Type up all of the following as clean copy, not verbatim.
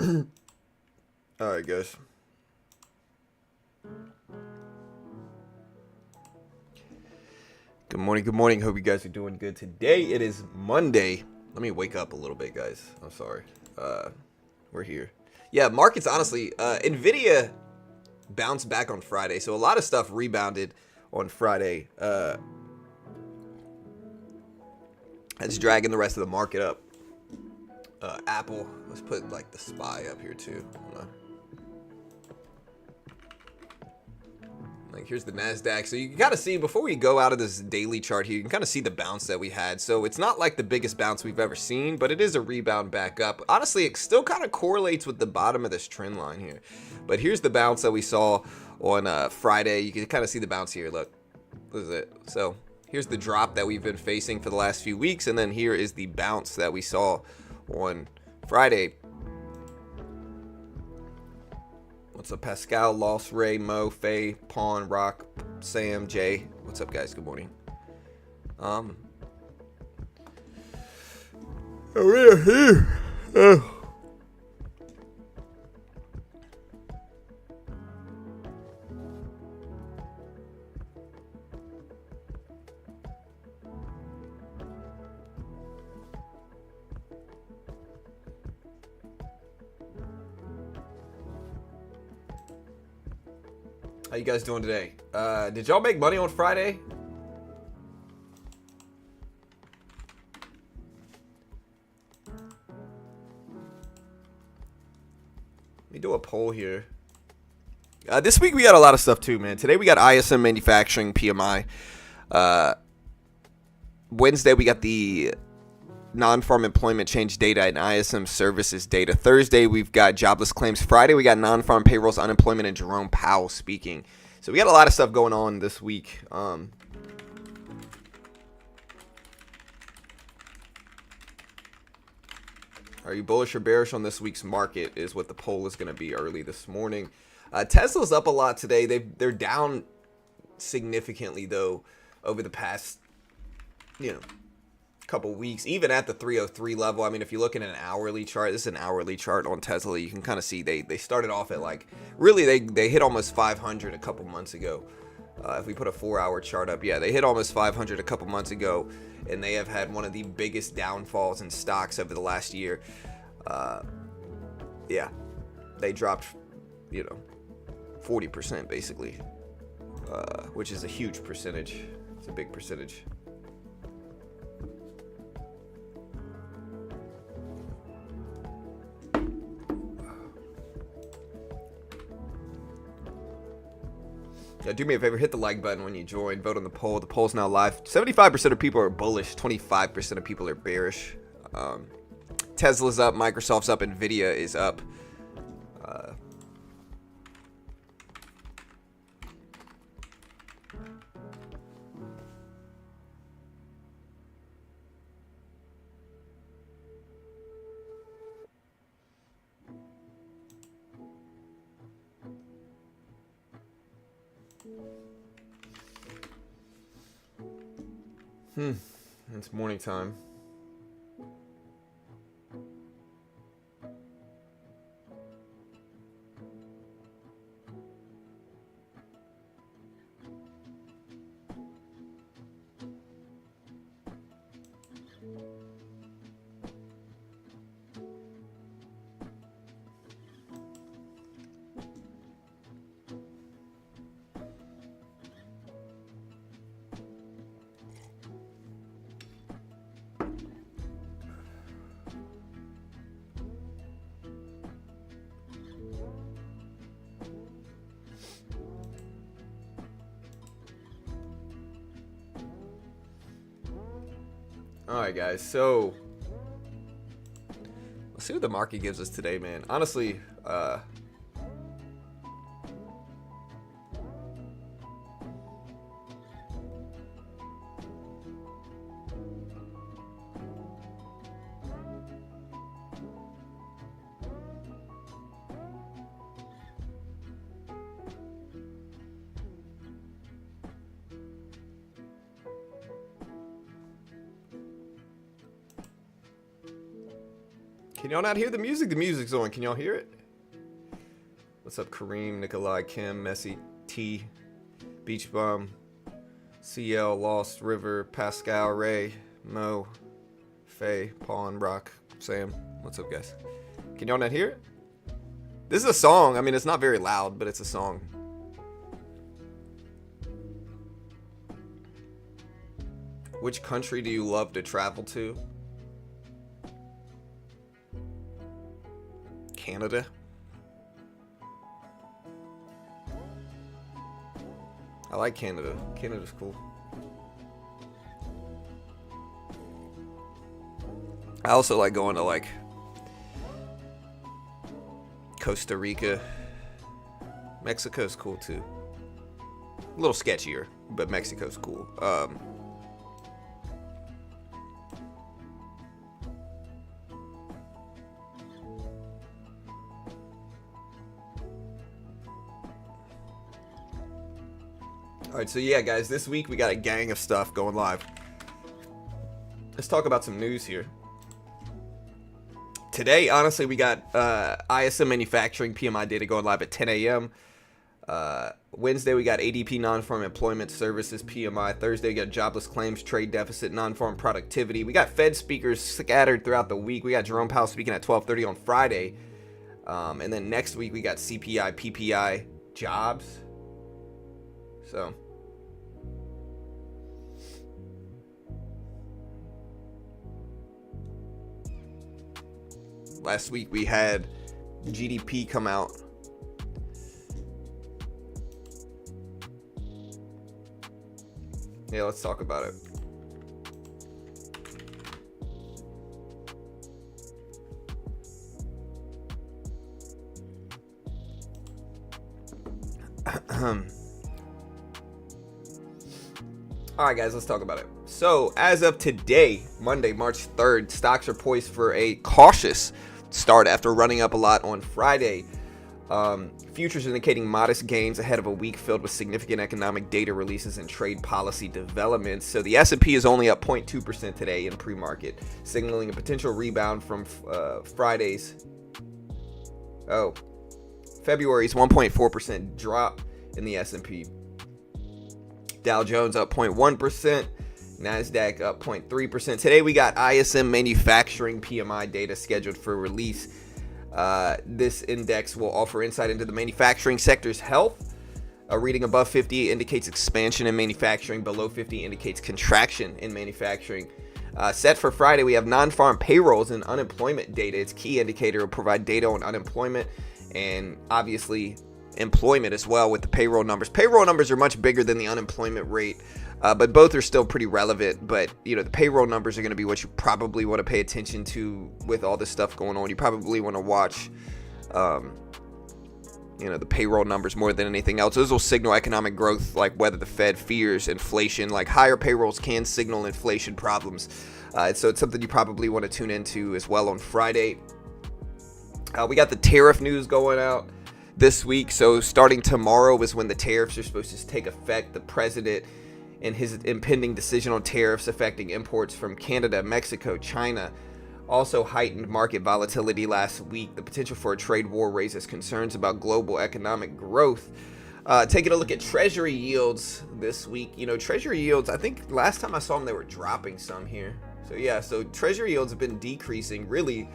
All right, guys. Good morning. Good morning. Hope you guys are doing good today. It is Monday. Let me wake up a little bit, guys. I'm sorry. We're here. Yeah, markets. Honestly, Nvidia bounced back on Friday, so a lot of stuff rebounded on Friday. That's dragging the rest of the market up. Apple. Let's put like the SPY up here too. Like here's the NASDAQ. So you can kind of see before we go out of this daily chart here, you can kind of see the bounce that we had. So it's not like the biggest bounce we've ever seen, but it is a rebound back up. Honestly, it still kind of correlates with the bottom of this trend line here. But here's the bounce that we saw on Friday. You can kind of see the bounce here. Look, this is it. So here's the drop that we've been facing for the last few weeks. And then here is the bounce that we saw on Friday. What's up, Pascal, Lost, Ray, Mo, Faye, Pawn, Rock, Sam, Jay? What's up, guys? Good morning. We're here. How you guys doing today? Did y'all make money on Friday? Let me do a poll here. This week we got a lot of stuff too, man. Today we got ISM Manufacturing PMI. Wednesday we got the non-farm employment change data and ISM services data. Thursday, we've got jobless claims. Friday, we got non-farm payrolls, unemployment, and Jerome Powell speaking. So we got a lot of stuff going on this week. Are you bullish or bearish on this week's market is what the poll is going to be early this morning. Tesla's up a lot today. They're down significantly, though, over the past, couple weeks, even at the 303 level. I mean, if you look at an hourly chart, this is an hourly chart on Tesla, you can kind of see they started off at like, really they hit almost 500 a couple months ago. If we put a 4-hour chart up, yeah, they hit almost 500 a couple months ago, and they have had one of the biggest downfalls in stocks over the last year. Yeah, they dropped 40% basically, which is a huge percentage. It's a big percentage. Yeah, do me a favor, hit the like button when you join, vote on the poll. The poll's now live. 75% of people are bullish, 25% of people are bearish. Tesla's up, Microsoft's up, Nvidia is up. It's morning time. Alright, guys, so let's see what the market gives us today, man. Honestly, Can y'all not hear the music? The music's on. Can y'all hear it? What's up, Kareem, Nikolai, Kim, Messi, T, Beach Bum, CL, Lost, River, Pascal, Ray, Mo, Faye, Paul, and Brock, Sam. What's up, guys? Can y'all not hear it? This is a song. I mean, it's not very loud, but it's a song. Which country do you love to travel to? Canada. I like Canada. Canada's cool. I also like going to like Costa Rica. Mexico's cool too. A little sketchier, but Mexico's cool. Alright, so yeah, guys, this week we got a gang of stuff going live. Let's talk about some news here. Today, honestly, we got ISM Manufacturing PMI data going live at 10 a.m. Wednesday, we got ADP Non-Farm Employment Services PMI. Thursday, we got jobless claims, trade deficit, non-farm productivity. We got Fed speakers scattered throughout the week. We got Jerome Powell speaking at 12:30 on Friday. And then next week, we got CPI, PPI, jobs. So last week we had GDP come out. Yeah, let's talk about it. All right, guys, let's talk about it. So, as of today, Monday, March 3rd, stocks are poised for a cautious start after running up a lot on Friday. Futures indicating modest gains ahead of a week filled with significant economic data releases and trade policy developments. So the S&P is only up 0.2% today in pre-market, signaling a potential rebound from Friday's February's 1.4% drop in the S&P. Dow Jones up 0.1%, NASDAQ up 0.3%. Today we got ISM Manufacturing PMI data scheduled for release. This index will offer insight into the manufacturing sector's health. A reading above 50 indicates expansion in manufacturing. Below 50 indicates contraction in manufacturing. Set for Friday, we have non-farm payrolls and unemployment data. Its key indicator will provide data on unemployment and obviously employment as well with the payroll numbers. Payroll numbers are much bigger than the unemployment rate, but both are still pretty relevant. But you know, the payroll numbers are going to be what you probably want to pay attention to with all this stuff going on. You probably want to watch the payroll numbers more than anything else. Those will signal economic growth, like whether the Fed fears inflation. Like higher payrolls can signal inflation problems, so it's something you probably want to tune into as well on Friday. We got the tariff news going out this week. So starting tomorrow is when the tariffs are supposed to take effect. The president and his impending decision on tariffs affecting imports from Canada, Mexico, China also heightened market volatility last week. The potential for a trade war raises concerns about global economic growth. Taking a look at treasury yields this week. You know, treasury yields, I think last time I saw them, they were dropping some here. So yeah, so treasury yields have been decreasing really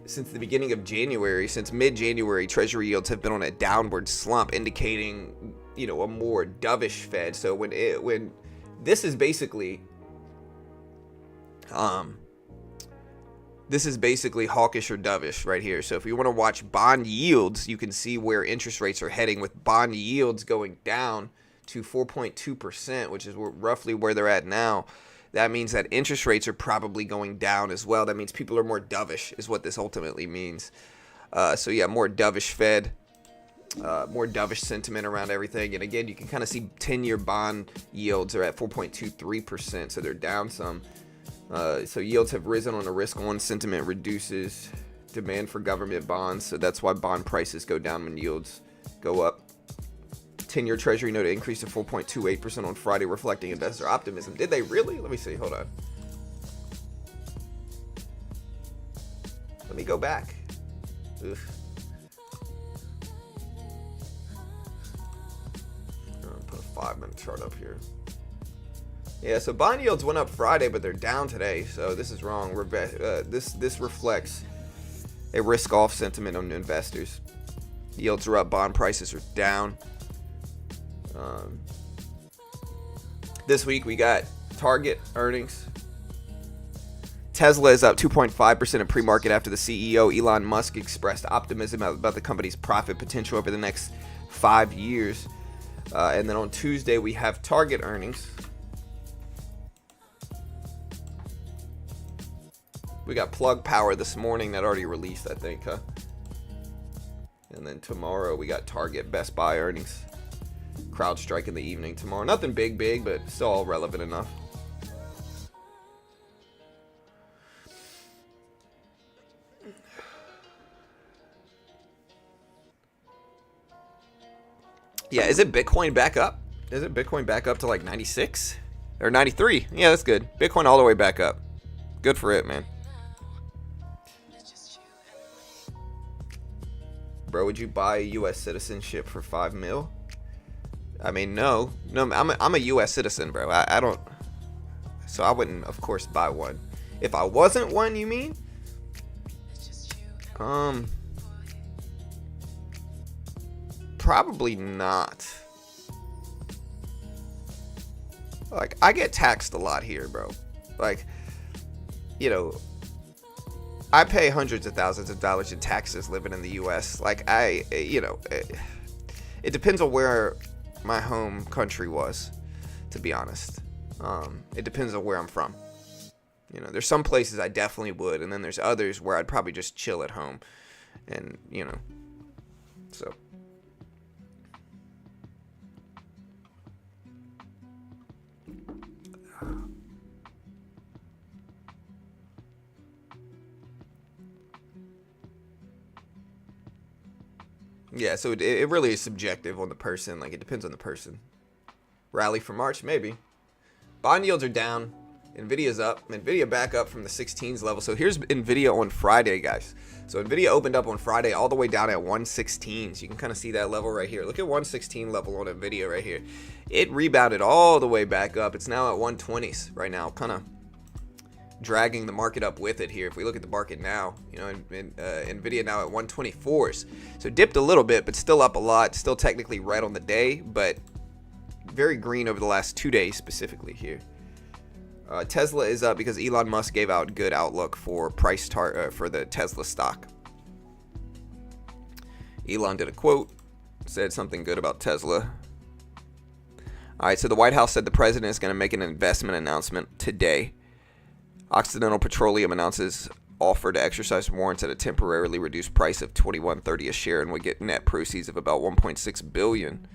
since the beginning of January. Since mid-January, treasury yields have been on a downward slump, indicating, you know, a more dovish Fed. So when this is basically hawkish or dovish right here. So if you want to watch bond yields, you can see where interest rates are heading, with bond yields going down to 4.2%, which is roughly where they're at now. That means that interest rates are probably going down as well. That means people are more dovish is what this ultimately means. So yeah, more dovish Fed, more dovish sentiment around everything. And again, you can kind of see 10-year bond yields are at 4.23%, so they're down some. So yields have risen on a risk-on sentiment reduces demand for government bonds. So that's why bond prices go down when yields go up. 10-year Treasury note increased to 4.28% on Friday, reflecting investor optimism. Did they really? Let me see. Hold on. Let me go back. Ugh. I'll put a 5-minute chart up here. Yeah, so bond yields went up Friday, but they're down today. So this is wrong. This reflects a risk-off sentiment on investors. Yields are up, bond prices are down. This week we got Target earnings. Tesla is up 2.5% in pre-market after the CEO Elon Musk expressed optimism about the company's profit potential over the next 5 years. And then on Tuesday we have Target earnings. We got Plug Power this morning that already released, I think, huh? And then tomorrow we got Target, Best Buy earnings. CrowdStrike in the evening tomorrow. Nothing big, but still all relevant enough. Yeah, is it Bitcoin back up? Is it Bitcoin back up to like 96? Or 93? Yeah, that's good. Bitcoin all the way back up. Good for it, man. Bro, would you buy a U.S. citizenship for $5 million? I mean, no. I'm a U.S. citizen, bro. I don't. So I wouldn't, of course, buy one. If I wasn't one, you mean? Probably not. Like, I get taxed a lot here, bro. Like, you know, I pay hundreds of thousands of dollars in taxes living in the U.S. Like, it depends on where my home country was, to be honest. It depends on where I'm from. You know, there's some places I definitely would, and then there's others where I'd probably just chill at home. And, you know, so. Yeah, so it really is subjective on the person. Like, it depends on the person. Rally for March, maybe. Bond yields are down. Nvidia's up. Nvidia back up from the 16s level. So here's Nvidia on Friday, guys. So Nvidia opened up on Friday all the way down at 116. So you can kind of see that level right here. Look at 116 level on Nvidia right here. It rebounded all the way back up. It's now at 120s right now, kind of dragging the market up with it here. If we look at the market now, you know, Nvidia now at 124s. So dipped a little bit, but still up a lot. Still technically right on the day, but very green over the last 2 days specifically here. Tesla is up because Elon Musk gave out good outlook for for the Tesla stock. Elon did a quote, said something good about Tesla. All right, so the White House said the president is going to make an investment announcement today. Occidental Petroleum announces offer to exercise warrants at a temporarily reduced price of $21.30 a share and would get net proceeds of about $1.6 billion.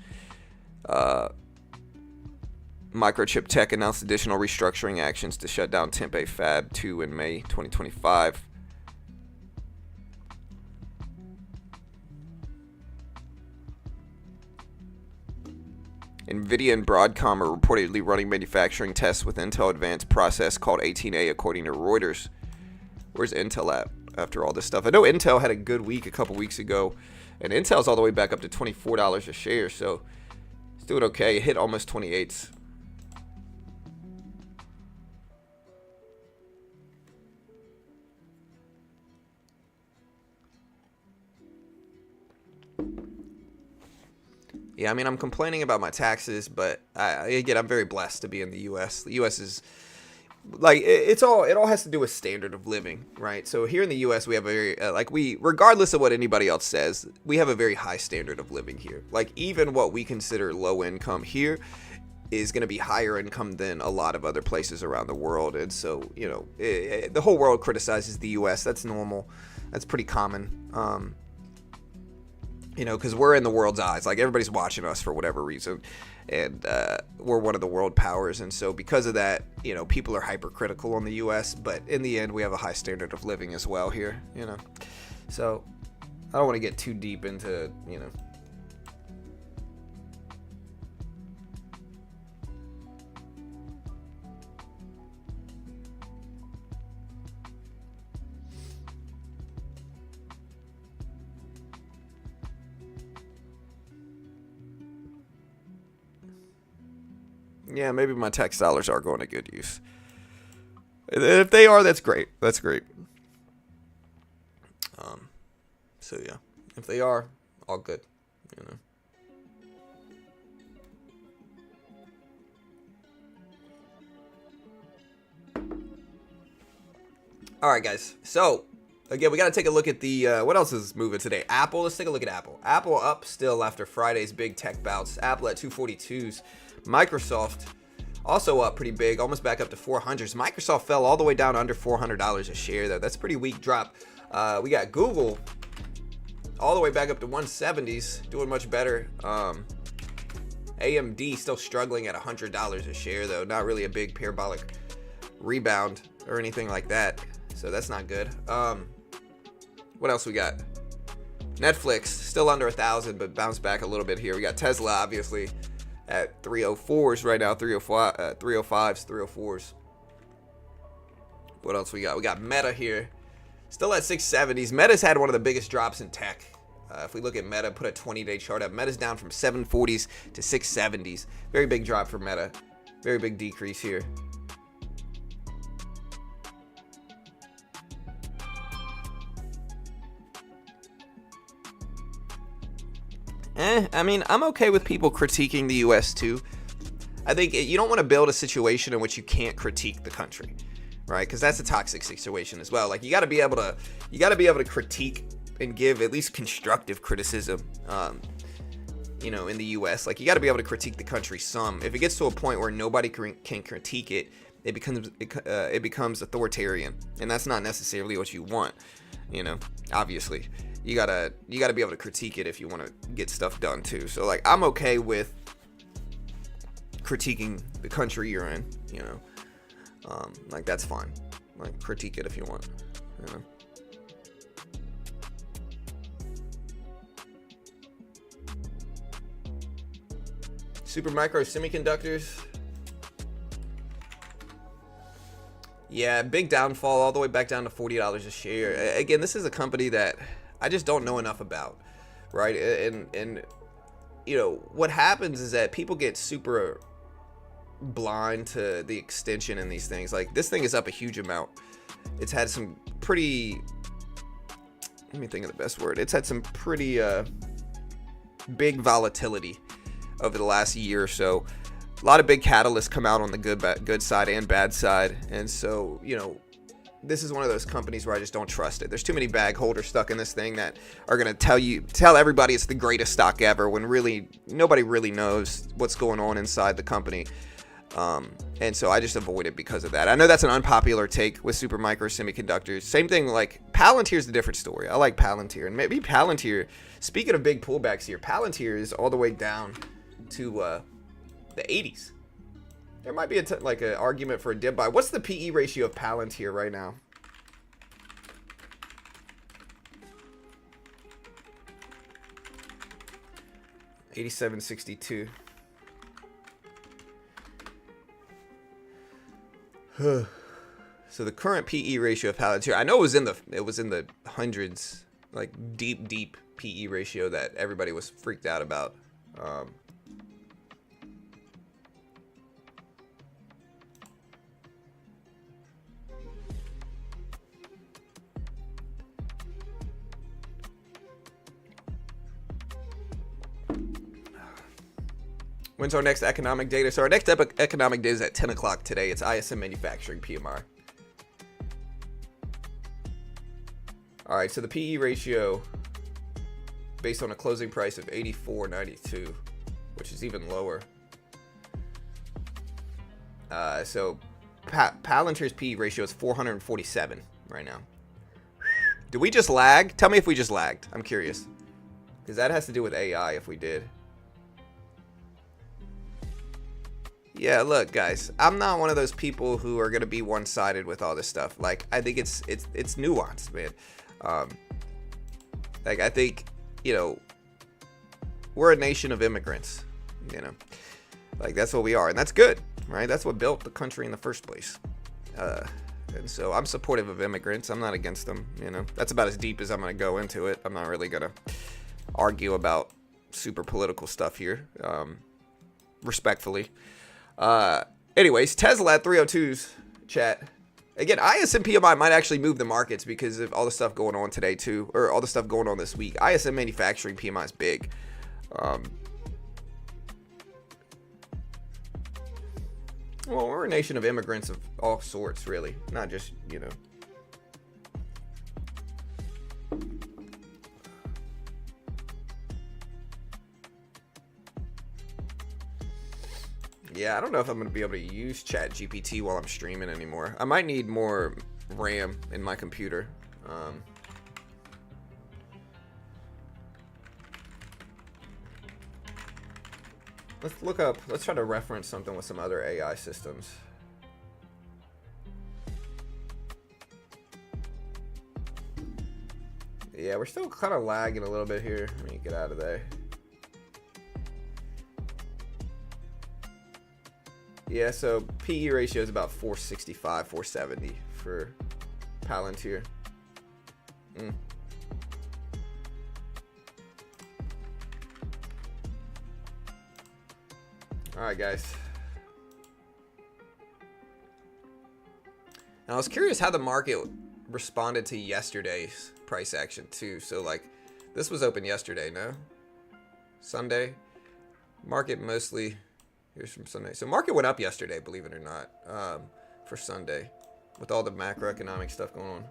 Microchip Tech announced additional restructuring actions to shut down Tempe Fab 2 in May 2025. NVIDIA and Broadcom are reportedly running manufacturing tests with Intel Advanced process called 18A, according to Reuters. Where's Intel at after all this stuff? I know Intel had a good week a couple weeks ago, and Intel's all the way back up to $24 a share, so it's doing okay. It hit almost 28s. Yeah, I mean, I'm complaining about my taxes, but I'm very blessed to be in the U.S. The U.S. is like it all has to do with standard of living, right? So here in the U.S. we have a very regardless of what anybody else says, we have a very high standard of living here. Like, even what we consider low income here is going to be higher income than a lot of other places around the world. And so, you know, the whole world criticizes the U.S. That's normal. That's pretty common. You know, because we're in the world's eyes. Like, everybody's watching us for whatever reason. And we're one of the world powers. And so because of that, you know, people are hypercritical on the U.S. But in the end, we have a high standard of living as well here, you know. So I don't want to get too deep into, you know. Yeah, maybe my tax dollars are going to good use. If they are, that's great. That's great. So yeah, if they are, all good. You know. All right, guys. So again, we got to take a look at the what else is moving today? Apple. Let's take a look at Apple. Apple up still after Friday's big tech bounce. Apple at 242s. Microsoft also up pretty big, almost back up to 400s. Microsoft fell all the way down under $400 a share though. That's a pretty weak drop. We got Google all the way back up to 170s, doing much better. AMD still struggling at $100 a share though. Not really a big parabolic rebound or anything like that. So that's not good. What else we got? Netflix still under 1,000, but bounced back a little bit here. We got Tesla obviously at 304s right now, 305, 305s, 304s. What else we got? We got Meta here, still at 670s. Meta's had one of the biggest drops in tech. If we look at Meta, put a 20-day chart up. Meta's down from 740s to 670s. Very big drop for Meta. Very big decrease here. I mean, I'm okay with people critiquing the U.S. too. I think you don't want to build a situation in which you can't critique the country, right? Because that's a toxic situation as well. Like you got to be able to critique and give at least constructive criticism. In the U.S., like you got to be able to critique the country some. If it gets to a point where nobody can critique it, it becomes authoritarian, and that's not necessarily what you want. Obviously. You gotta be able to critique it if you want to get stuff done too. So like I'm okay with critiquing the country you're in, like that's fine. Like critique it if you want, Supermicro semiconductors. Yeah, big downfall all the way back down to $40 a share. Again, this is a company that I just don't know enough about, right? And what happens is that people get super blind to the extension in these things. Like this thing is up a huge amount. It's had some pretty, let me think of the best word. It's had some pretty big volatility over the last year or so. A lot of big catalysts come out on the good side and bad side. And so, this is one of those companies where I just don't trust it. There's too many bag holders stuck in this thing that are going to tell everybody it's the greatest stock ever when really nobody really knows what's going on inside the company. And so I just avoid it because of that. I know that's an unpopular take with Supermicro semiconductors. Same thing, like Palantir's a different story. I like Palantir, and maybe Palantir, speaking of big pullbacks here, Palantir is all the way down to the 80s. There might be an argument for a dip buy. What's the PE ratio of Palantir right now? $87.62. So the current PE ratio of Palantir, I know it was in the hundreds, like deep PE ratio that everybody was freaked out about. When's our next economic data? So our next economic data is at 10 o'clock today. It's ISM Manufacturing PMI. All right, so the PE ratio based on a closing price of 84.92, which is even lower. So Palantir's PE ratio is 447 right now. Did we just lag? Tell me if we just lagged. I'm curious. Because that has to do with AI if we did. Yeah, look, guys, I'm not one of those people who are gonna be one-sided with all this stuff. Like, I think it's nuanced, man. Like, I think, we're a nation of immigrants. Like that's what we are, and that's good, right? That's what built the country in the first place. And so I'm supportive of immigrants. I'm not against them. That's about as deep as I'm gonna go into it. I'm not really gonna argue about super political stuff here, respectfully. Anyways, Tesla at 302s, chat. Again, ISM PMI might actually move the markets because of all the stuff going on today too, or all the stuff going on this week. ISM Manufacturing PMI is big. Well, we're a nation of immigrants of all sorts, really, not just, you know. Yeah, I don't know if I'm going to be able to use Chat GPT while I'm streaming anymore. I might need more RAM in my computer. Let's try to reference something with some other AI systems. Yeah, we're still kind of lagging a little bit here. Let me get out of there. Yeah, so PE ratio is about 465, 470 for Palantir. All right, guys. And I was curious how the market responded to yesterday's price action too. So like, this was open yesterday, no? Sunday. Market mostly. Here's from Sunday. So market went up yesterday, believe it or not, for Sunday, with all the macroeconomic stuff going on.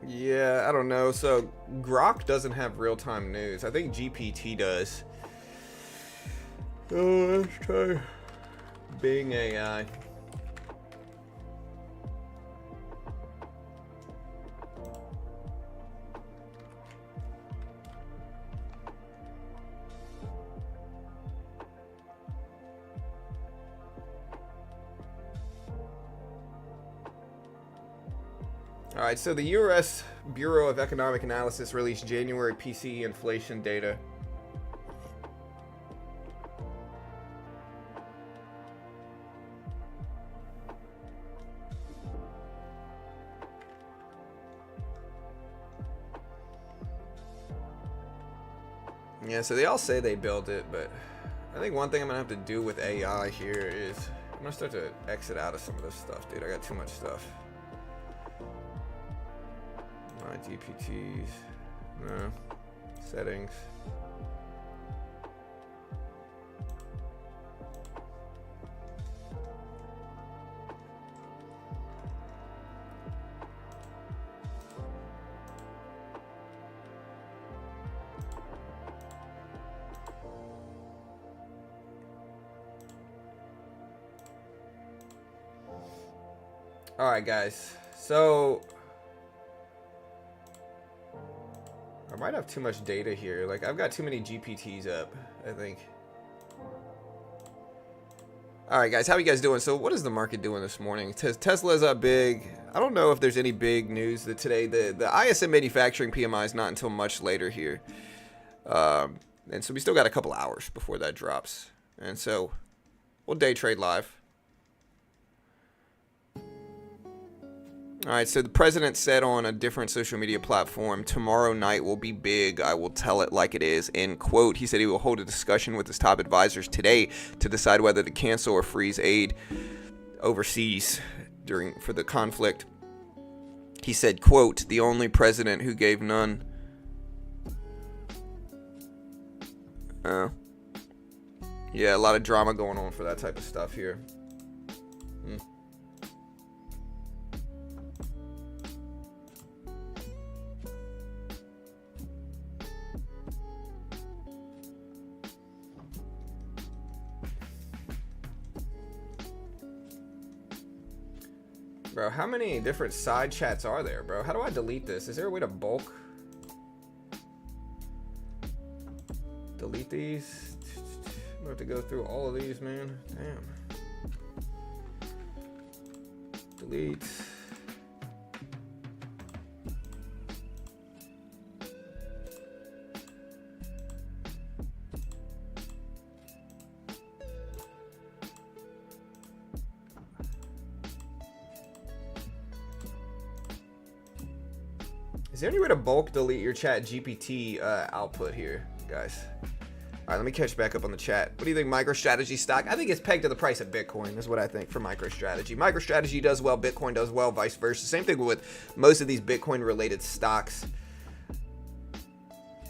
Yeah, I don't know. So Grok doesn't have real-time news. I think GPT does. Oh, let's try Bing AI. All right, so the U.S. Bureau of Economic Analysis released January PCE inflation data. Yeah, so they all say they built it, but I think one thing I'm gonna have to do with AI here is I'm gonna start to exit out of some of this stuff, dude. I got too much stuff. My GPTs, no, settings. All right, guys, so I might have too much data here. Like, I've got too many GPTs up, I think. All right, guys, how you guys doing? So what is the market doing this morning? Tesla's up big. I don't know if there's any big news that today. The ISM Manufacturing PMI is not until much later here. And so we still got a couple hours before that drops. And so we'll day trade live. All right, so the president said on a different social media platform, tomorrow night will be big. I will tell it like it is, end quote. He said he will hold a discussion with his top advisors today to decide whether to cancel or freeze aid overseas for the conflict. He said, quote, the only president who gave none. Yeah, a lot of drama going on for that type of stuff here. Bro, how many different side chats are there, bro? How do I delete this? Is there a way to bulk delete these? I'm gonna have to go through all of these, man. Damn. Delete. Is there any way to bulk delete your chat GPT output here, guys? All right, let me catch back up on the chat. What do you think, MicroStrategy stock? I think it's pegged to the price of Bitcoin is what I think for MicroStrategy. MicroStrategy does well, Bitcoin does well, vice versa. Same thing with most of these Bitcoin-related stocks.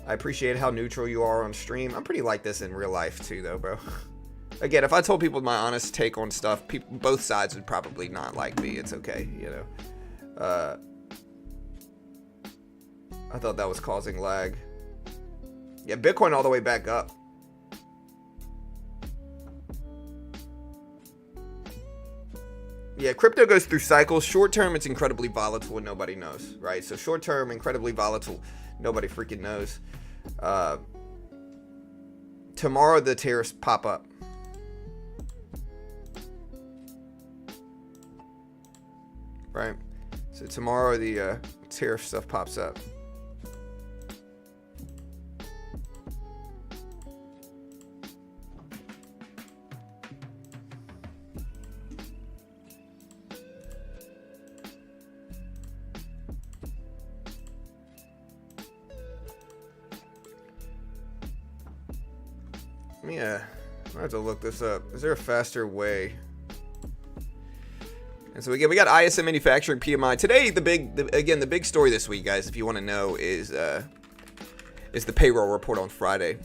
I appreciate how neutral you are on stream. I'm pretty like this in real life too, though, bro. Again, if I told people my honest take on stuff, both sides would probably not like me. It's okay, you know. I thought that was causing lag. Yeah, Bitcoin all the way back up. Yeah, crypto goes through cycles. Short term, it's incredibly volatile and nobody knows, right? So short term, incredibly volatile. Nobody freaking knows. Tomorrow, the tariffs pop up. Right? So tomorrow, the tariff stuff pops up. Yeah, I have to look this up. Is there a faster way? And so again, we got ISM Manufacturing PMI today. The big story this week, guys, if you want to know, is the payroll report on Friday.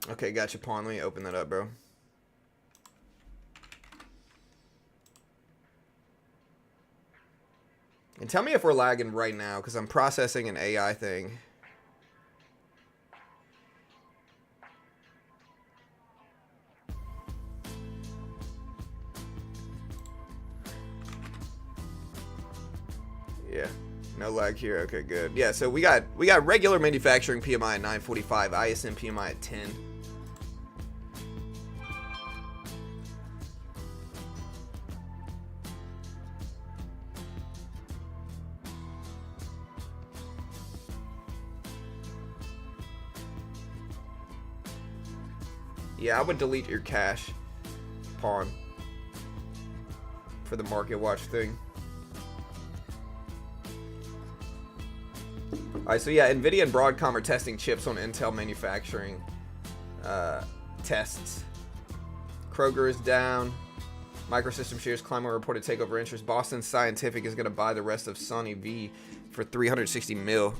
Okay, gotcha, Pawn. Let me open that up, bro. And tell me if we're lagging right now, because I'm processing an AI thing. Yeah, no lag here. Okay, good. Yeah, so we got regular manufacturing PMI at 945, ISM PMI at 10. Yeah, I would delete your cash, Pawn, for the market watch thing. Alright, so yeah, NVIDIA and Broadcom are testing chips on Intel manufacturing tests. Kroger is down. Microsystem shares climb on reported takeover interest. Boston Scientific is going to buy the rest of Sunny V for 360 mil.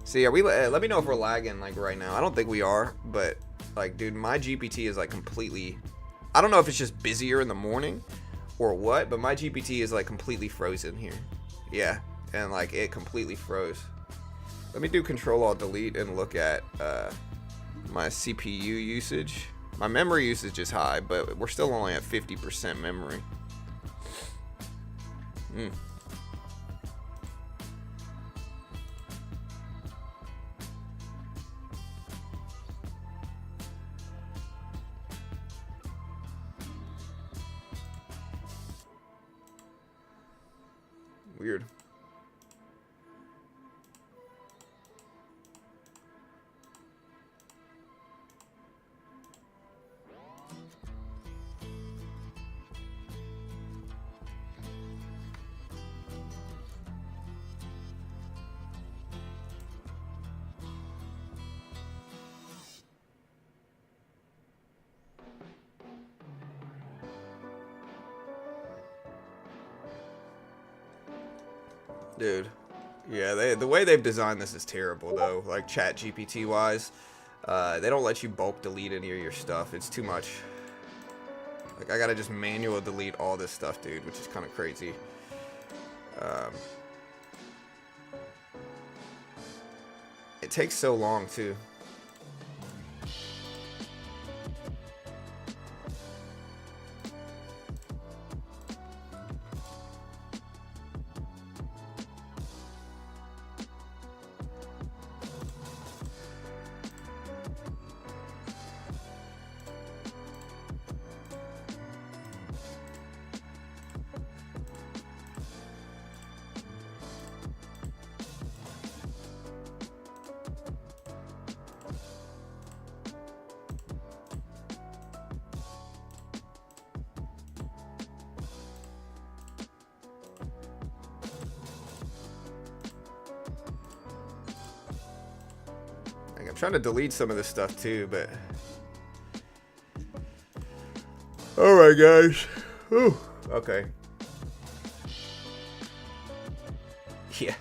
See, are we? Let me know if we're lagging like right now. I don't think we are, but like, dude, my GPT is like completely. I don't know if it's just busier in the morning or what, but my GPT is like completely frozen here. Yeah, and like it completely froze. Let me do Control-Alt-Delete and look at my CPU usage. My memory usage is high, but we're still only at 50% memory. Weird. Dude, yeah, the way they've designed this is terrible, though. Like, chat GPT wise, they don't let you bulk delete any of your stuff. It's too much. Like, I gotta just manual delete all this stuff, dude, which is kind of crazy. It takes so long, too. I'm trying to delete some of this stuff too, but all right, guys. Whew. Okay. Yeah.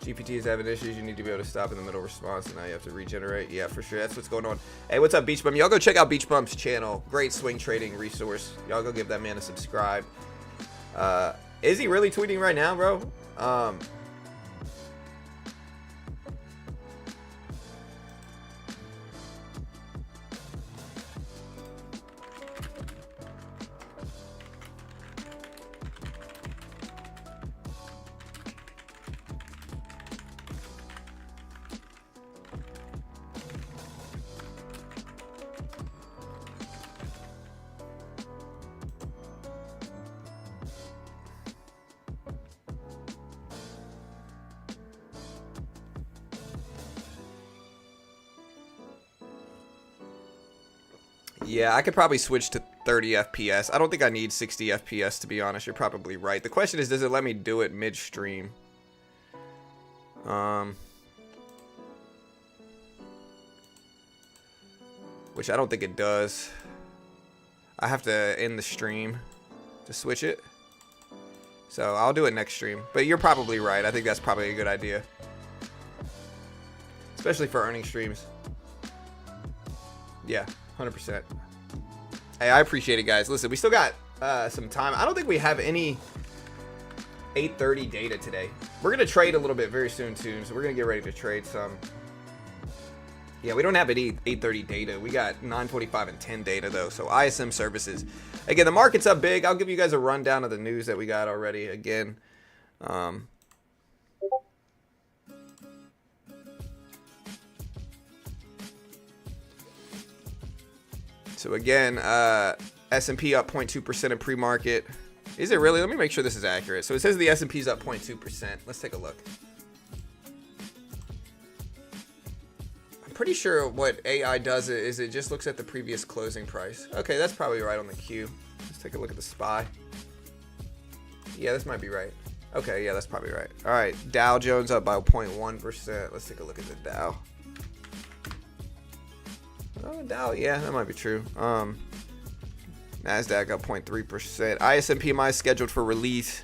GPT is having issues. You need to be able to stop in the middle response, and now you have to regenerate. Yeah, for sure. That's what's going on. Hey, what's up, Beach Bum? Y'all go check out Beach Bum's channel. Great swing trading resource. Y'all go give that man a subscribe. Is he really tweeting right now, bro? Yeah, I could probably switch to 30 FPS. I don't think I need 60 FPS, to be honest. You're probably right. The question is, does it let me do it midstream? Which I don't think it does. I have to end the stream to switch it. So I'll do it next stream. But you're probably right. I think that's probably a good idea. Especially for earning streams. Yeah, 100%. Hey, I appreciate it, guys. Listen, we still got some time. I don't think we have any 8:30 data today. We're going to trade a little bit very soon, too. So we're going to get ready to trade some. Yeah, we don't have any 8:30 data. We got 9:45 and 10 data, though. So ISM services. Again, the market's up big. I'll give you guys a rundown of the news that we got already. Again, so again, S&P up 0.2% in pre-market. Is it really? Let me make sure this is accurate. So it says the S&P's up 0.2%. Let's take a look. I'm pretty sure what AI does is it just looks at the previous closing price. Okay, that's probably right on the Q. Let's take a look at the SPY. Yeah, this might be right. Okay, yeah, that's probably right. All right, Dow Jones up by 0.1%. Let's take a look at the Dow. Oh, Dow, yeah, that might be true. NASDAQ up 0.3%. ISM PMI is scheduled for release.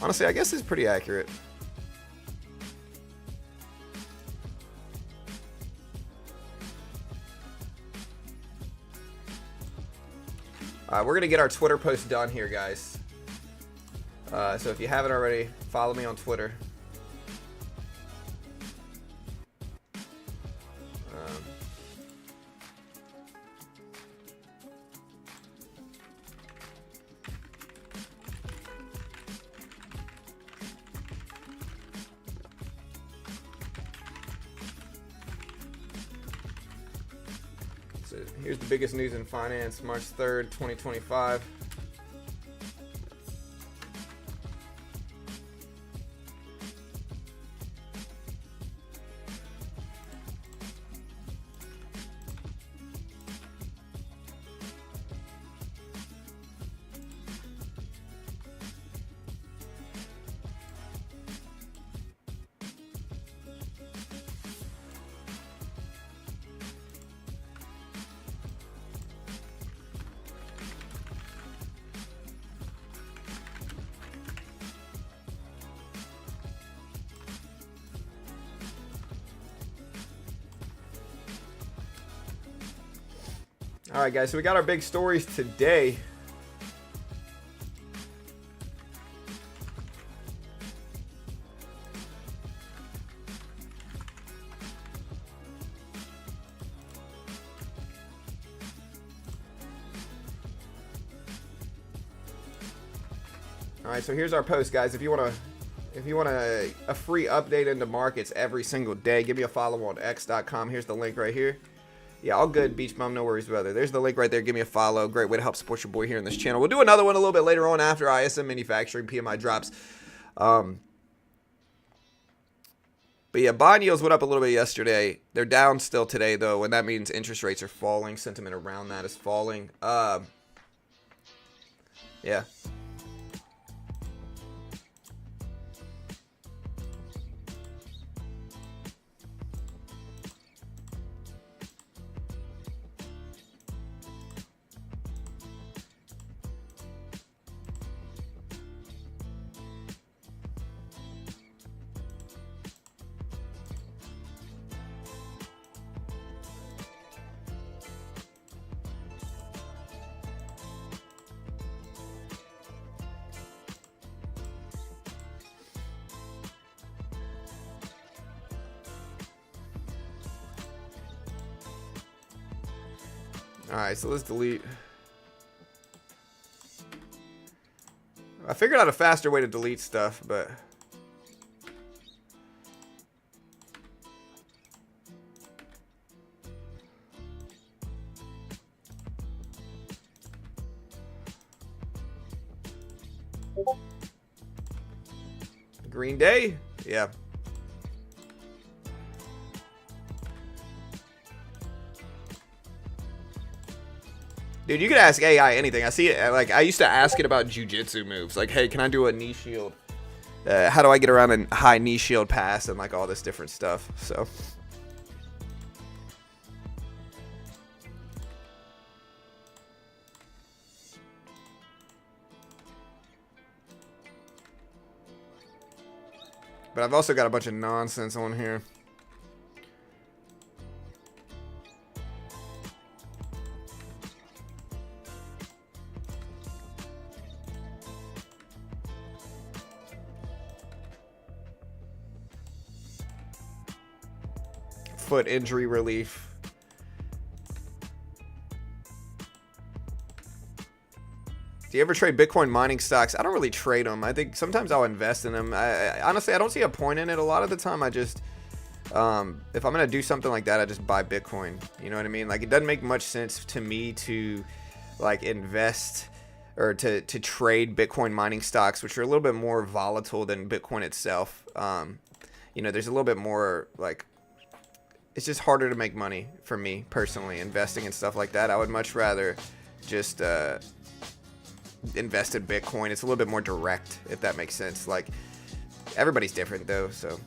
Honestly, I guess it's pretty accurate. We're going to get our Twitter post done here, guys. So if you haven't already, follow me on Twitter. So here's the biggest news in finance, March 3rd, 2025. All right, guys, so we got our big stories today. All right, so here's our post, guys. If you want a free update into markets every single day, give me a follow on x.com. Here's the link right here. Yeah, all good, Beach Bum. No worries, brother. There's the link right there. Give me a follow. Great way to help support your boy here in this channel. We'll do another one a little bit later on after ISM Manufacturing PMI drops. But yeah, bond yields went up a little bit yesterday. They're down still today, though, and that means interest rates are falling. Sentiment around that is falling. Yeah. All right, so let's delete. I figured out a faster way to delete stuff, but Green Day, yeah. Dude, you could ask AI anything. I see it. Like, I used to ask it about jujitsu moves. Like, hey, can I do a knee shield? How do I get around a high knee shield pass and like all this different stuff? So, but I've also got a bunch of nonsense on here. Foot injury relief. Do you ever trade Bitcoin mining stocks? I don't really trade them. I think sometimes I'll invest in them. Honestly, I don't see a point in it. A lot of the time, I just, if I'm going to do something like that, I just buy Bitcoin. You know what I mean? Like, it doesn't make much sense to me to, like, invest or to trade Bitcoin mining stocks, which are a little bit more volatile than Bitcoin itself. You know, there's a little bit more, like, it's just harder to make money for me personally, investing in stuff like that. I would much rather just invest in Bitcoin. It's a little bit more direct, if that makes sense. Like, everybody's different though, so.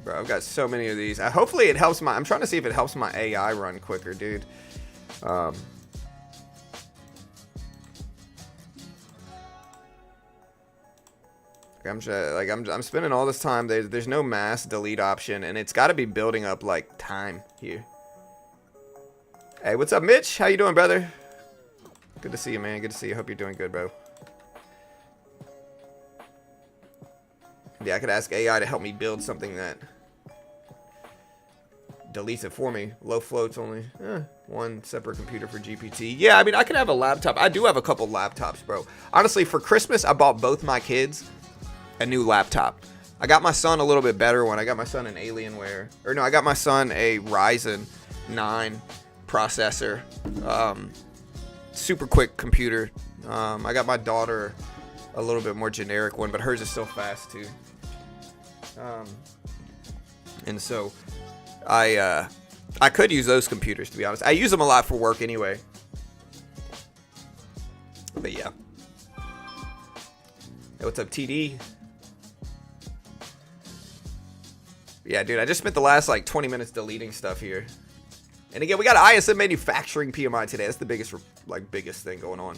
Bro, I've got so many of these. Hopefully it helps my... I'm trying to see if it helps my AI run quicker, dude. I'm spending all this time. There's no mass delete option, and it's got to be building up, like, time here. Hey, what's up, Mitch? How you doing, brother? Good to see you, man. Good to see you. Hope you're doing good, bro. Yeah, I could ask AI to help me build something that deletes it for me. Low floats only. One separate computer for GPT. Yeah, I mean, I could have a laptop. I do have a couple laptops, bro. Honestly, for Christmas, I bought both my kids a new laptop. I got my son a little bit better one. I got my son an Alienware. Or no, I got my son a Ryzen 9 processor. Super quick computer. I got my daughter a little bit more generic one, but hers is still fast too. And so I I could use those computers, to be honest. I use them a lot for work anyway. But yeah. Hey, what's up, TD? Yeah, dude, I just spent the last like 20 minutes deleting stuff here. And again, we got ISM Manufacturing PMI today. That's the biggest thing going on.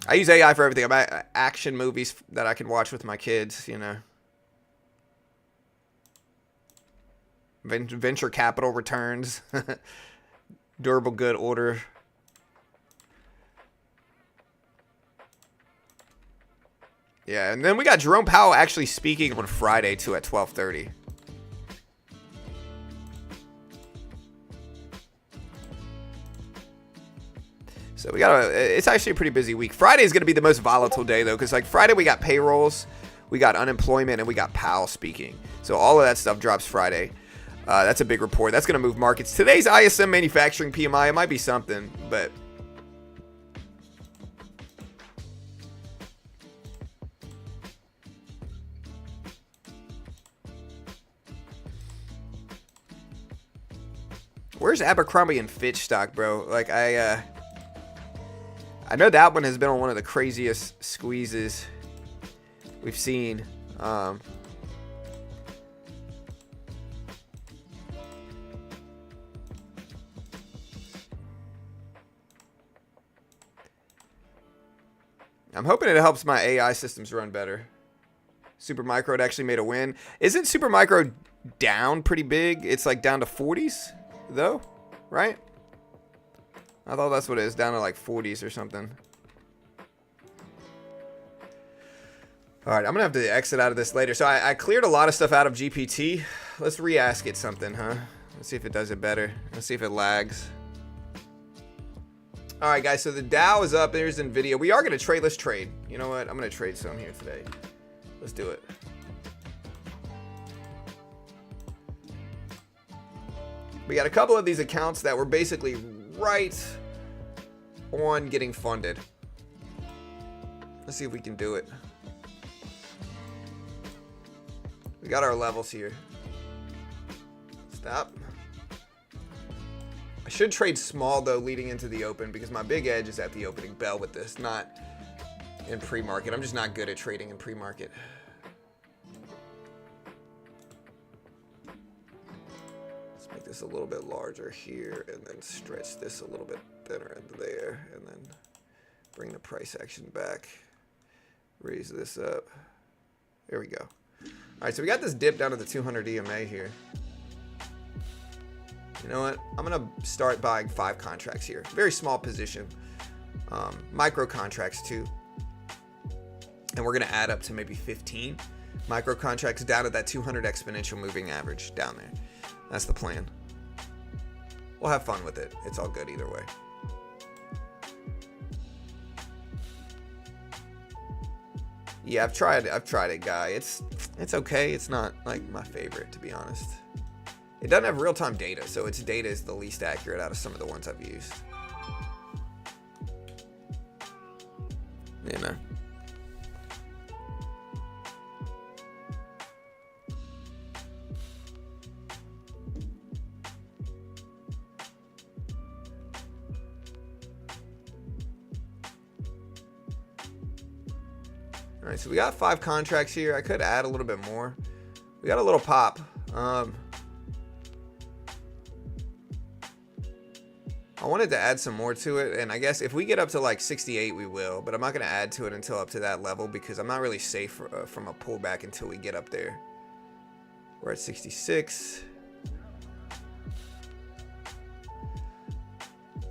I use AI for everything. I'm action movies that I can watch with my kids, you know. Venture capital returns. Durable good order. Yeah, and then we got Jerome Powell actually speaking on Friday too at 12:30. So we got it's actually a pretty busy week. Friday is going to be the most volatile day though, because like Friday we got payrolls, we got unemployment, and we got Powell speaking. So all of that stuff drops Friday. That's a big report. That's going to move markets. Today's ISM Manufacturing PMI, it might be something, but where's Abercrombie and Fitch stock, bro? Like I know that one has been on one of the craziest squeezes we've seen. I'm hoping it helps my AI systems run better. Supermicro had actually made a win. Isn't Supermicro down pretty big? It's like down to 40s, though, right? I thought that's what it is, down to like 40s or something. All right, I'm going to have to exit out of this later. So I cleared a lot of stuff out of GPT. Let's re-ask it something, huh? Let's see if it does it better. Let's see if it lags. All right, guys, so the Dow is up. There's NVIDIA. We are going to trade. Let's trade. You know what? I'm going to trade some here today. Let's do it. We got a couple of these accounts that were basically right on getting funded. Let's see if we can do it. We got our levels here. Stop. I should trade small though leading into the open because my big edge is at the opening bell with this, not in pre-market. I'm just not good at trading in pre-market. Let's make this a little bit larger here and then stretch this a little bit thinner into there and then bring the price action back. Raise this up. There we go. All right, so we got this dip down to the 200 EMA here. You know what? I'm going to start buying 5 contracts here. Very small position. Micro contracts too. And we're going to add up to maybe 15 micro contracts down at that 200 exponential moving average down there. That's the plan. We'll have fun with it. It's all good either way. Yeah, I've tried it, guy. It's okay. It's not like my favorite, to be honest. It doesn't have real-time data, so its data is the least accurate out of some of the ones I've used. You know. All right, so we got 5 contracts here. I could add a little bit more. We got a little pop. I wanted to add some more to it, and I guess if we get up to like 68, we will, but I'm not going to add to it until up to that level because I'm not really safe from a pullback until we get up there. We're at 66.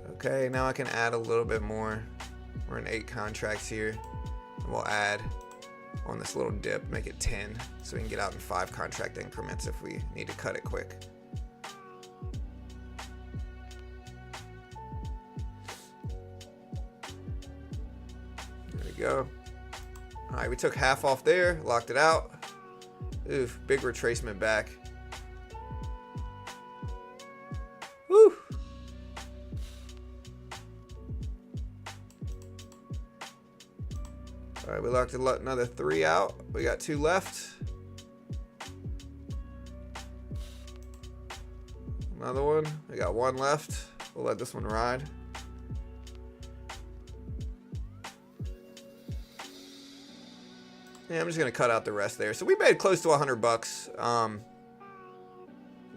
Okay, now I can add a little bit more. We're in 8 contracts here. And we'll add on this little dip, make it 10, so we can get out in 5 contract increments if we need to cut it quick. Go. All right, we took half off there, locked it out. Oof, big retracement back. Woo. All right, we locked another 3 out. We got 2 left. Another one. I got one left. We'll let this one ride. Yeah, I'm just gonna cut out the rest there. So we made close to $100.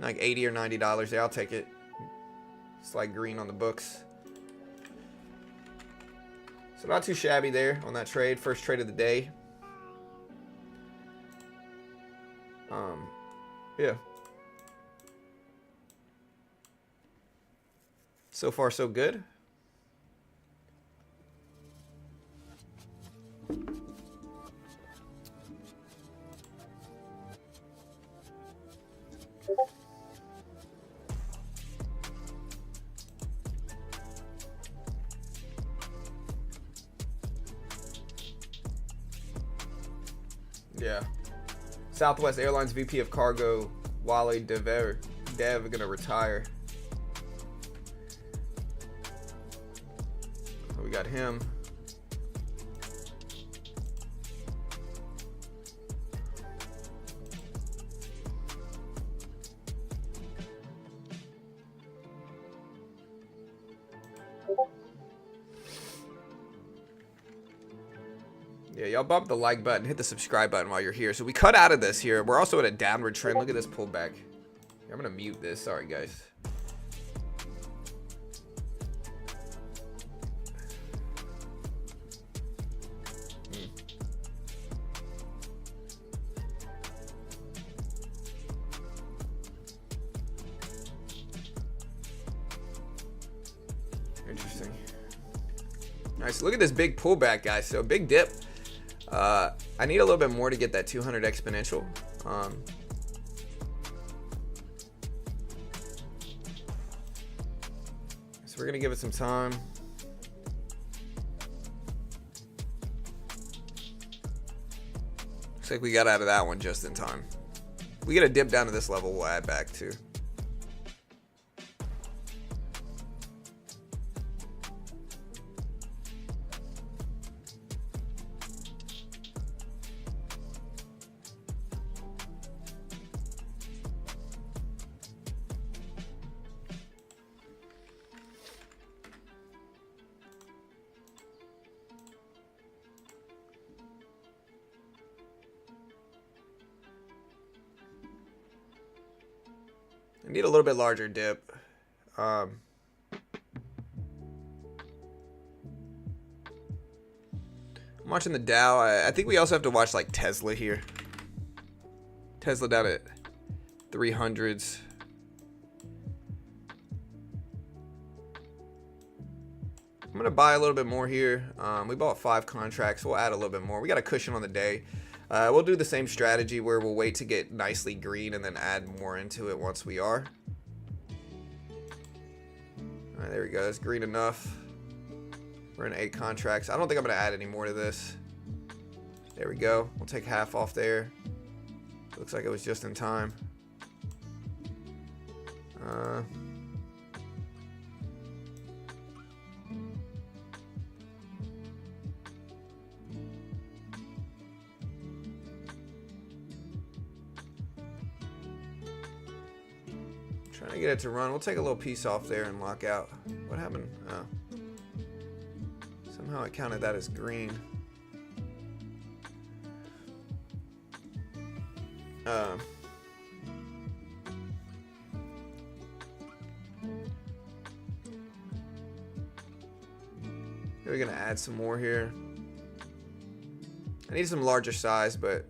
Like $80 or $90 there. I'll take it. It's like green on the books. So not too shabby there on that trade. First trade of the day. Yeah. So far, so good. Yeah. Southwest Airlines VP of Cargo, Wale Dev gonna retire. So we got him. Yeah, y'all bump the like button, hit the subscribe button while you're here. So we cut out of this here. We're also at a downward trend. Look at this pullback. I'm gonna mute this. Sorry, guys. Interesting. All right, so look at this big pullback, guys. So big dip. I need a little bit more to get that 200 exponential. So we're gonna give it some time. Looks like we got out of that one just in time. We get a dip down to this level, we'll add back too. I need a little bit larger dip. I'm watching the Dow. I think we also have to watch like Tesla here. Tesla down at 300s. I'm gonna buy a little bit more here. We bought 5 contracts. We'll add a little bit more. We got a cushion on the day. We'll do the same strategy where we'll wait to get nicely green and then add more into it once we are. All right, there we go. That's green enough. We're in 8 contracts. I don't think I'm going to add any more to this. There we go. We'll take half off there. Looks like it was just in time. Trying to get it to run. We'll take a little piece off there and lock out. What happened? Oh. Somehow it counted that as green. We're gonna add some more here. I need some larger size, but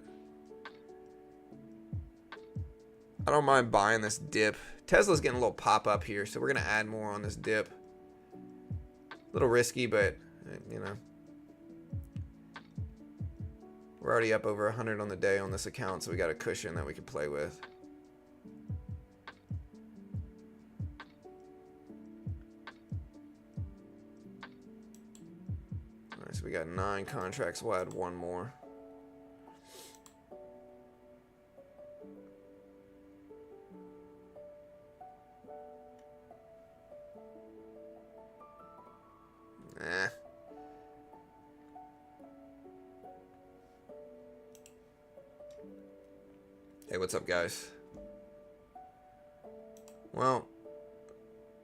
I don't mind buying this dip. Tesla's getting a little pop up here, so we're gonna add more on this dip. A little risky, but you know, we're already up over 100 on the day on this account, so we got a cushion that we can play with. All right, so we got 9 contracts. We'll add one more. Hey, what's up, guys? Well,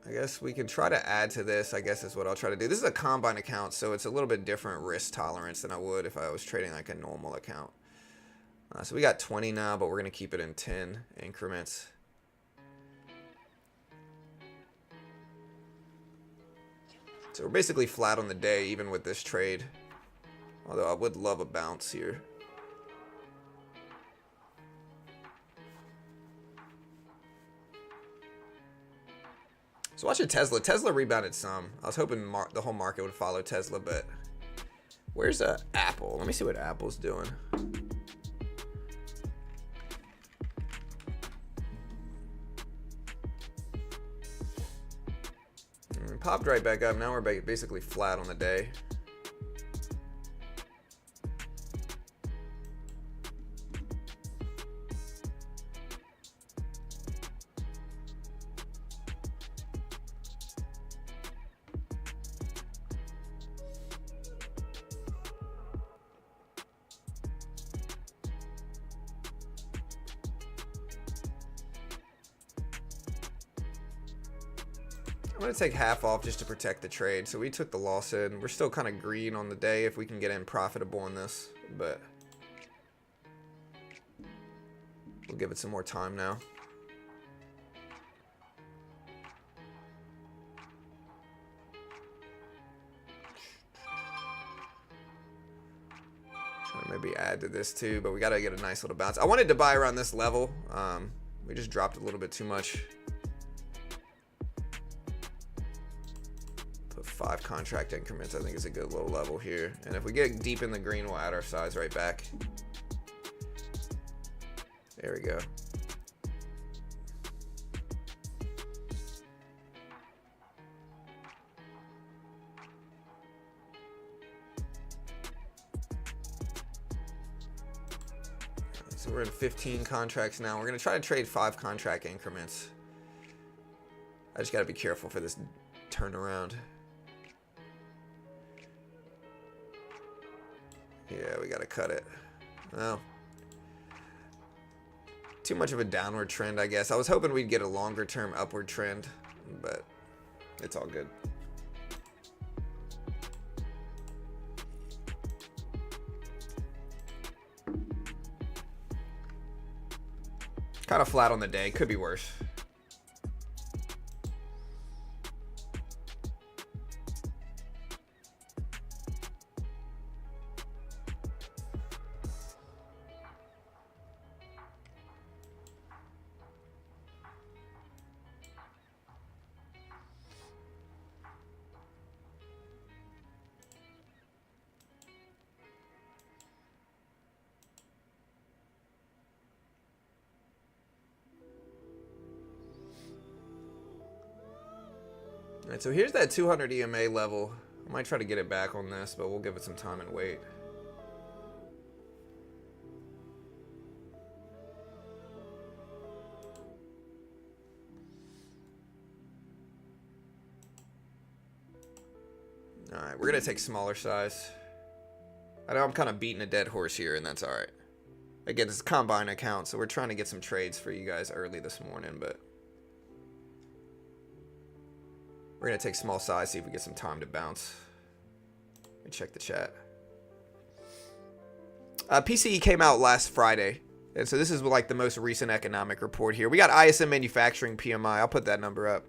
I guess we can try to add to this, I guess is what I'll try to do. This is a combine account, so it's a little bit different risk tolerance than I would if I was trading like a normal account. So we got 20 now, but we're going to keep it in 10 increments. So we're basically flat on the day, even with this trade. Although I would love a bounce here. So watching Tesla. Tesla rebounded some. I was hoping the whole market would follow Tesla, but where's Apple? Let me see what Apple's doing. Popped right back up. Now we're basically flat on the day. I'm going to take half off just to protect the trade. So we took the loss in. We're still kind of green on the day if we can get in profitable in this. But we'll give it some more time now. Trying to maybe add to this too, but we got to get a nice little bounce. I wanted to buy around this level. We just dropped a little bit too much. 5 contract increments I think is a good low level here, and if we get deep in the green we'll add our size right back. There we go. So we're in 15 contracts now. We're going to try to trade 5 contract increments. I just got to be careful for this turnaround. Yeah, we gotta cut it. Well, too much of a downward trend, I guess. I was hoping we'd get a longer term upward trend, but it's all good. Kind of flat on the day, could be worse. Alright, so here's that 200 EMA level. I might try to get it back on this, but we'll give it some time and wait. Alright, we're going to take smaller size. I know I'm kind of beating a dead horse here, and that's alright. Again, it's a combine account, so we're trying to get some trades for you guys early this morning, but we're going to take small size, see if we get some time to bounce. Let me check the chat. PCE came out last Friday, and so this is like the most recent economic report here. We got ISM Manufacturing PMI. I'll put that number up.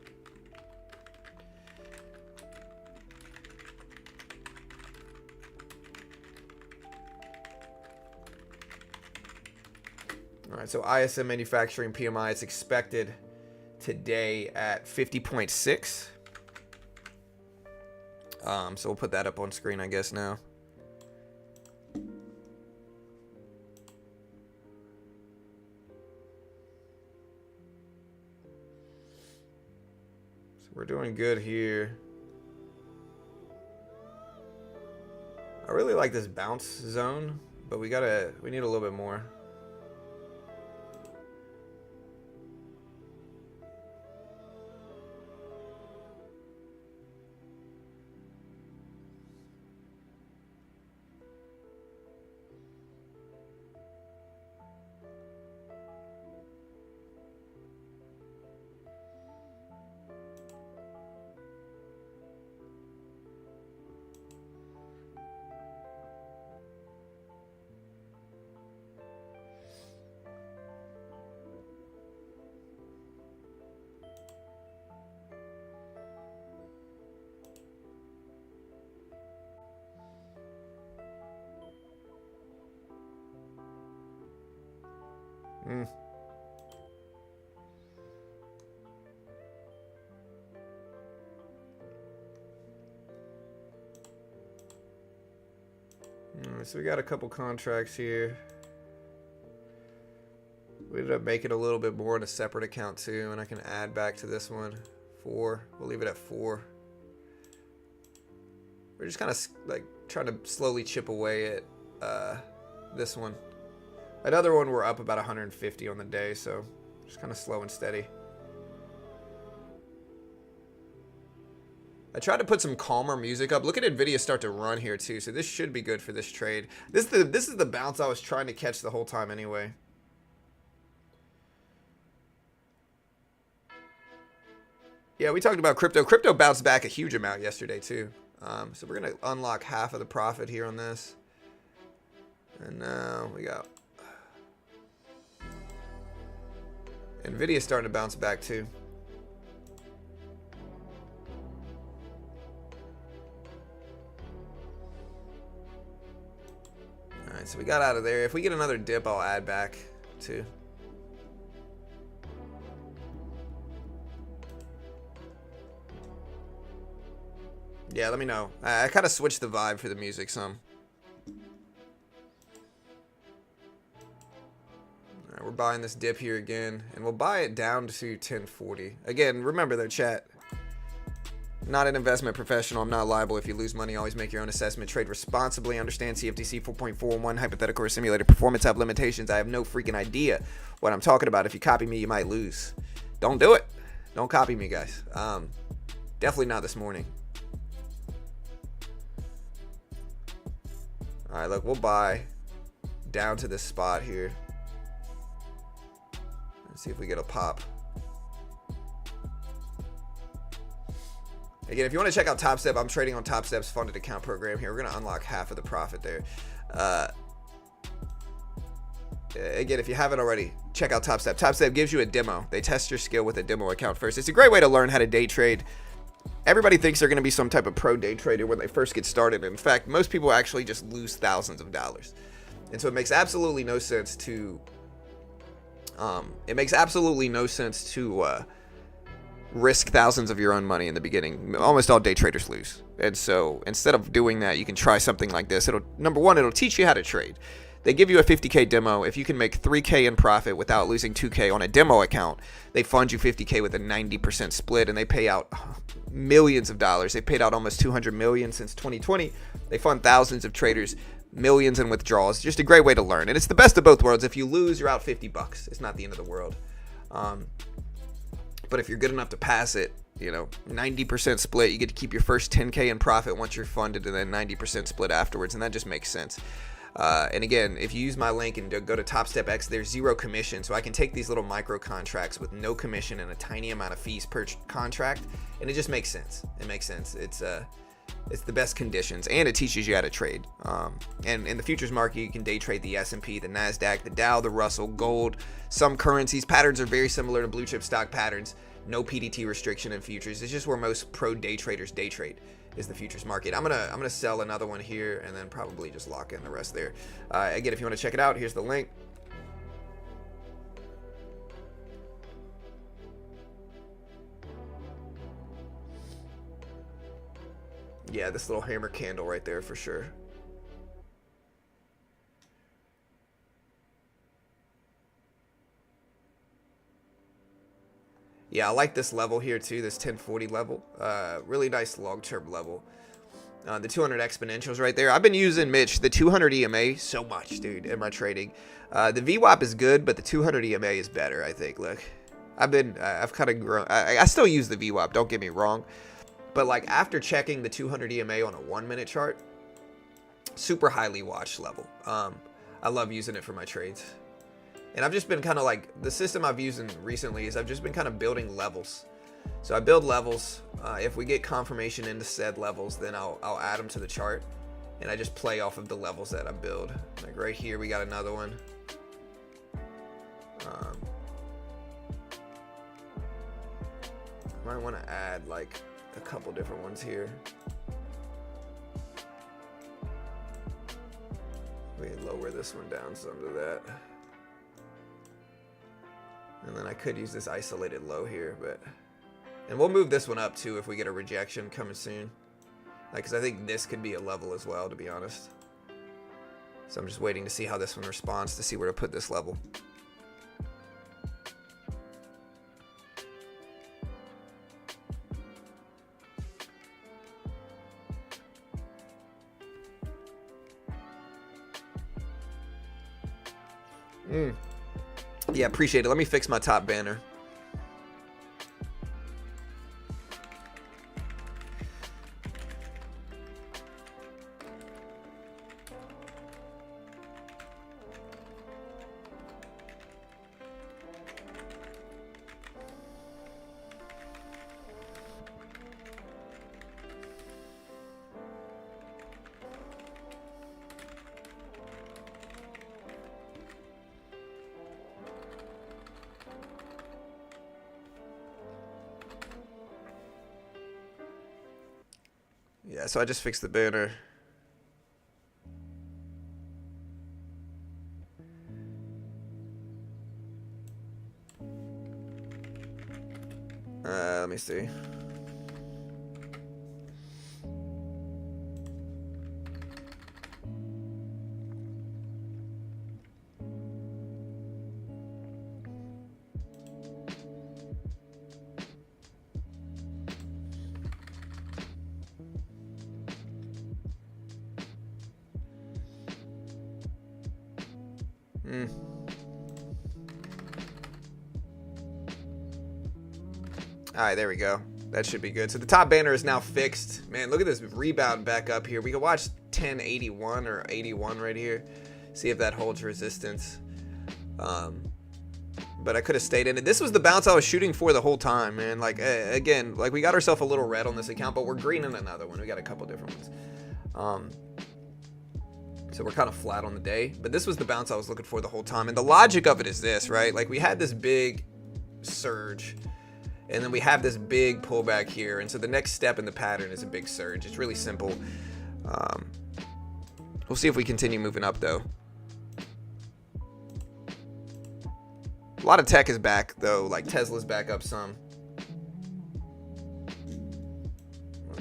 All right, so ISM Manufacturing PMI, it's expected today at 50.6. So we'll put that up on screen, I guess, now. So we're doing good here. I really like this bounce zone, but we need a little bit more. So we got a couple contracts here. We ended up making a little bit more in a separate account too, and I can add back to this one. 4. We'll leave it at 4. We're just kind of like trying to slowly chip away at this one. Another one we're up about 150 on the day, so just kind of slow and steady. I tried to put some calmer music up. Look at Nvidia start to run here too, so this should be good for this trade. This is the bounce I was trying to catch the whole time anyway. Yeah, we talked about crypto. Crypto bounced back a huge amount yesterday too. So we're gonna unlock half of the profit here on this. And now we got Nvidia starting to bounce back too. Alright, so we got out of there. If we get another dip, I'll add back too. Yeah, let me know. I kind of switched the vibe for the music some. Alright, we're buying this dip here again, and we'll buy it down to 1040. Again, remember though, chat. Not an investment professional. I'm not liable if you lose money. Always make your own assessment. Trade responsibly. Understand CFTC 4.41 hypothetical or simulated performance have limitations. I have no freaking idea what I'm talking about. If you copy me, you might lose. Don't do it. Don't copy me, guys. Definitely not this morning. All right, look, we'll buy down to this spot here. Let's see if we get a pop. Again, if you want to check out Top Step, I'm trading on Top Step's funded account program here. We're going to unlock half of the profit there. Again, if you haven't already, check out Top Step. Top Step gives you a demo. They test your skill with a demo account first. It's a great way to learn how to day trade. Everybody thinks they're going to be some type of pro day trader when they first get started. In fact, most people actually just lose thousands of dollars. And so it makes absolutely no sense to risk thousands of your own money in the beginning. Almost all day traders lose. And so instead of doing that, you can try something like this. Number one, it'll teach you how to trade. They give you a 50K demo. If you can make 3K in profit without losing 2K on a demo account, they fund you 50K with a 90% split, and they pay out millions of dollars. They paid out almost 200 million since 2020. They fund thousands of traders, millions in withdrawals. Just a great way to learn. And it's the best of both worlds. If you lose, you're out 50 bucks. It's not the end of the world. But if you're good enough to pass it, 90% split, you get to keep your first 10K in profit once you're funded, and then 90% split afterwards, and that just makes sense. And again, if you use my link and go to TopStepX, there's 0 commission, so I can take these little micro contracts with no commission and a tiny amount of fees per contract, and it just makes sense. It makes sense. It's the best conditions, and it teaches you how to trade. And in the futures market, you can day trade the S&P, the NASDAQ, the Dow, the Russell, gold, some currencies. Patterns are very similar to blue chip stock patterns. No PDT restriction in futures. It's just where most pro day traders day trade, is the futures market. I'm gonna sell another one here and then probably just lock in the rest there. Again, if you want to check it out, here's the link. Yeah, this little hammer candle right there for sure. Yeah, I like this level here too, this 1040 level. Really nice long-term level. The 200 exponentials right there. I've been using, Mitch, the 200 EMA so much, dude, in my trading. The VWAP is good, but the 200 EMA is better, I think. Look, I've kind of grown. I still use the VWAP, don't get me wrong. But like after checking the 200 EMA on a 1-minute chart, super highly watched level. I love using it for my trades. And I've just been kind of like, the system I've used recently is I've just been kind of building levels. So I build levels. If we get confirmation into said levels, then I'll add them to the chart. And I just play off of the levels that I build. Like right here, we got another one. Might want to add like a couple different ones here. We lower this one down some to that. And then I could use this isolated low here, but... And we'll move this one up too if we get a rejection coming soon. Like, because I think this could be a level as well, to be honest. So I'm just waiting to see how this one responds to see where to put this level. Yeah, appreciate it. Let me fix my top banner. Yeah, so I just fixed the banner. Let me see. All right, there we go. That should be good. So the top banner is now fixed. Man, look at this rebound back up here. We can watch 1081 or 81 right here. See if that holds resistance. But I could have stayed in it. This was the bounce I was shooting for the whole time, man. Like, again, like we got ourselves a little red on this account, but we're green in another one. We got a couple different ones. So we're kind of flat on the day. But this was the bounce I was looking for the whole time. And the logic of it is this, right? Like we had this big surge. And then we have this big pullback here. And so the next step in the pattern is a big surge. It's really simple. We'll see if we continue moving up, though. A lot of tech is back, though. Like Tesla's back up some.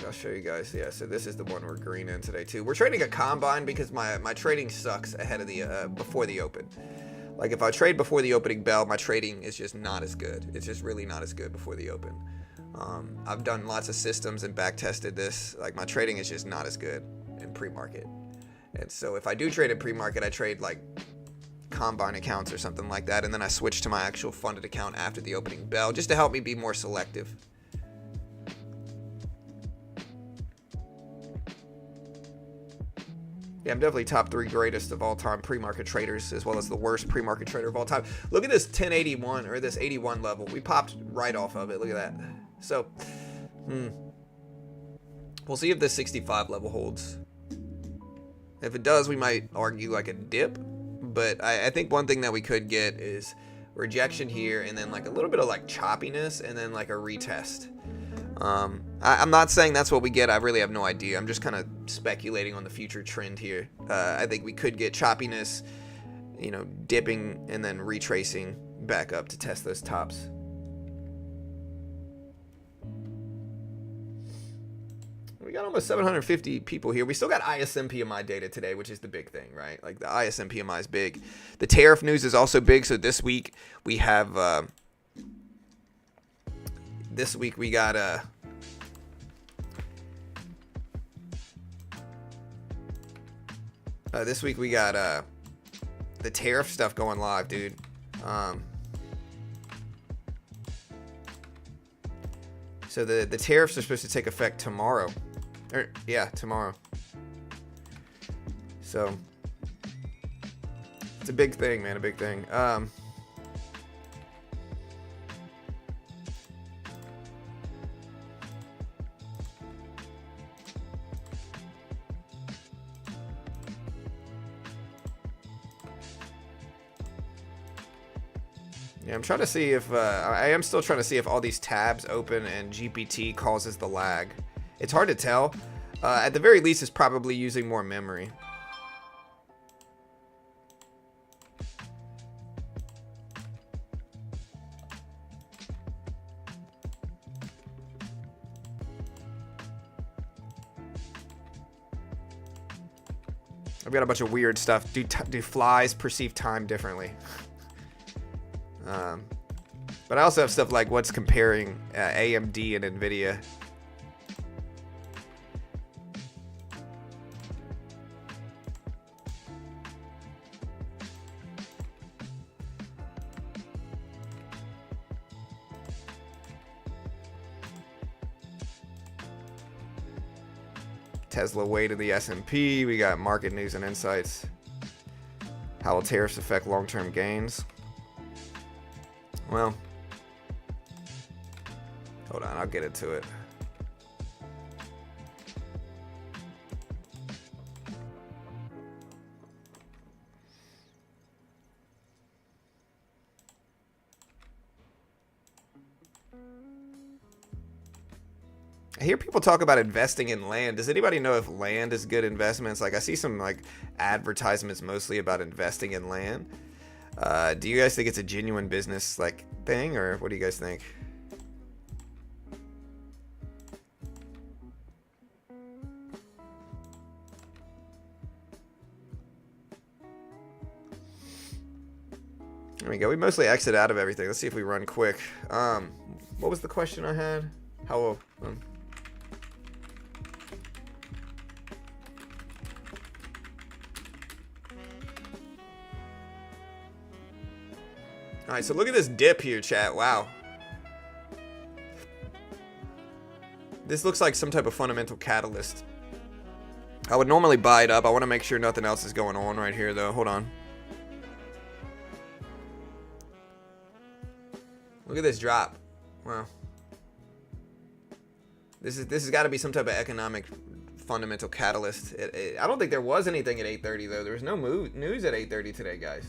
I'll show you guys. Yeah, so this is the one we're green in today, too. We're trading a combine because my trading sucks ahead of the before the open. Like if I trade before the opening bell, my trading is just not as good. It's just really not as good before the open. I've done lots of systems and back tested this. Like my trading is just not as good in pre-market. And so if I do trade in pre-market, I trade like combine accounts or something like that. And then I switch to my actual funded account after the opening bell just to help me be more selective. Yeah, I'm definitely top 3 greatest of all time pre-market traders, as well as the worst pre-market trader of all time. Look at this 1081 or this 81 level. We popped right off of it. Look at that. So, we'll see if this 65 level holds. If it does, we might argue like a dip. But I think one thing that we could get is rejection here, and then like a little bit of like choppiness, and then like a retest. I'm not saying that's what we get. I really have no idea. I'm just kind of speculating on the future trend here. I think we could get choppiness, you know, dipping and then retracing back up to test those tops. We got almost 750 people here. We still got ISM PMI data today, which is the big thing, right? Like the ISM PMI is big. The tariff news is also big. So this week we have... This week we got the tariff stuff going live, dude. So the tariffs are supposed to take effect tomorrow. Tomorrow. So it's a big thing, man, a big thing. Yeah, I'm trying to see if I am still trying to see if all these tabs open and GPT causes the lag. It's hard to tell. At the very least, it's probably using more memory. I've got a bunch of weird stuff. Do flies perceive time differently? But I also have stuff like what's comparing AMD and NVIDIA. Tesla weight in the S&P. We got market news and insights. How will tariffs affect long-term gains? Well, hold on, I'll get into it. I hear people talk about investing in land. Does anybody know if land is good investments? Like I see some like advertisements mostly about investing in land. Do you guys think it's a genuine business like thing, or what do you guys think? There we go. We mostly exit out of everything. Let's see if we run quick. What was the question I had? How all right, so look at this dip here, chat. Wow. This looks like some type of fundamental catalyst. I would normally buy it up. I want to make sure nothing else is going on right here, though. Hold on. Look at this drop. Wow. This has got to be some type of economic fundamental catalyst. I don't think there was anything at 8:30 though. There was no news at 8:30 today, guys.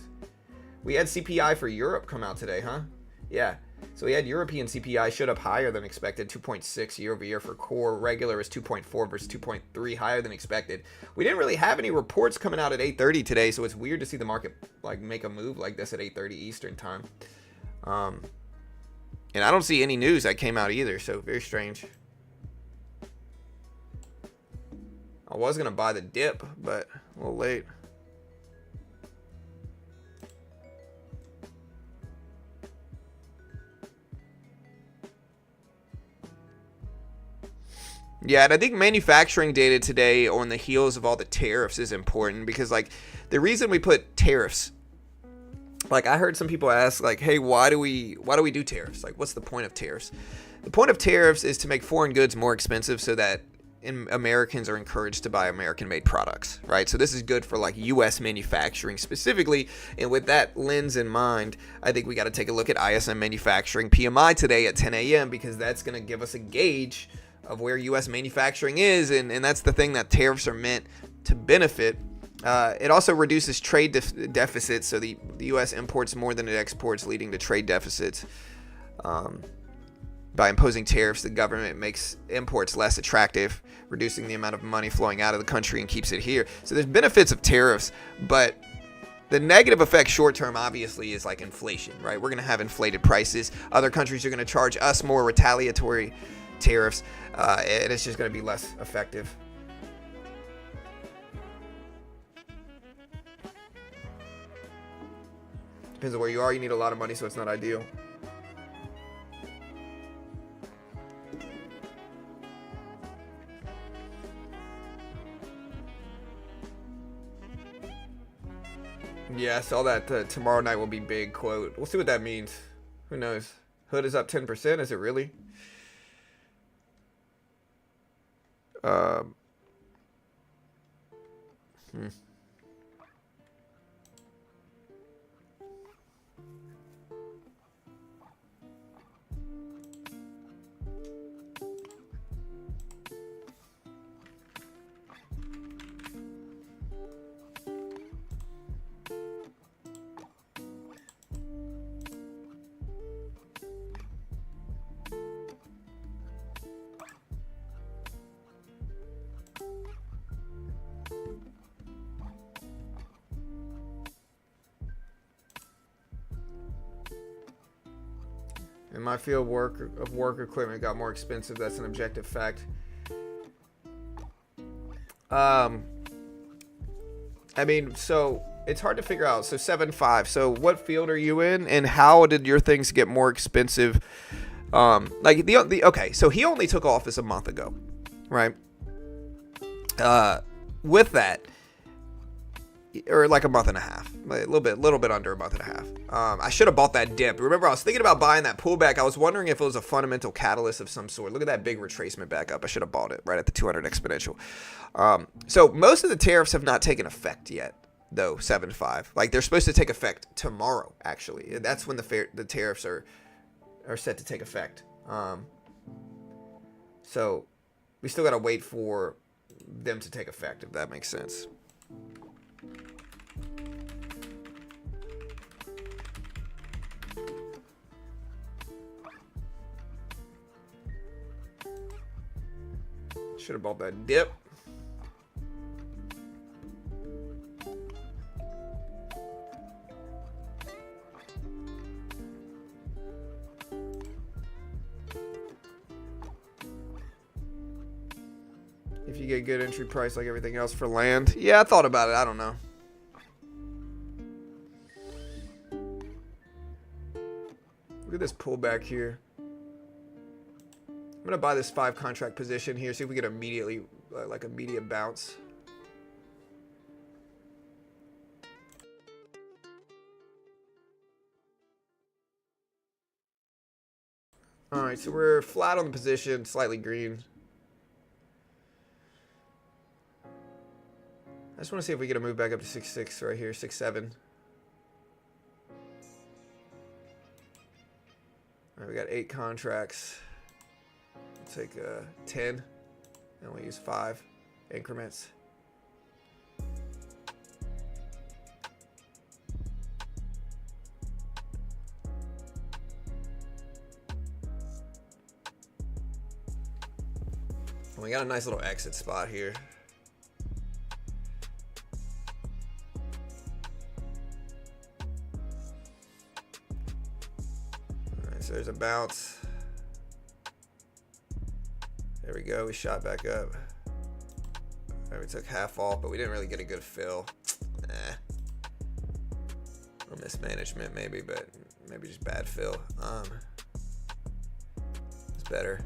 We had CPI for Europe come out today, huh? Yeah. So we had European CPI showed up higher than expected, 2.6 year over year for core. Regular is 2.4 versus 2.3, higher than expected. We didn't really have any reports coming out at 8:30 today, so it's weird to see the market like make a move like this at 8:30 Eastern time. And I don't see any news that came out either, so very strange. I was gonna buy the dip, but a little late. Yeah, and I think manufacturing data today on the heels of all the tariffs is important because, like, the reason we put tariffs, like, I heard some people ask, like, hey, why do we do tariffs? Like, what's the point of tariffs? The point of tariffs is to make foreign goods more expensive so that Americans are encouraged to buy American-made products, right? So this is good for, like, U.S. manufacturing specifically, and with that lens in mind, I think we got to take a look at ISM Manufacturing PMI today at 10 a.m. because that's going to give us a gauge of where U.S. manufacturing is, and that's the thing that tariffs are meant to benefit. It also reduces trade deficits, so the U.S. imports more than it exports, leading to trade deficits. By imposing tariffs, the government makes imports less attractive, reducing the amount of money flowing out of the country and keeps it here. So there's benefits of tariffs, but the negative effect short term obviously is like inflation, right? We're going to have inflated prices. Other countries are going to charge us more retaliatory tariffs, and it's just going to be less effective. Depends on where you are. You need a lot of money, so it's not ideal. Yeah, I saw that tomorrow night will be big quote. We'll see what that means. Who knows? Hood is up 10%. Is it really? In my field, work equipment got more expensive. That's an objective fact. I mean, so it's hard to figure out. So 7.5. So what field are you in, and how did your things get more expensive? Like the okay. So he only took office a month ago, right? With that, or like a month and a half, a little bit under a month and a half. I should have bought that dip. Remember, I was thinking about buying that pullback. I was wondering if it was a fundamental catalyst of some sort. Look at that big retracement back up. I should have bought it right at the 200 exponential. So most of the tariffs have not taken effect yet, though. 7.5. Like they're supposed to take effect tomorrow. Actually, that's when the tariffs are set to take effect. So we still got to wait for them to take effect, if that makes sense. Should have bought that dip. If you get good entry price like everything else for land. Yeah, I thought about it. I don't know. Look at this pullback here. I'm going to buy this 5 contract position here. See if we get immediately, like immediate bounce. All right, so we're flat on the position, slightly green. I just want to see if we get a move back up to 6.6 right here, 6.7. All right, we got 8 contracts. We'll take 10, and we'll use 5 increments. And we got a nice little exit spot here. All right, so there's a bounce. There we go. We shot back up. Right, we took half off, but we didn't really get a good fill. Or mismanagement maybe, but maybe just bad fill. It's better.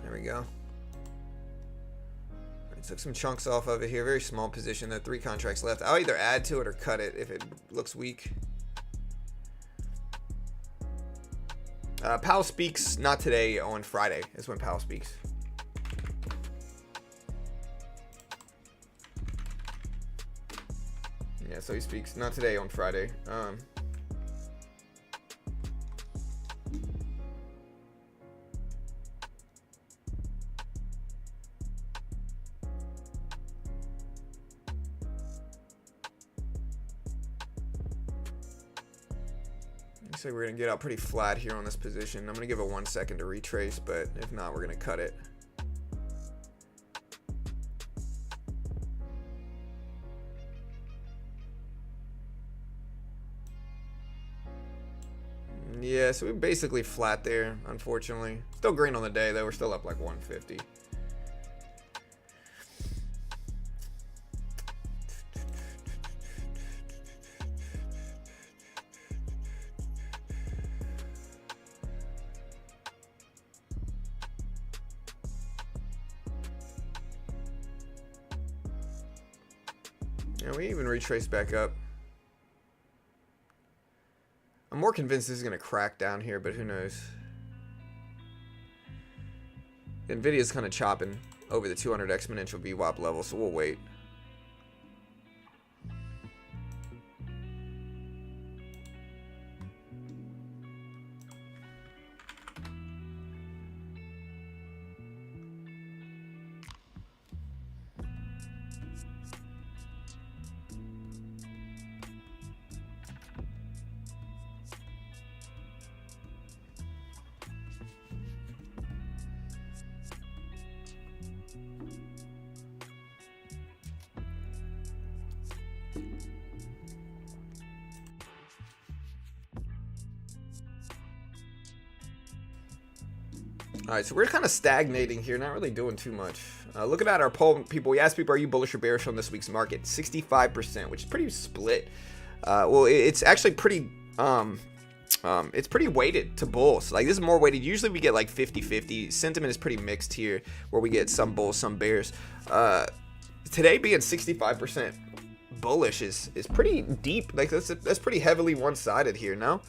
There we go. Took some chunks off of it here. Very small position. There are 3 contracts left. I'll either add to it or cut it if it looks weak. Powell speaks not today, on Friday is when Powell speaks. Yeah, so he speaks not today, on Friday. So we're gonna get out pretty flat here on this position. I'm gonna give it 1 second to retrace, but if not, we're gonna cut it. Yeah, so we're basically flat there, unfortunately. Still green on the day though. We're still up like 150. Yeah, we even retraced back up. I'm more convinced this is going to crack down here, but who knows. Nvidia's kind of chopping over the 200 exponential VWAP level, so we'll wait. All right, so we're kind of stagnating here, not really doing too much. Looking at our poll, people, we asked people, are you bullish or bearish on this week's market? 65%, which is pretty split. Well, it's actually pretty, it's pretty weighted to bulls. Like, this is more weighted. Usually we get like 50-50. Sentiment is pretty mixed here, where we get some bulls, some bears. Today being 65% bullish is pretty deep. Like, that's pretty heavily one-sided here, no?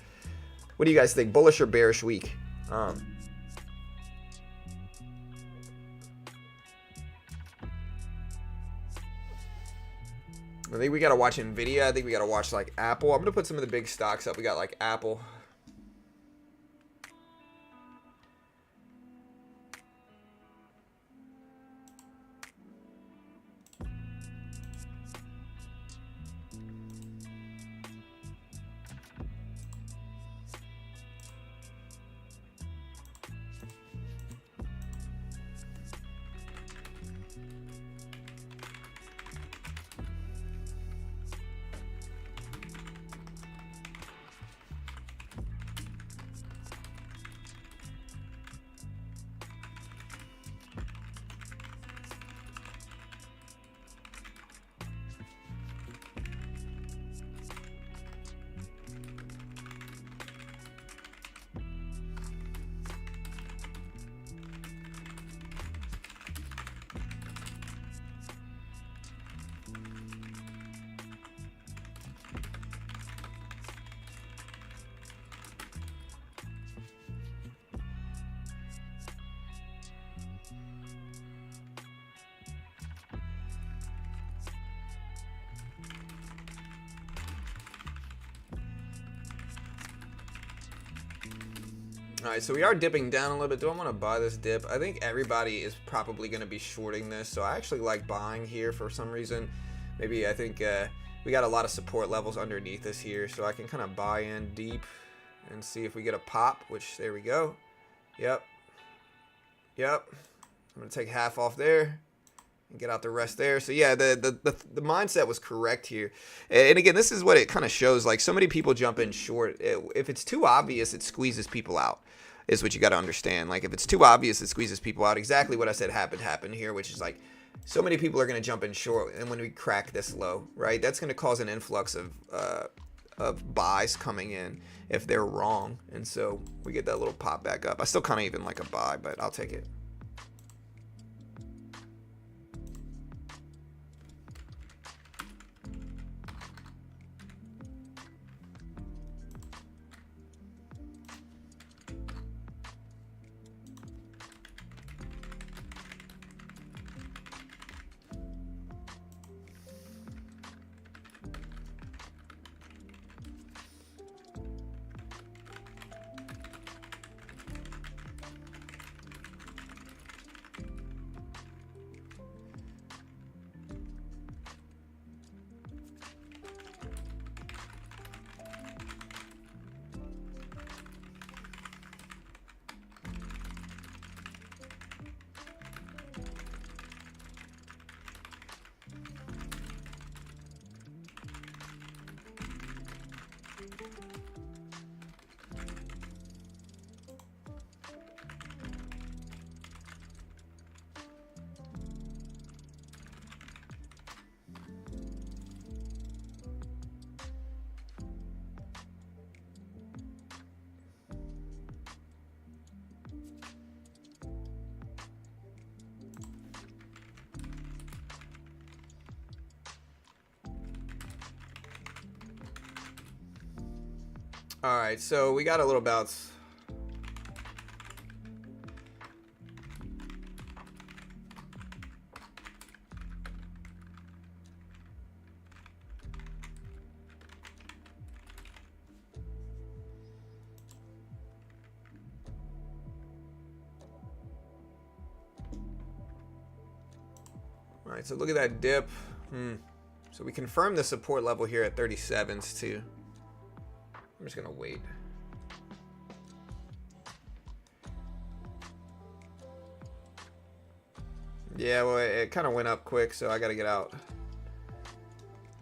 What do you guys think? Bullish or bearish week? I think we got to watch Nvidia. I think we got to watch like Apple. I'm going to put some of the big stocks up. We got like Apple. All right, so we are dipping down a little bit. Do I want to buy this dip? I think everybody is probably going to be shorting this, so I actually like buying here for some reason. Maybe I think we got a lot of support levels underneath us here, so I can kind of buy in deep and see if we get a pop, which there we go. Yep. I'm going to take half off there and get out the rest there. So yeah, the mindset was correct here. And again, this is what it kind of shows. Like, so many people jump in short. If it's too obvious, it squeezes people out, is what you got to understand. Like, if it's too obvious, it squeezes people out. Exactly what I said happened here, which is like, so many people are going to jump in short, and when we crack this low, right, that's going to cause an influx of buys coming in if they're wrong, and so we get that little pop back up. I still kind of even like a buy, but I'll take it. All right, so we got a little bounce. All right, so look at that dip. So we confirmed the support level here at 37s too. I'm just gonna wait. Yeah, well, it kind of went up quick, so I gotta get out.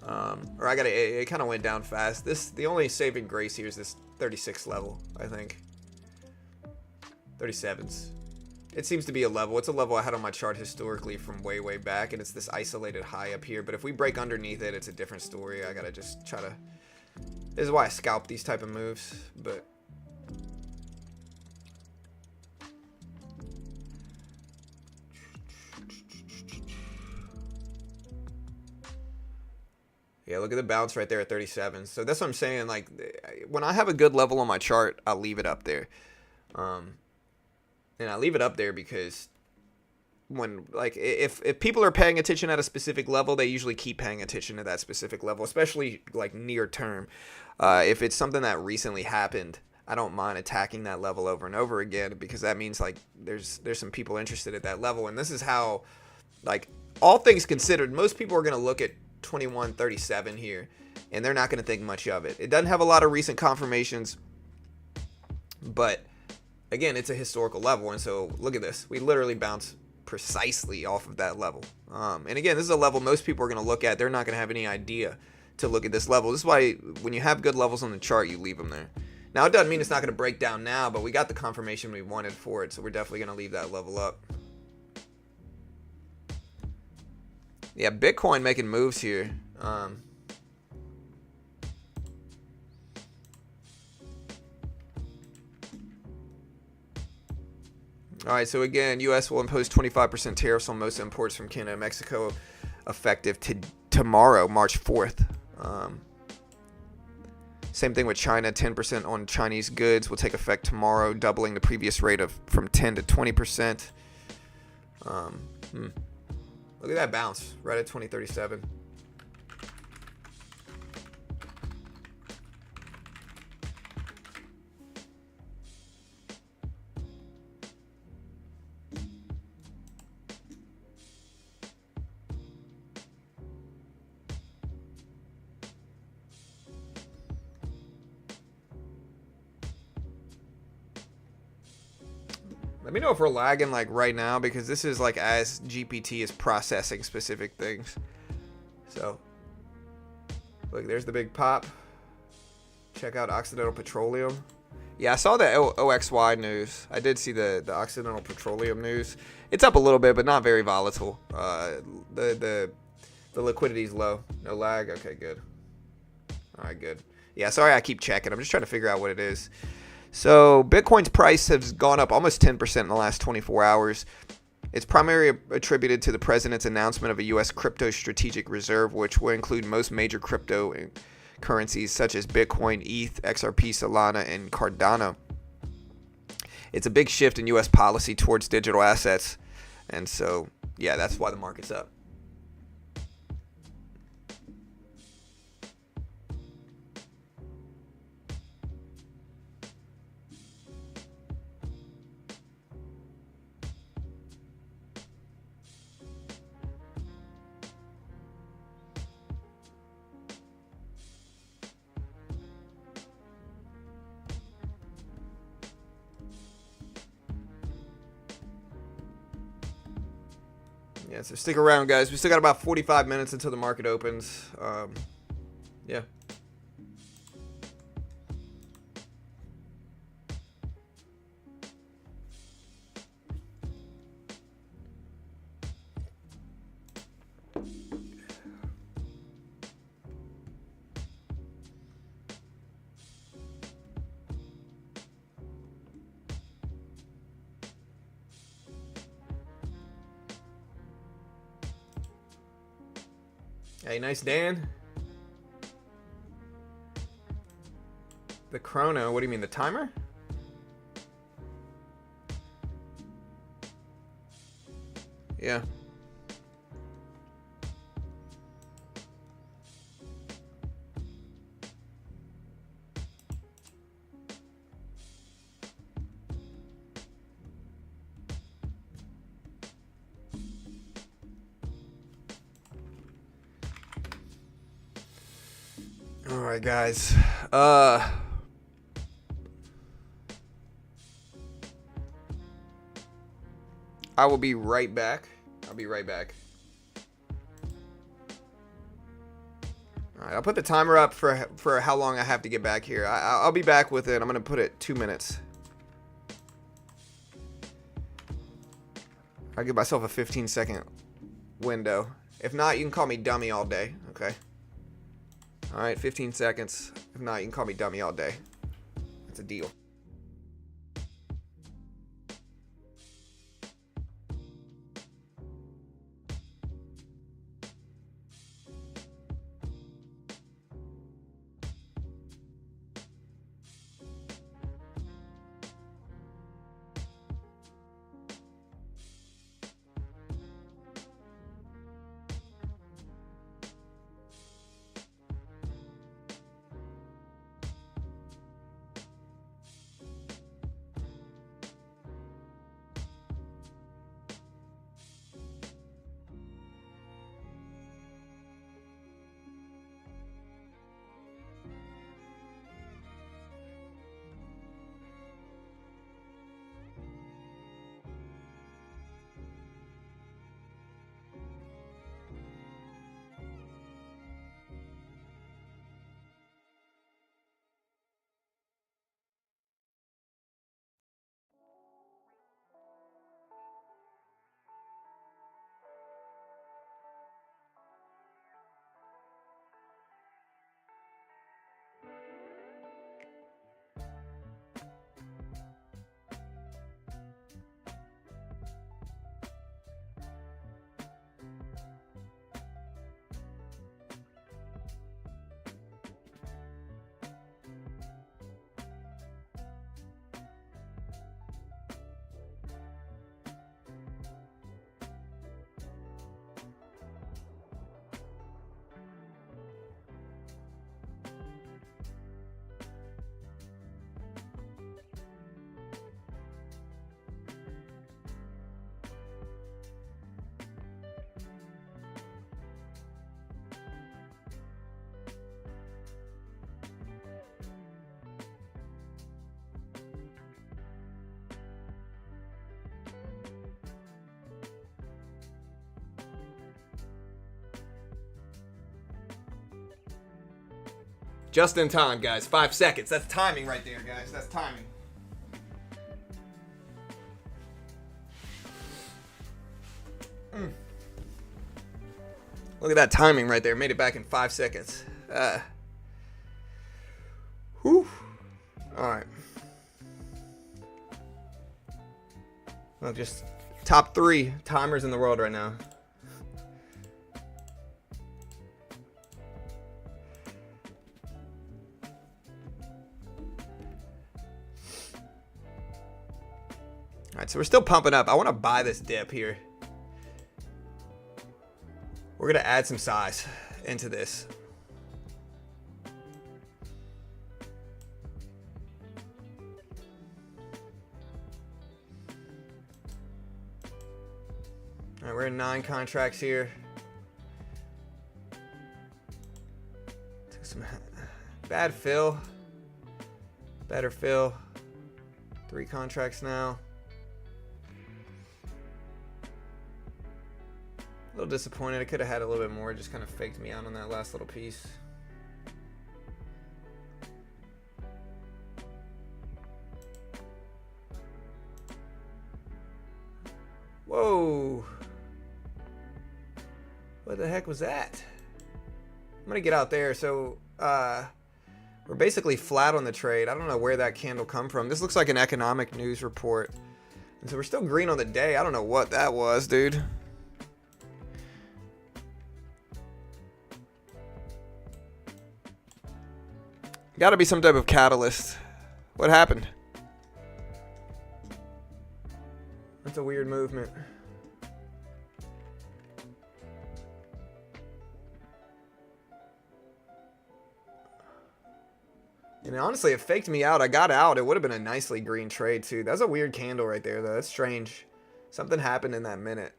Or it kind of went down fast. The only saving grace here is this 36 level, I think. 37s. It seems to be a level. It's a level I had on my chart historically from way, way back, and it's this isolated high up here. But if we break underneath it, it's a different story. I gotta just try to... This is why I scalp these type of moves, but... Yeah, look at the bounce right there at 37. So that's what I'm saying. Like, when I have a good level on my chart, I'll leave it up there. And I leave it up there because when, like, if people are paying attention at a specific level, they usually keep paying attention to that specific level, especially like near term. If it's something that recently happened, I don't mind attacking that level over and over again, because that means like there's some people interested at that level. And this is how, like, all things considered, most people are going to look at 2137 here and they're not going to think much of it. It doesn't have a lot of recent confirmations, but again, it's a historical level. And so look at this. We literally bounce precisely off of that level. And again, this is a level most people are going to look at. They're not going to have any idea to look at this level. This is why when you have good levels on the chart, you leave them there. Now, it doesn't mean it's not going to break down now, but we got the confirmation we wanted for it. So we're definitely going to leave that level up. Yeah, Bitcoin making moves here. All right, so again, U.S. will impose 25% tariffs on most imports from Canada and Mexico, effective tomorrow, March 4th. Same thing with China. 10% on Chinese goods will take effect tomorrow, doubling the previous rate from 10 to 20%. Look at that bounce right at 2037. Let me know if we're lagging like right now, because this is like as GPT is processing specific things. So look, there's the big pop. Check out Occidental Petroleum. Yeah, I saw the OXY news. I did see the Occidental Petroleum news. It's up a little bit, but not very volatile. The liquidity is low. No lag. Okay, good. All right, good. Yeah, sorry I keep checking. I'm just trying to figure out what it is. So Bitcoin's price has gone up almost 10% in the last 24 hours. It's primarily attributed to the president's announcement of a U.S. crypto strategic reserve, which will include most major crypto currencies such as Bitcoin, ETH, XRP, Solana, and Cardano. It's a big shift in U.S. policy towards digital assets. And so, yeah, that's why the market's up. Yeah, so stick around, guys. We still got about 45 minutes until the market opens. Yeah. Hey, nice, Dan. The chrono, what do you mean, the timer? Yeah. All right, guys. I will be right back. I'll be right back. All right, I'll put the timer up for how long I have to get back here. I'll be back with it. I'm gonna put it 2 minutes. I'll give myself a 15-second window. If not, you can call me dummy all day, okay? All right, 15 seconds. If not, you can call me dummy all day. That's a deal. Just in time, guys. 5 seconds. That's timing right there, guys. That's timing. Look at that timing right there. Made it back in 5 seconds. Whew. All right. Well, just top 3 timers in the world right now. All right, so we're still pumping up. I want to buy this dip here. We're going to add some size into this. All right, we're in 9 contracts here. Took some bad fill. Better fill. 3 contracts now. A little disappointed. I could have had a little bit more. It just kind of faked me out on that last little piece. Whoa. What the heck was that? I'm going to get out there. So, we're basically flat on the trade. I don't know where that candle come from. This looks like an economic news report. And so we're still green on the day. I don't know what that was, dude. Got to be some type of catalyst. What happened? That's a weird movement. And honestly, it faked me out. I got out. It would have been a nicely green trade too. That's a weird candle right there, though. That's strange. Something happened in that minute.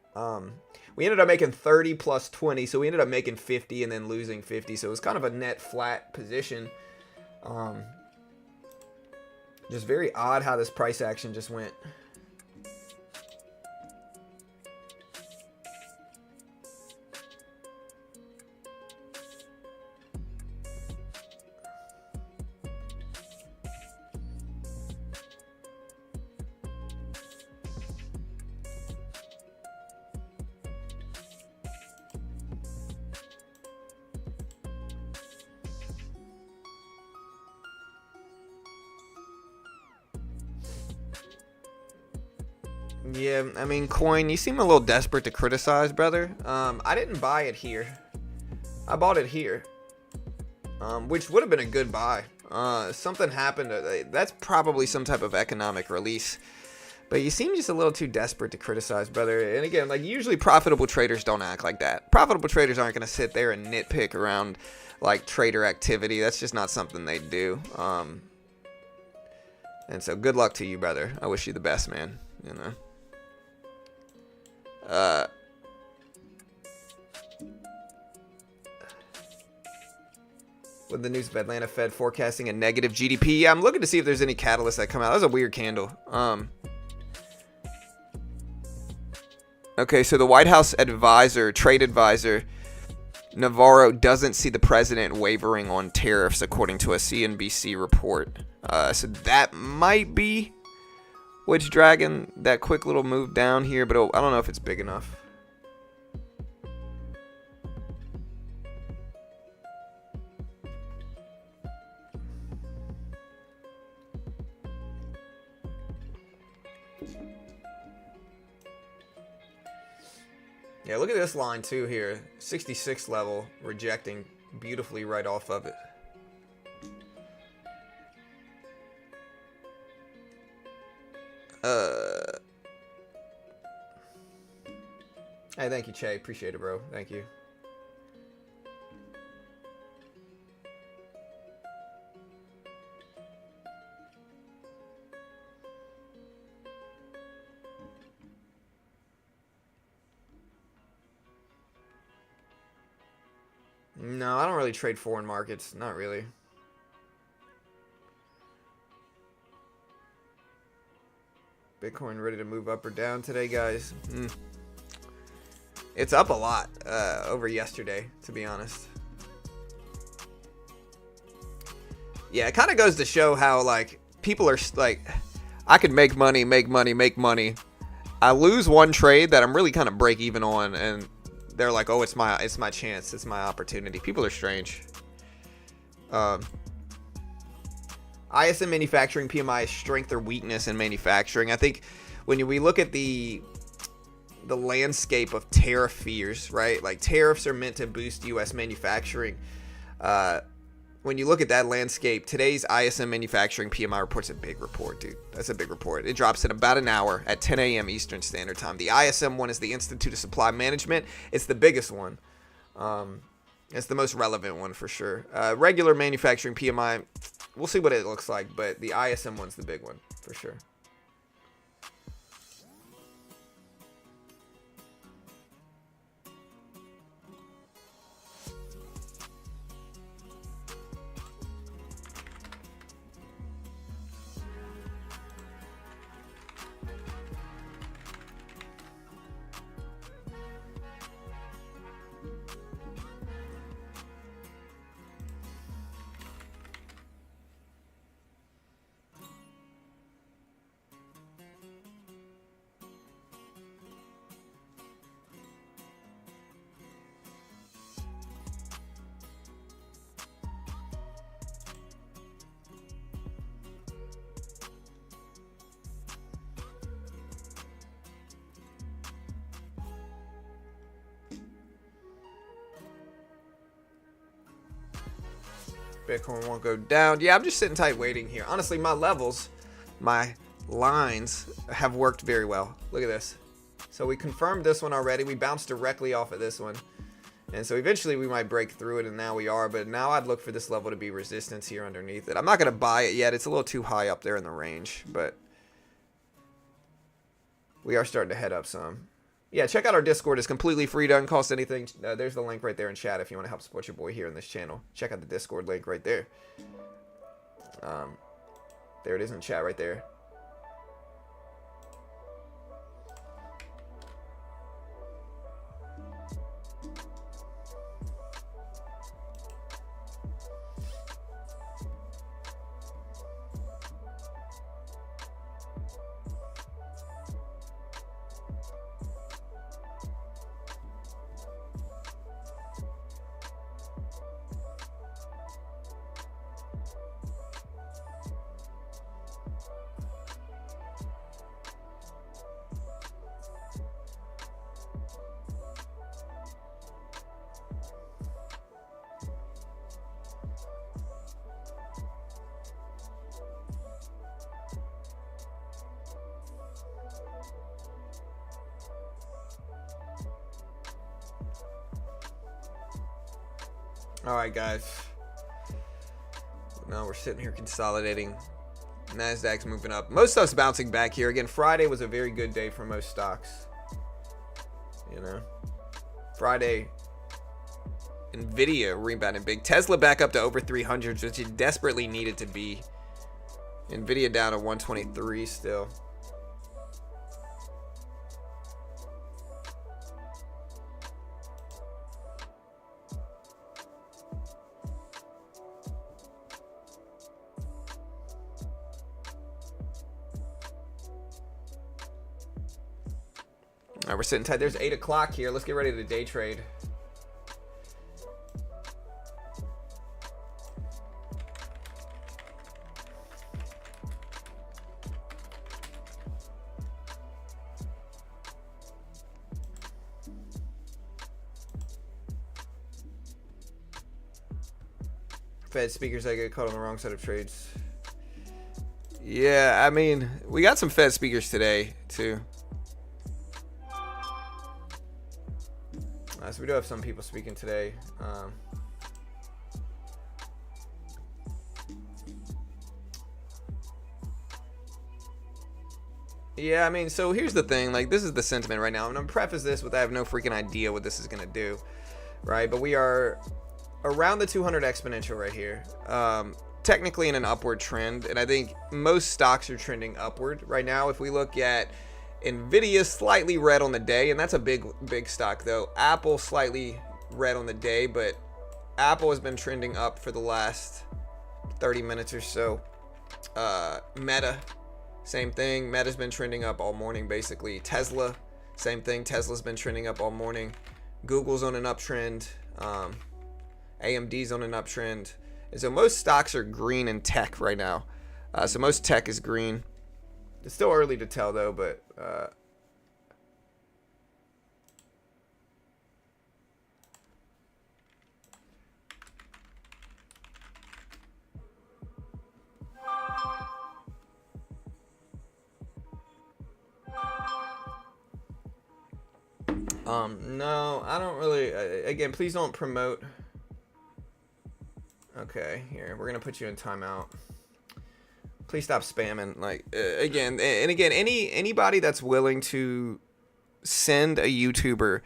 We ended up making 30 plus 20, so we ended up making 50 and then losing 50. So it was kind of a net flat position. Just very odd how this price action just went. Yeah, I mean, Coin, you seem a little desperate to criticize, brother. I didn't buy it here. I bought it here, which would have been a good buy. Something happened. That's probably some type of economic release. But you seem just a little too desperate to criticize, brother. And again, like, usually profitable traders don't act like that. Profitable traders aren't going to sit there and nitpick around, like, trader activity. That's just not something they do. And so good luck to you, brother. I wish you the best, man. You know. With the news of Atlanta Fed forecasting a negative GDP, yeah, I'm looking to see if there's any catalysts that come out. That was a weird candle. Okay, so the White House trade advisor, Navarro, doesn't see the president wavering on tariffs, according to a CNBC report. So that might be what's dragging that quick little move down here, but I don't know if it's big enough. Yeah, look at this line too here. 66 level, rejecting beautifully right off of it. Hey, thank you, Che. Appreciate it, bro. Thank you. No, I don't really trade foreign markets. Not really. Bitcoin ready to move up or down today, guys? It's up a lot over yesterday, to be honest. Yeah, it kind of goes to show how, like, people are like, I could make money. I lose one trade that I'm really kind of break even on, and they're like, oh, it's my chance, it's my opportunity. People are strange. ISM Manufacturing PMI is strength or weakness in manufacturing. I think when we look at the landscape of tariff fears, right? Like, tariffs are meant to boost U.S. manufacturing. When you look at that landscape, today's ISM Manufacturing PMI report's a big report, dude. That's a big report. It drops in about an hour at 10 a.m. Eastern Standard Time. The ISM one is the Institute of Supply Management. It's the biggest one. It's the most relevant one for sure. Regular manufacturing PMI, we'll see what it looks like, but the ISM one's the big one for sure. Bitcoin won't go down. Yeah, I'm just sitting tight waiting here. Honestly, my levels, my lines have worked very well. Look at this. So we confirmed this one already. We bounced directly off of this one. And so eventually we might break through it, and now we are. But now I'd look for this level to be resistance here underneath it. I'm not going to buy it yet. It's a little too high up there in the range. But we are starting to head up some. Yeah, check out our Discord. It's completely free, doesn't cost anything. There's the link right there in chat if you want to help support your boy here in this channel. Check out the Discord link right there. There it is in chat right there. All right, guys. Now we're sitting here consolidating. Nasdaq's moving up. Most stuff's bouncing back here. Again, Friday was a very good day for most stocks. You know, Friday, Nvidia rebounded big. Tesla back up to over 300, which it desperately needed to be. Nvidia down to 123 still. All right, we're sitting tight. There's 8 o'clock here. Let's get ready to day trade. Fed speakers, I get caught on the wrong side of trades. Yeah, I mean, we got some Fed speakers today, too. So we do have some people speaking today. Yeah, I mean, so here's the thing. Like, this is the sentiment right now. I'm going to preface this with I have no freaking idea what this is going to do, right? But we are around the 200 exponential right here. Technically in an upward trend, and I think most stocks are trending upward right now. If we look at Nvidia, slightly red on the day, and that's a big stock though. Apple slightly red on the day, but Apple has been trending up for the last 30 minutes or so. Meta, same thing. Meta's been trending up all morning basically. Tesla, same thing. Tesla's been trending up all morning. Google's on an uptrend. AMD's on an uptrend. And so most stocks are green in tech right now. So most tech is green. It's still early to tell though, but no, I don't really. Again, please don't promote. Okay, here we're gonna put you in timeout. Please stop spamming. Like again, anybody that's willing to send a YouTuber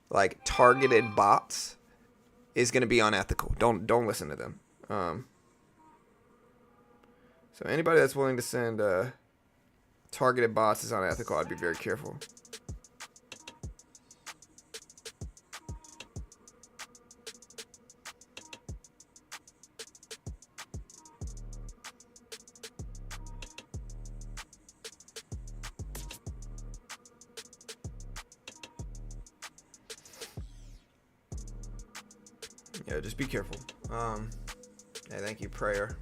like targeted bots is gonna be unethical. Don't listen to them. So anybody that's willing to send targeted bots is unethical. I'd be very careful. Yeah, just be careful. Yeah, thank you, prayer.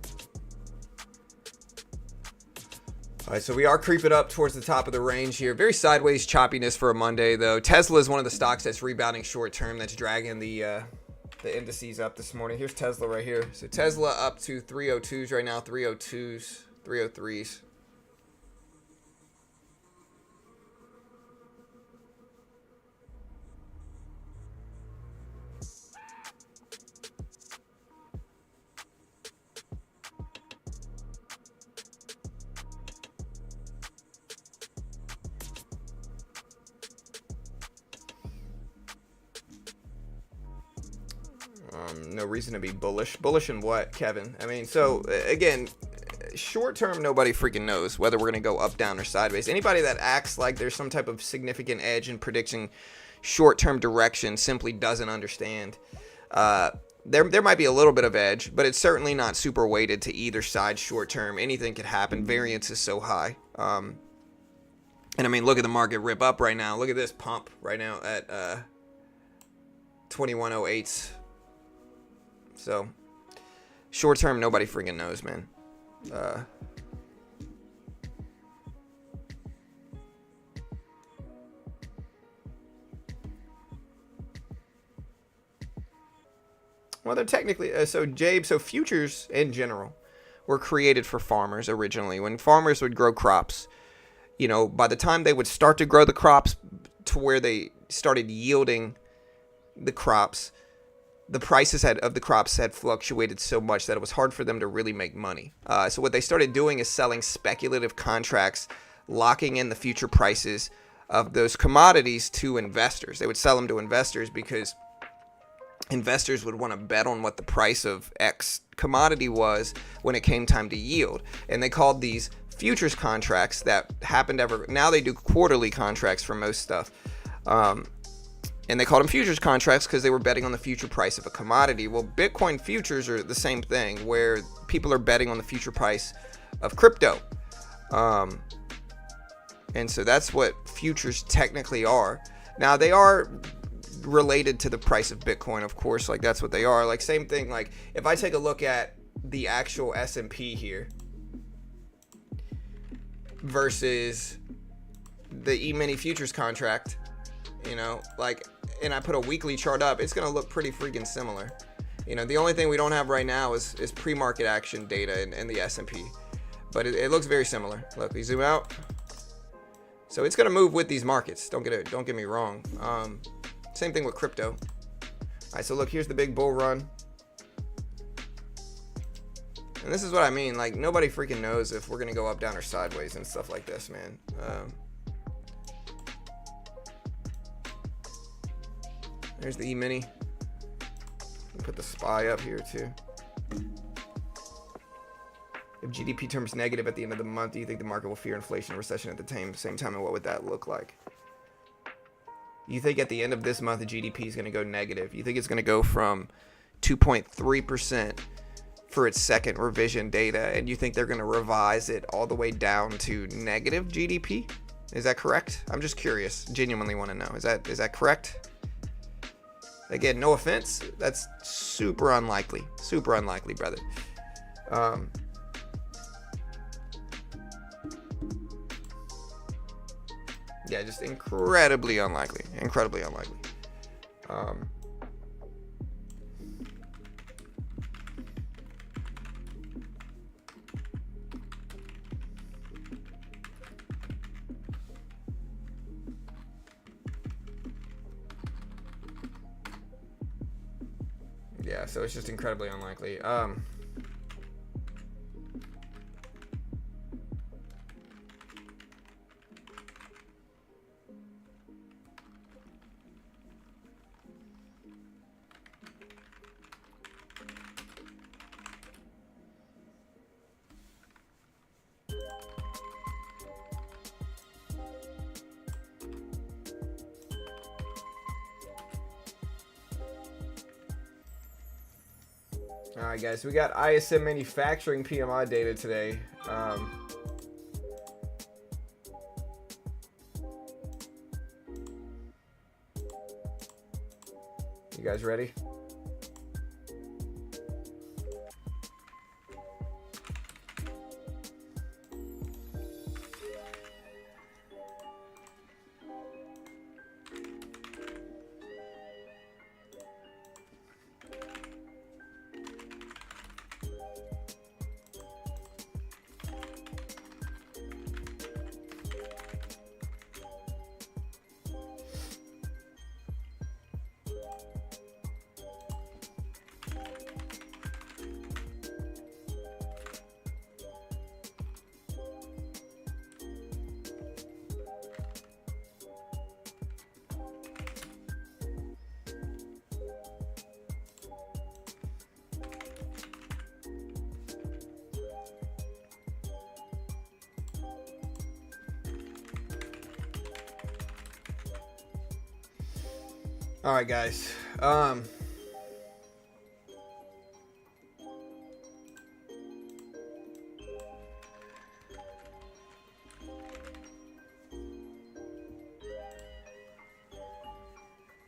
All right, so we are creeping up towards the top of the range here. Very sideways choppiness for a Monday, though. Tesla is one of the stocks that's rebounding short term, that's dragging the indices up this morning. Here's Tesla right here. So Tesla up to 302s right now, 302s, 303s. No reason to be bullish. Bullish in what, Kevin? I mean, so again, short term, nobody freaking knows whether we're going to go up, down, or sideways. Anybody that acts like there's some type of significant edge in predicting short term direction simply doesn't understand. There might be a little bit of edge, but it's certainly not super weighted to either side short term. Anything could happen. Variance is so high. And I mean, look at the market rip up right now. Look at this pump right now at 2108. So, short term, nobody freaking knows, man. Well, they're technically, so futures in general were created for farmers originally. When farmers would grow crops, you know, by the time they would start to grow the crops to where they started yielding the crops, the prices of the crops had fluctuated so much that it was hard for them to really make money. So what they started doing is selling speculative contracts, locking in the future prices of those commodities to investors. They would sell them to investors because investors would want to bet on what the price of X commodity was when it came time to yield. And they called these futures contracts that happened now they do quarterly contracts for most stuff. And they called them futures contracts because they were betting on the future price of a commodity. Well, Bitcoin futures are the same thing, where people are betting on the future price of crypto. And so that's what futures technically are. Now, they are related to the price of Bitcoin, of course. Like, that's what they are. Like, same thing. Like, if I take a look at the actual S&P here versus the E-mini futures contract, you know, like, and I put a weekly chart up, it's going to look pretty freaking similar. You know, the only thing we don't have right now is pre-market action data in the S&P, but it looks very similar. Look, we zoom out. So it's going to move with these markets. Don't get me wrong. Same thing with crypto. All right, so look, here's the big bull run. And this is what I mean. Like, nobody freaking knows if we're going to go up, down, or sideways and stuff like this, man. There's the E-mini. Put the SPY up here too. If GDP turns negative at the end of the month, do you think the market will fear inflation and recession at the same time? And what would that look like? You think at the end of this month, the GDP is going to go negative? You think it's going to go from 2.3% for its second revision data, and you think they're going to revise it all the way down to negative GDP? Is that correct? I'm just curious. Genuinely want to know. Is that correct? Again, no offense. That's super unlikely. Super unlikely, brother. Yeah, just incredibly unlikely. Incredibly unlikely. Yeah, so it's just incredibly unlikely. All right, guys, we got ISM Manufacturing PMI data today. You guys ready? All right, guys.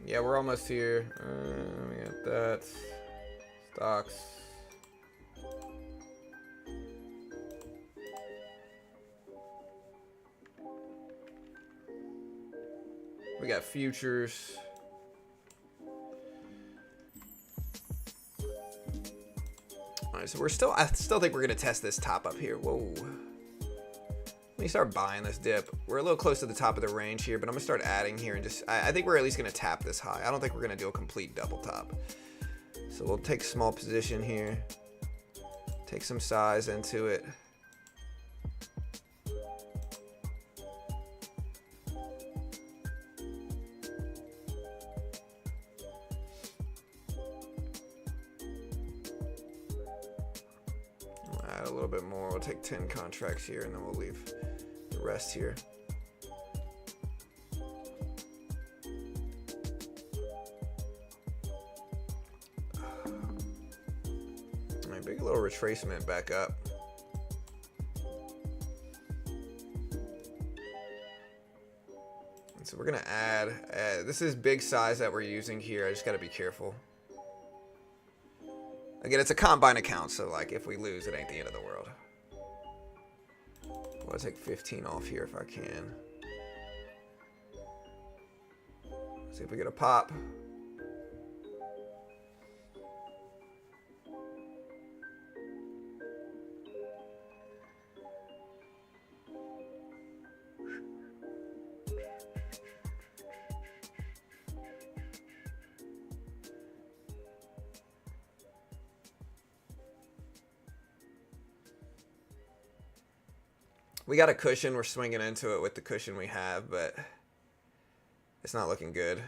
Yeah, we're almost here. We got that. Stocks. We got futures. Alright, so I still think we're gonna test this top up here. Whoa. Let me start buying this dip. We're a little close to the top of the range here, but I'm gonna start adding here and I think we're at least gonna tap this high. I don't think we're gonna do a complete double top. So we'll take small position here, take some size into it. Add a little bit more. We'll take 10 contracts here and then we'll leave the rest here. Big little retracement back up. And so we're gonna add, this is big size that we're using here. I just gotta be careful. Again, it's a combine account, so like if we lose, it ain't the end of the world. I'll take 15 off here if I can. See if we get a pop. We got a cushion. We're swinging into it with the cushion we have, but it's not looking good.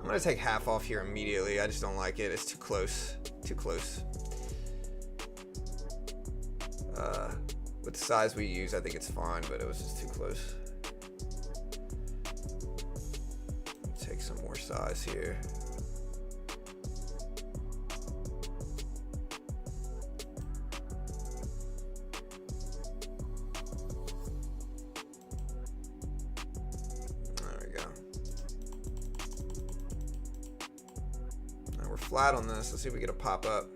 I'm gonna take half off here immediately. I just don't like it. It's too close. Too close. With the size we use, I think it's fine, but it was just too close. Take some more size here. Flat on this. Let's see if we get a pop up.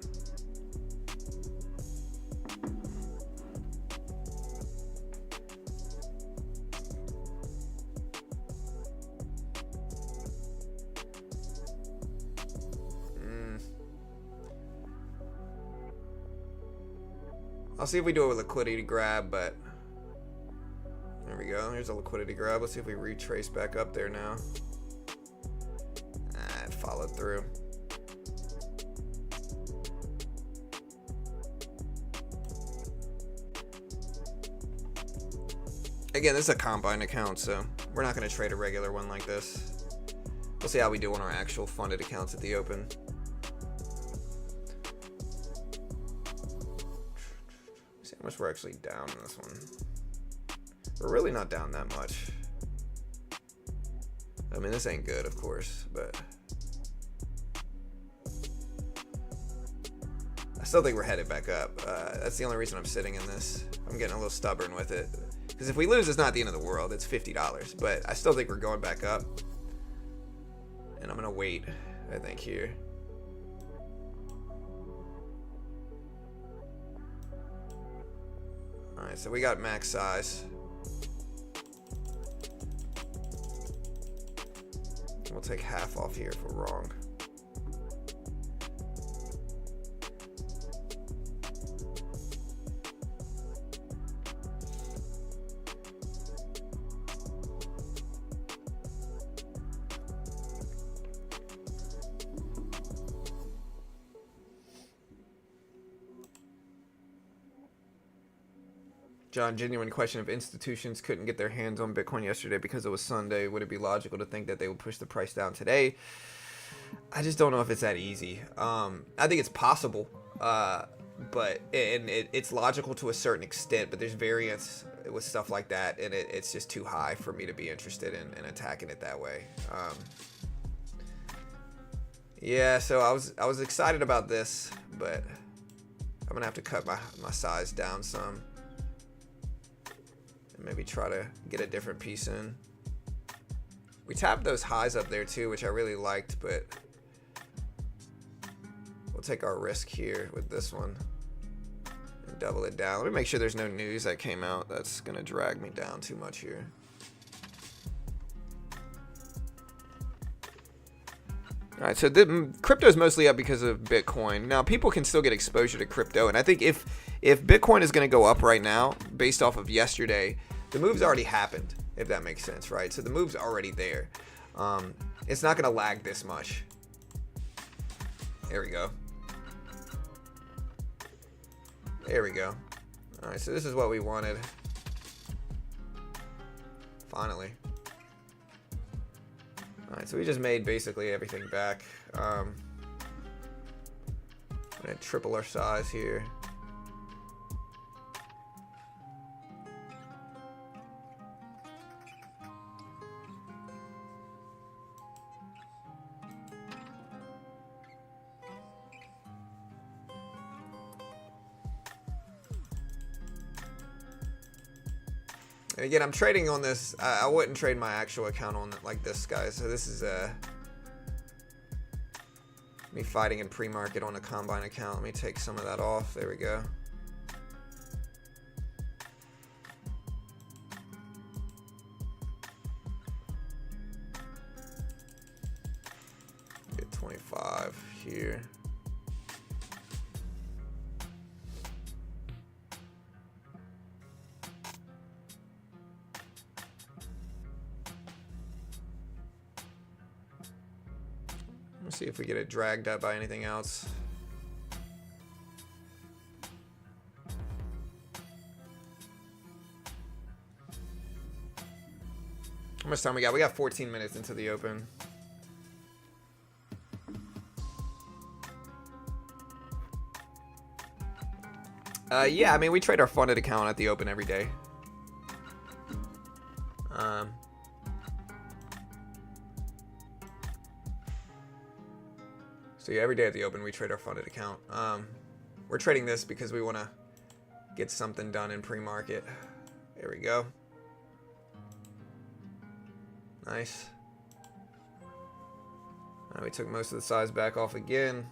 I'll see if we do a liquidity grab, but there we go. Here's a liquidity grab. Let's see if we retrace back up there now. It followed through. Again, this is a combine account, so we're not going to trade a regular one like this. We'll see how we do on our actual funded accounts at the open. See how much we're actually down in this one. We're really not down that much. I mean, this ain't good, of course, but I still think we're headed back up. That's the only reason I'm sitting in this. I'm getting a little stubborn with it. Because if we lose, it's not the end of the world. It's $50. But I still think we're going back up. And I'm going to wait, I think, here. Alright, so we got max size. We'll take half off here if we're wrong. John, genuine question. If institutions couldn't get their hands on Bitcoin yesterday because it was Sunday, would it be logical to think that they would push the price down today? I just don't know if it's that easy. I think it's possible, but it's logical to a certain extent, but there's variance with stuff like that, and it's just too high for me to be interested in attacking it that way. Yeah, so I was excited about this, but I'm gonna have to cut my size down some. Maybe try to get a different piece in. We tapped those highs up there too, which I really liked, but we'll take our risk here with this one and double it down. Let me make sure there's no news that came out that's gonna drag me down too much here. All right, so the crypto is mostly up because of Bitcoin. Now, people can still get exposure to crypto, and I think if Bitcoin is going to go up right now, based off of yesterday, the move's already happened, if that makes sense, right? So the move's already there. It's not going to lag this much. There we go. There we go. All right, so this is what we wanted. Finally. Alright, so we just made basically everything back. I'm gonna triple our size here. And again, I'm trading on this. I wouldn't trade my actual account on it like this, guys. So this is me fighting in pre-market on a combine account. Let me take some of that off. There we go. Get 25 here. Let's see if we get it dragged up by anything else. How much time we got? We got 14 minutes into the open. Yeah, I mean, we trade our funded account at the open every day. So yeah, every day at the open we trade our funded account. We're trading this because we want to get something done in pre-market. There we go. Nice. We took most of the size back off again.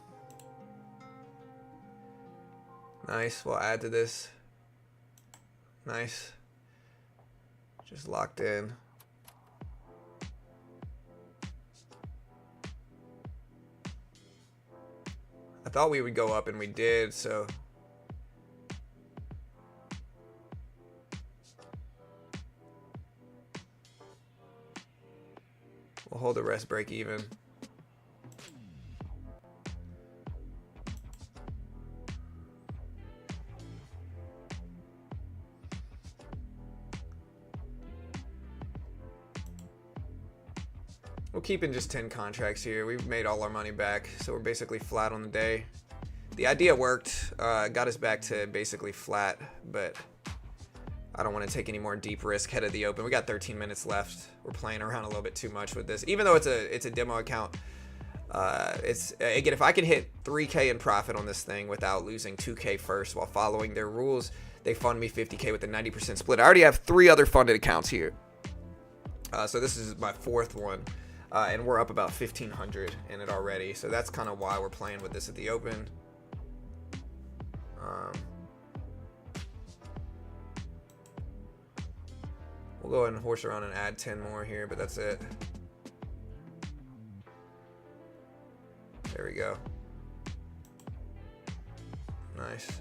Nice. We'll add to this. Nice. Just locked in. I thought we would go up and we did, so we'll hold the rest break even. We'll keep in just 10 contracts here. We've made all our money back, so we're basically flat on the day. The idea worked, got us back to basically flat, but I don't want to take any more deep risk head of the open. We got 13 minutes left. We're playing around a little bit too much with this. Even though it's a demo account, again, if I can hit 3K in profit on this thing without losing 2K first while following their rules, they fund me 50K with a 90% split. I already have 3 other funded accounts here. So this is my 4th one. And we're up about 1,500 in it already. So that's kind of why we're playing with this at the open. We'll go ahead and horse around and add 10 more here, but that's it. There we go. Nice.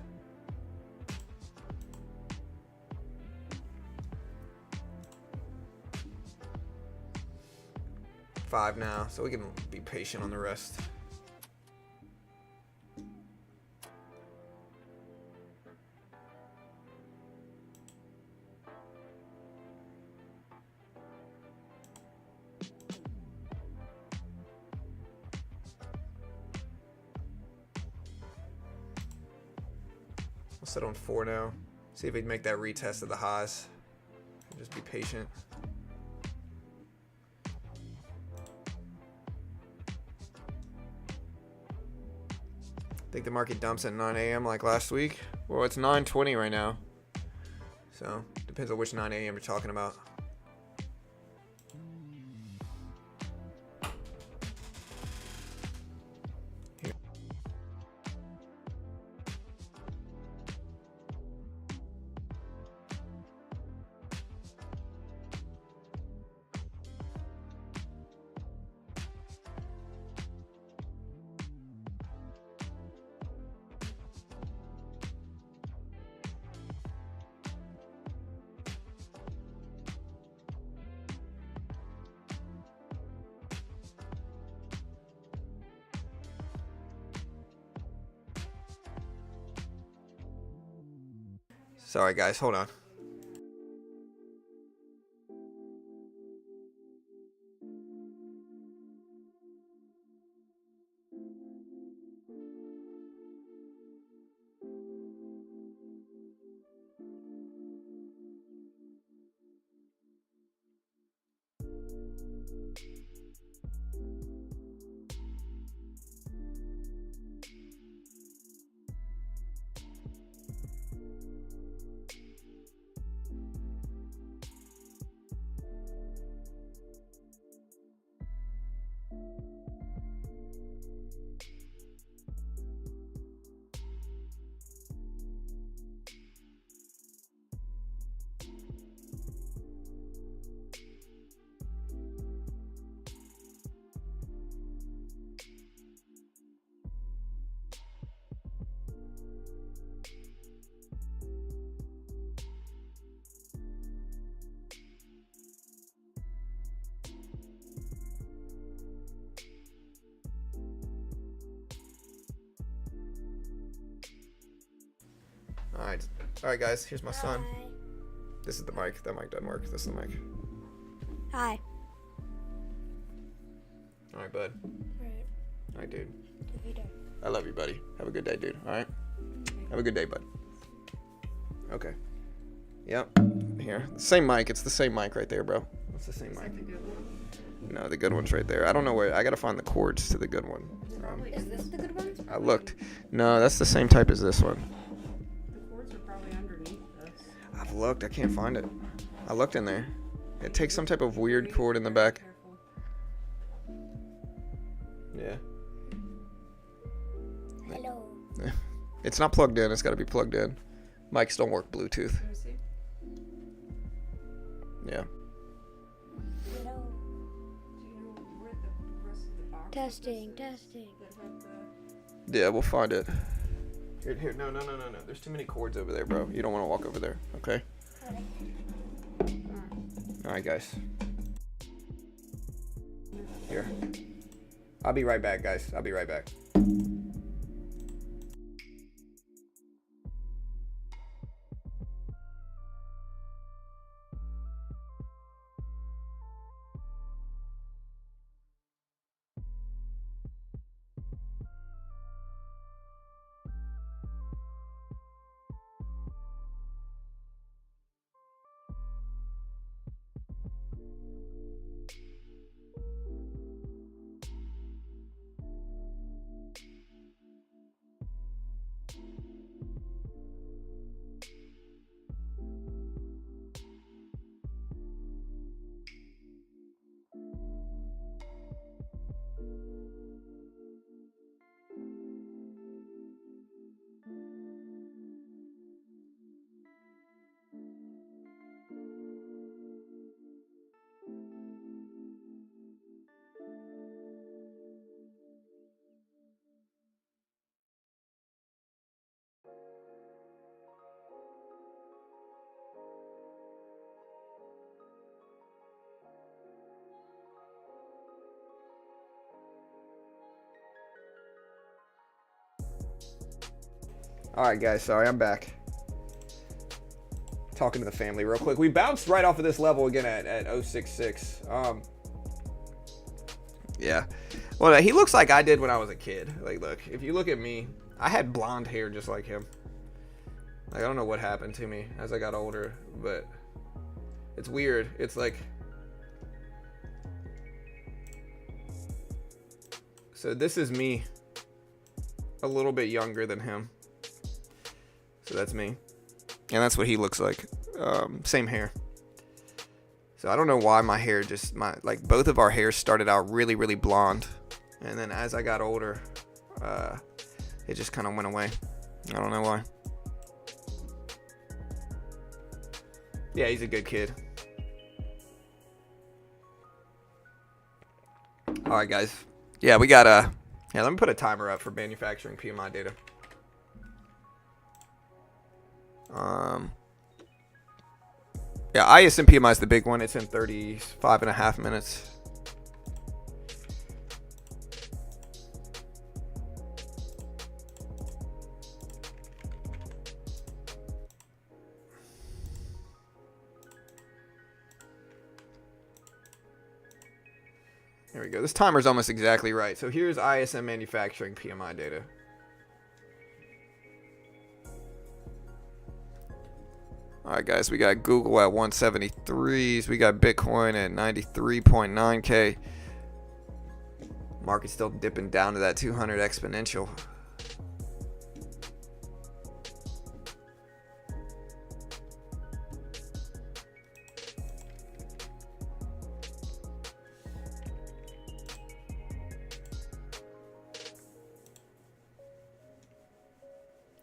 $5 now, so we can be patient on the rest. We'll sit on 4 now. See if we can make that retest of the highs. Just be patient. Think the market dumps at 9 a.m. like last week? Well, it's 9:20 right now. So, depends on which 9 a.m. you're talking about. Here. Sorry, guys. Hold on. All right, guys. Here's my son. This is the mic. That mic doesn't work. This is the mic. Hi. All right, bud. Right. All right, dude. Love you, Dad. I love you, buddy. Have a good day, dude. All right. Have a good day, bud. Okay. Yep. Here. Same mic. It's the same mic right there, bro. It's the same mic. No, the good one's right there. I don't know where. I gotta find the cords to the good one. Is this the good one? I looked. No, that's the same type as this one. The cords are probably underneath this. I've looked. I can't find it. I looked in there. It takes some type of weird cord in the back. Yeah. Hello. It's not plugged in. It's got to be plugged in. Mics don't work Bluetooth. Let me see. Yeah. Hello. Do you know where the rest of the box Testing, is testing. that have the... Yeah, we'll find it. Here. No. There's too many cords over there, bro. You don't want to walk over there. Okay. All right, guys. Here. I'll be right back, guys. I'll be right back. All right, guys. Sorry, I'm back. Talking to the family real quick. We bounced right off of this level again at 066. Yeah. Well, he looks like I did when I was a kid. Like, look, if you look at me, I had blonde hair just like him. Like, I don't know what happened to me as I got older, but it's weird. It's like, so this is me a little bit younger than him. So that's me. And that's what he looks like. Same hair. So I don't know why my hair just, like both of our hairs started out really, really blonde. And then as I got older, it just kind of went away. I don't know why. Yeah, he's a good kid. All right, guys. Yeah, we got yeah, let me put a timer up for manufacturing PMI data. Yeah, ISM PMI is the big one. It's in 35.5 minutes. There we go. This timer's almost exactly right. So here's ISM Manufacturing PMI data. All right, guys, we got Google at 173s. We got Bitcoin at 93.9K. Market's still dipping down to that 200 exponential.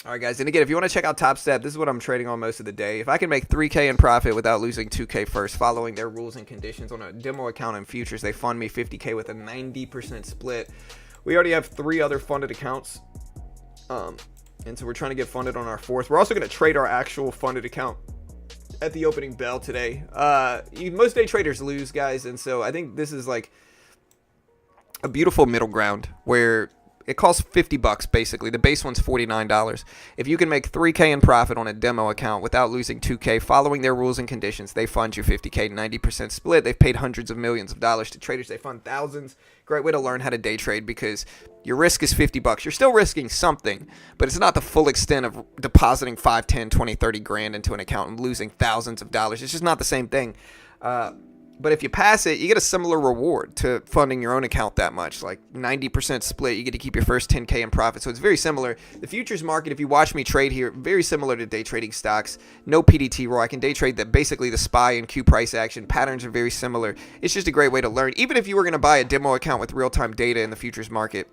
All right, guys, and again, if you want to check out Top Step, this is what I'm trading on most of the day. If I can make 3K in profit without losing 2K first, following their rules and conditions on a demo account in futures, they fund me 50K with a 90% split. We already have 3 other funded accounts, and so we're trying to get funded on our 4th. We're also going to trade our actual funded account at the opening bell today. Most day traders lose, guys, and so I think this is like a beautiful middle ground where it costs $50 basically. The base one's $49. If you can make 3K in profit on a demo account without losing 2K, following their rules and conditions, they fund you 50K, 90% split. They've paid hundreds of millions of dollars to traders. They fund thousands. Great way to learn how to day trade because your risk is $50. You're still risking something, but it's not the full extent of depositing 5, 10, 20, 30 grand into an account and losing thousands of dollars. It's just not the same thing. But if you pass it, you get a similar reward to funding your own account that much, like 90% split. You get to keep your first 10K in profit. So it's very similar. The futures market, if you watch me trade here, very similar to day trading stocks. No PDT rule. I can day trade basically the SPY and Q price action. Patterns are very similar. It's just a great way to learn. Even if you were going to buy a demo account with real-time data in the futures market,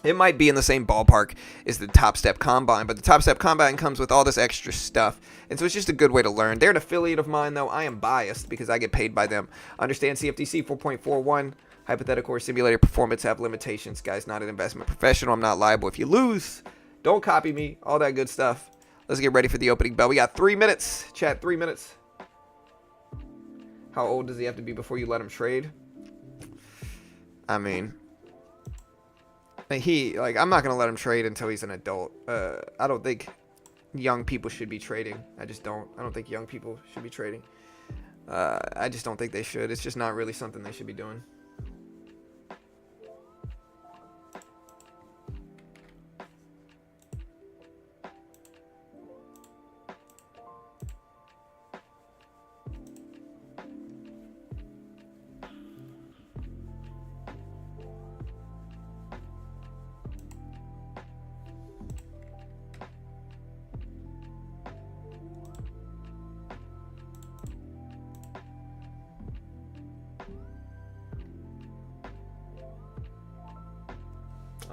it might be in the same ballpark as the Top Step Combine, but the Top Step Combine comes with all this extra stuff, and so it's just a good way to learn. They're an affiliate of mine, though. I am biased because I get paid by them. Understand CFTC 4.41, hypothetical or simulated performance have limitations. Guys, not an investment professional. I'm not liable if you lose. Don't copy me, all that good stuff. Let's get ready for the opening bell. We got 3 minutes. Chat, 3 minutes. How old does he have to be before you let him trade? I mean, I'm not going to let him trade until he's an adult. I don't think young people should be trading. I don't think young people should be trading. I just don't think they should. It's just not really something they should be doing.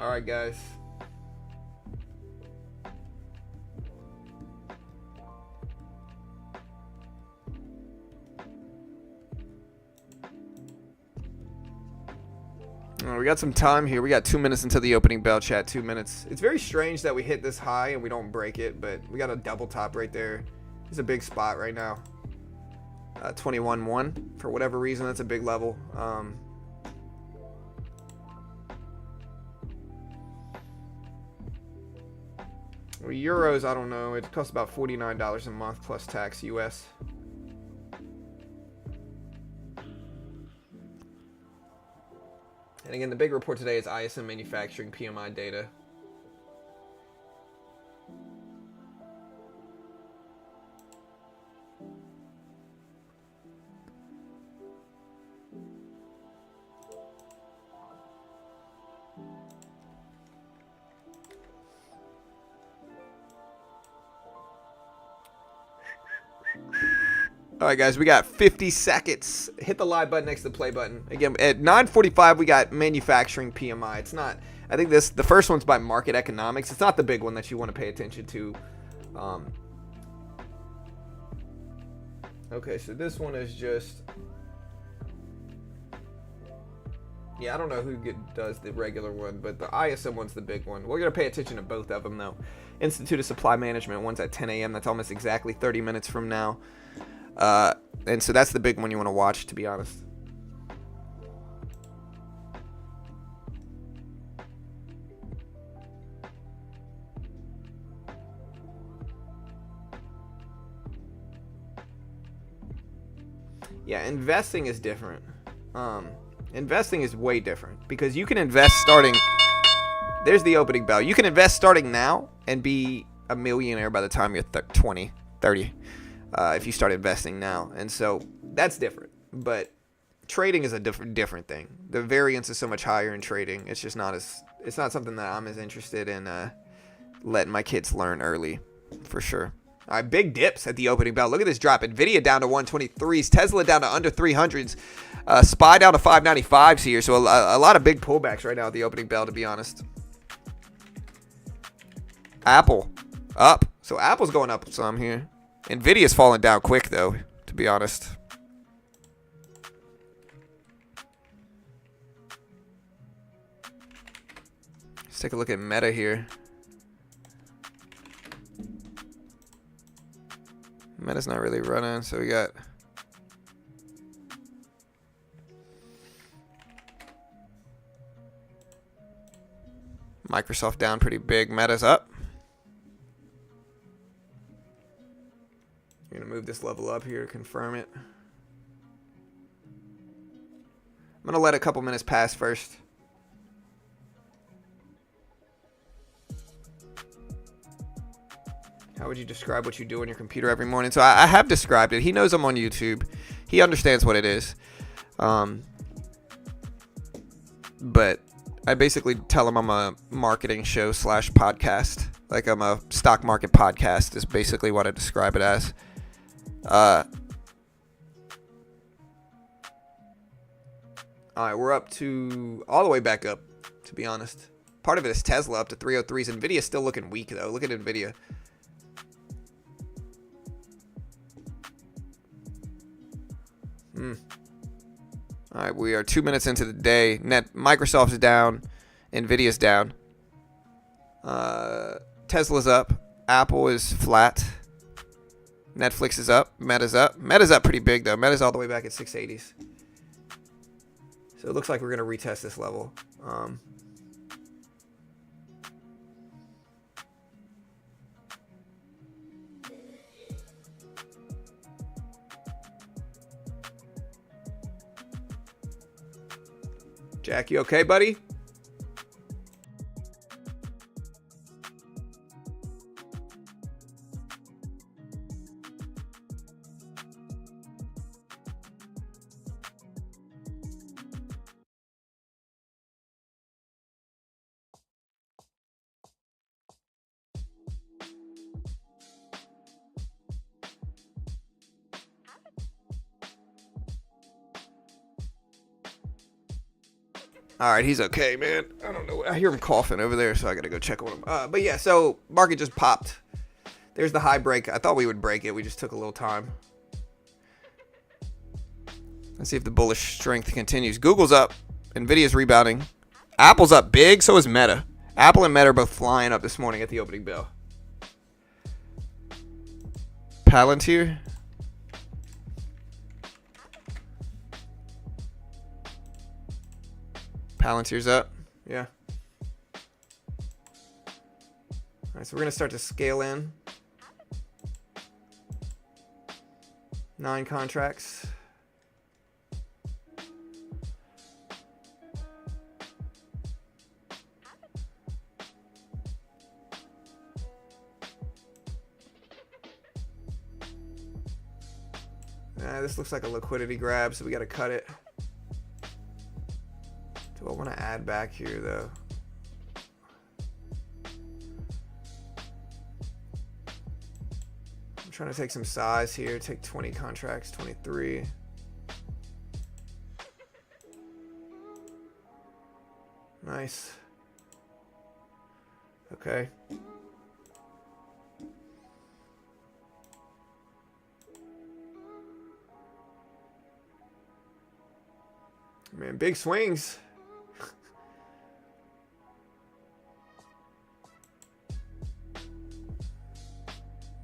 All right, guys. We got some time here. We got 2 minutes until the opening bell, chat. 2 minutes. It's very strange that we hit this high and we don't break it, but we got a double top right there. It's a big spot right now. 21.1 for whatever reason. That's a big level. Euros, I don't know. It costs about $49 a month plus tax US. And again, the big report today is ISM Manufacturing PMI data. All right, guys, we got 50 seconds. Hit the live button next to the play button. Again, at 9:45, we got manufacturing PMI. It's not, I think the first one's by market economics. It's not the big one that you want to pay attention to. Okay, so this one is just, yeah, I don't know who does the regular one, but the ISM one's the big one. We're going to pay attention to both of them, though. Institute of Supply Management, one's at 10 a.m. That's almost exactly 30 minutes from now. And so that's the big one you want to watch, to be honest. Yeah, investing is different. Investing is way different because you can invest starting. There's the opening bell. You can invest starting now and be a millionaire by the time you're 20, 30, if you start investing now. And so that's different. But trading is a different thing. The variance is so much higher in trading. It's just not as, it's not something that I'm as interested in letting my kids learn early, for sure. All right, big dips at the opening bell. Look at this drop. Nvidia down to 123s. Tesla down to under 300s. SPY down to 595s here. So a lot of big pullbacks right now at the opening bell, to be honest. Apple up. So Apple's going up some here. Nvidia's falling down quick, though, to be honest. Let's take a look at Meta here. Meta's not really running, so we got Microsoft down pretty big. Meta's up. You're gonna move this level up here to confirm it. I'm gonna let a couple minutes pass first. How would you describe what you do on your computer every morning? So I have described it. He knows I'm on YouTube. He understands what it is. But I basically tell him I'm a marketing show / podcast. Like I'm a stock market podcast is basically what I describe it as. All right, we're up to all the way back up, to be honest. Part of it is Tesla up to 303s. Nvidia's still looking weak, though. Look at Nvidia. All right, we are 2 minutes into the day. Microsoft's down. Nvidia's down. Tesla's up. Apple is flat. Netflix is up. Meta's up. Meta's up pretty big, though. Meta's all the way back at 680s. So it looks like we're going to retest this level. Jack, you okay, buddy? All right, he's okay, man. I don't know. I hear him coughing over there, so I got to go check on him. But yeah, so market just popped. There's the high break. I thought we would break it. We just took a little time. Let's see if the bullish strength continues. Google's up. Nvidia's rebounding. Apple's up big. So is Meta. Apple and Meta are both flying up this morning at the opening bell. Palantir. Palantir's up. Yeah. All right, so we're going to start to scale in. 9 contracts. This looks like a liquidity grab, so we got to cut it. Do I want to add back here, though? I'm trying to take some size here. Take 20 contracts, 23. Nice. Okay. Man, big swings.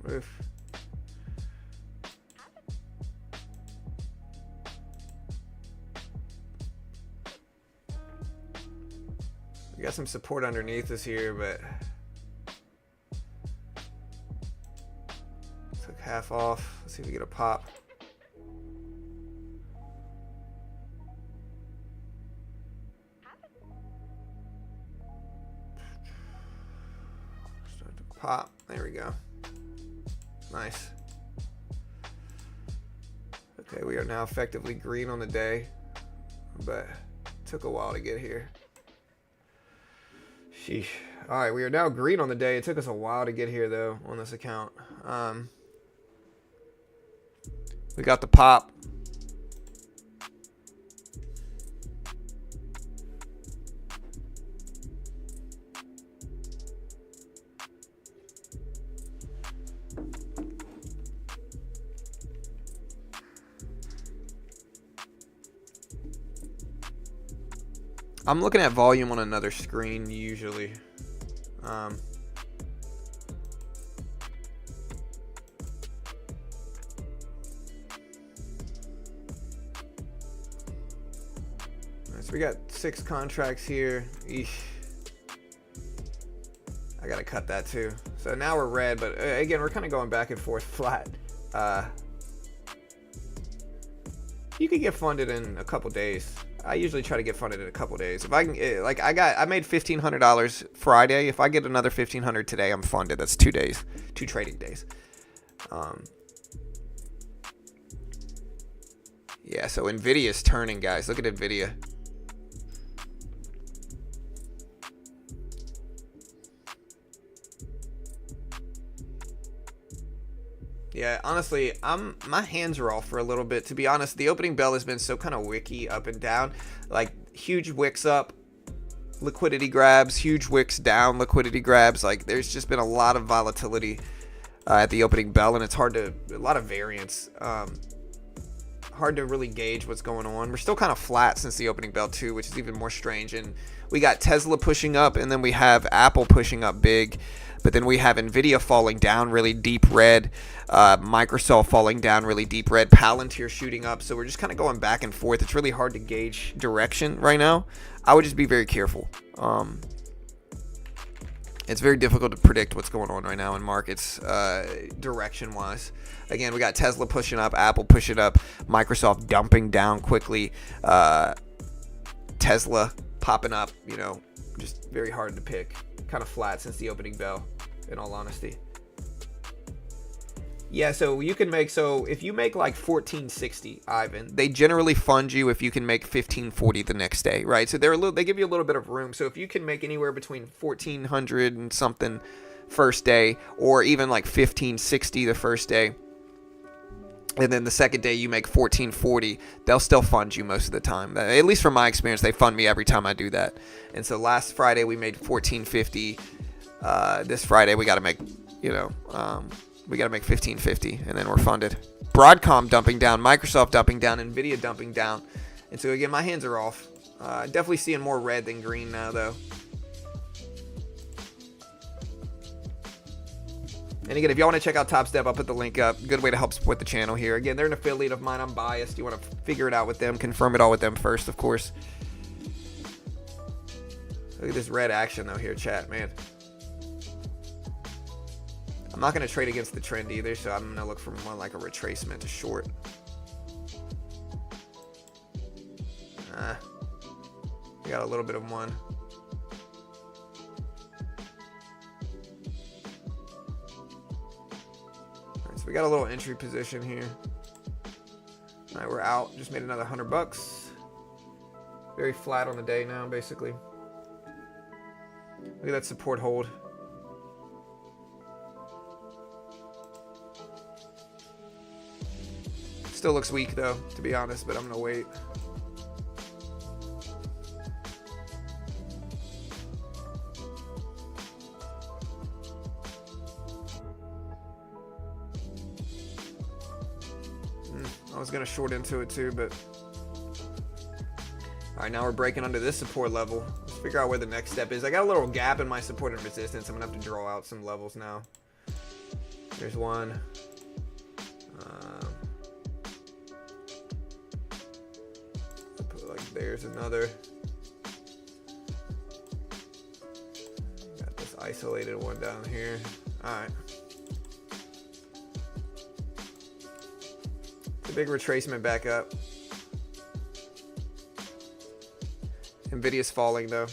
Oof. We got some support underneath us here, but took half off. Let's see if we get a pop. pop. There we go. Nice. Okay, we are now effectively green on the day, but it took a while to get here. Sheesh. All right, we are now green on the day. It took us a while to get here, though, on this account. We got the pop. I'm looking at volume on another screen usually. So we got 6 contracts here. Eesh. I gotta cut that too. So now we're red, but again, we're kind of going back and forth flat. You could get funded in a couple days. I usually try to get funded in a couple days. If I can, like I made $1,500 Friday. If I get another $1,500 today, I'm funded. That's 2 days, 2 trading days. Yeah. So Nvidia's turning, guys. Look at Nvidia. Yeah, honestly, my hands are off for a little bit. To be honest, the opening bell has been so kind of wicky up and down. Like huge wicks up, liquidity grabs, huge wicks down, liquidity grabs. Like there's just been a lot of volatility at the opening bell, and it's a lot of variance. Hard to really gauge what's going on. We're still kind of flat since the opening bell too, which is even more strange. And we got Tesla pushing up, and then we have Apple pushing up big. But then we have Nvidia falling down really deep red, Microsoft falling down really deep red, Palantir shooting up. So we're just kind of going back and forth. It's really hard to gauge direction right now. I would just be very careful. It's very difficult to predict what's going on right now in markets direction-wise. Again, we got Tesla pushing up, Apple pushing up, Microsoft dumping down quickly, Tesla popping up, you know, just very hard to pick. Kind of flat since the opening bell, in all honesty. Yeah, so you can make, so if you make like 1460, Ivan, they generally fund you if you can make 1540 the next day, right? So they give you a little bit of room. So if you can make anywhere between 1400 and something first day, or even like 1560 the first day, and then the second day you make 1440, they'll still fund you most of the time. At least from my experience, they fund me every time I do that. And so last Friday we made 1450. This Friday we got to make, you know, we got to make 1550, and then we're funded. Broadcom dumping down, Microsoft dumping down, Nvidia dumping down. And so again, my hands are off. Definitely seeing more red than green now though. And again, if y'all want to check out Top Step, I'll put the link up. Good way to help support the channel here. Again, they're an affiliate of mine. I'm biased. You want to figure it out with them, confirm it all with them first, of course. Look at this red action though here, chat, man. I'm not going to trade against the trend either, so I'm going to look for more like a retracement to short. We got a little bit of one. So we got a little entry position here. All right, we're out. Just made another $100. Very flat on the day now, basically. Look at that support hold. Still looks weak though, to be honest, but I'm gonna wait. I was gonna short into it too, but all right, now we're breaking under this support level. Let's figure out where the next step is. I got a little gap in my support and resistance. I'm gonna have to draw out some levels now. There's one. There's another. Got this isolated one down here. All right. It's a big retracement back up. Nvidia's falling though.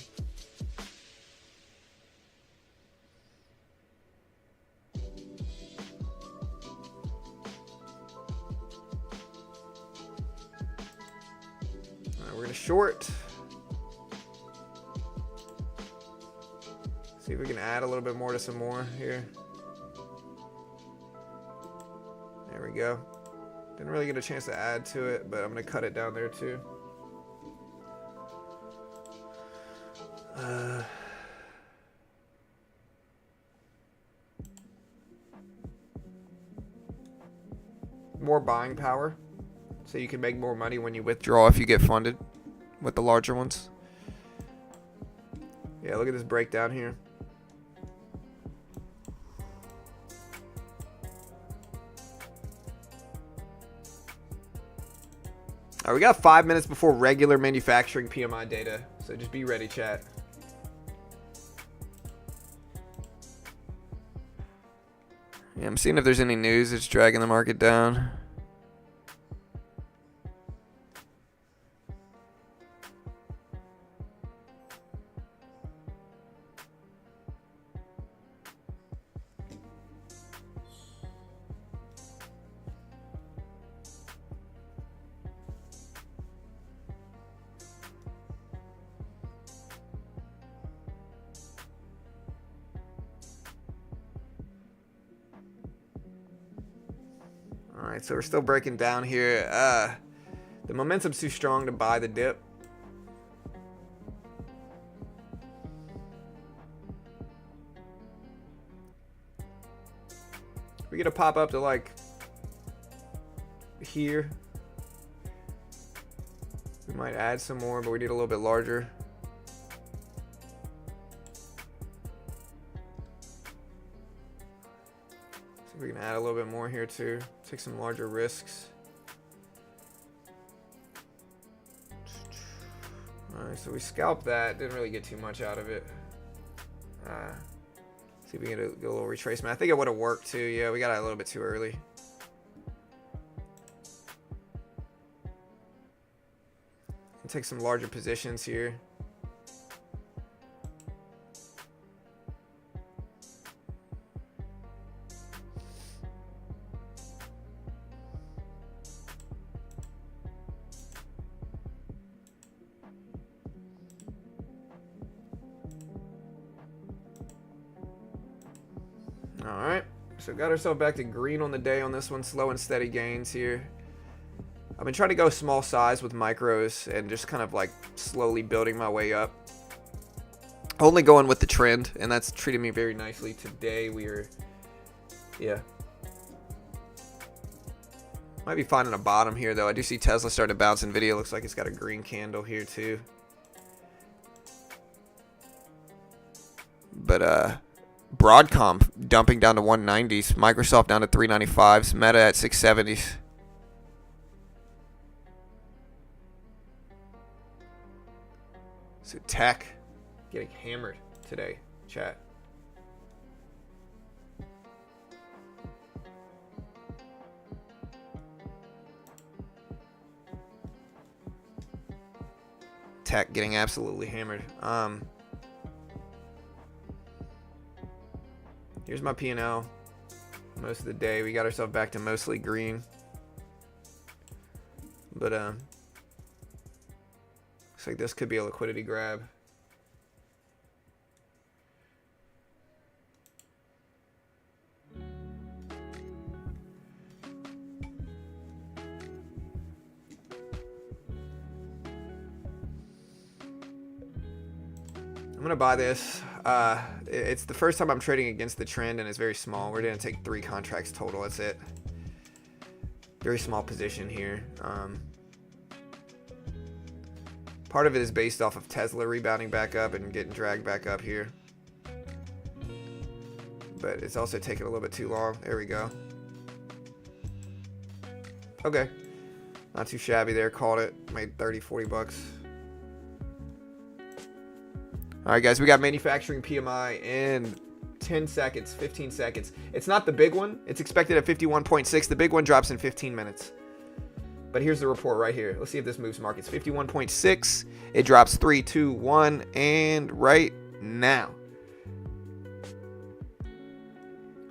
we're gonna short. See if we can add a little bit more to some more here. There we go. Didn't really get a chance to add to it, but I'm gonna cut it down there too. More buying power, so you can make more money when you withdraw if you get funded with the larger ones. Yeah, look at this breakdown here. All right, we got 5 minutes before regular manufacturing PMI data, so just be ready, chat. Yeah, I'm seeing if there's any news that's dragging the market down. All right, so we're still breaking down here. The momentum's too strong to buy the dip. We get a pop up to like here. We might add some more, but we need a little bit larger. See if we can add a little bit more here too. Take some larger risks. Alright, so we scalped that. Didn't really get too much out of it. See if we can get a little retracement. I think it would have worked too. Yeah, we got it a little bit too early. Take some larger positions here. All right, so got ourselves back to green on the day on this one. Slow and steady gains here. I've been trying to go small size with micros and just kind of like slowly building my way up. Only going with the trend, and that's treated me very nicely. Today we are, yeah. Might be finding a bottom here though. I do see Tesla starting to bounce. Nvidia looks like it's got a green candle here too. But Broadcom dumping down to 190s. Microsoft down to 395s. Meta at 670s. So tech getting hammered today, chat. Tech getting absolutely hammered. Here's my P&L. Most of the day, we got ourselves back to mostly green. But looks like this could be a liquidity grab. I'm gonna buy this. It's the first time I'm trading against the trend, and it's very small. We're gonna take 3 contracts total. That's it. Very small position here. Part of it is based off of Tesla rebounding back up and getting dragged back up here. But it's also taking a little bit too long. There we go. Okay. Not too shabby there. Called it. Made 30, 40 bucks. All right, guys. We got manufacturing PMI in 10 seconds, 15 seconds. It's not the big one. It's expected at 51.6. The big one drops in 15 minutes. But here's the report right here. Let's see if this moves markets. 51.6. It drops 3, 2, 1, and right now.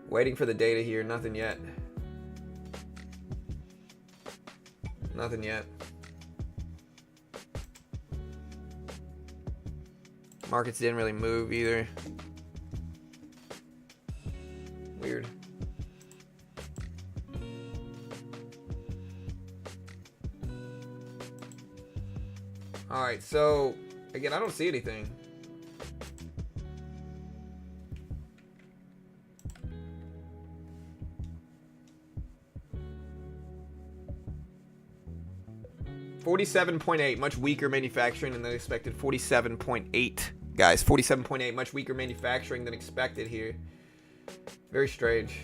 Waiting for the data here. Nothing yet. Nothing yet. Markets didn't really move either. Weird. All right, so again, I don't see anything. $47.8, much weaker manufacturing than expected. 47.8, guys. 47.8, much weaker manufacturing than expected here. Very strange.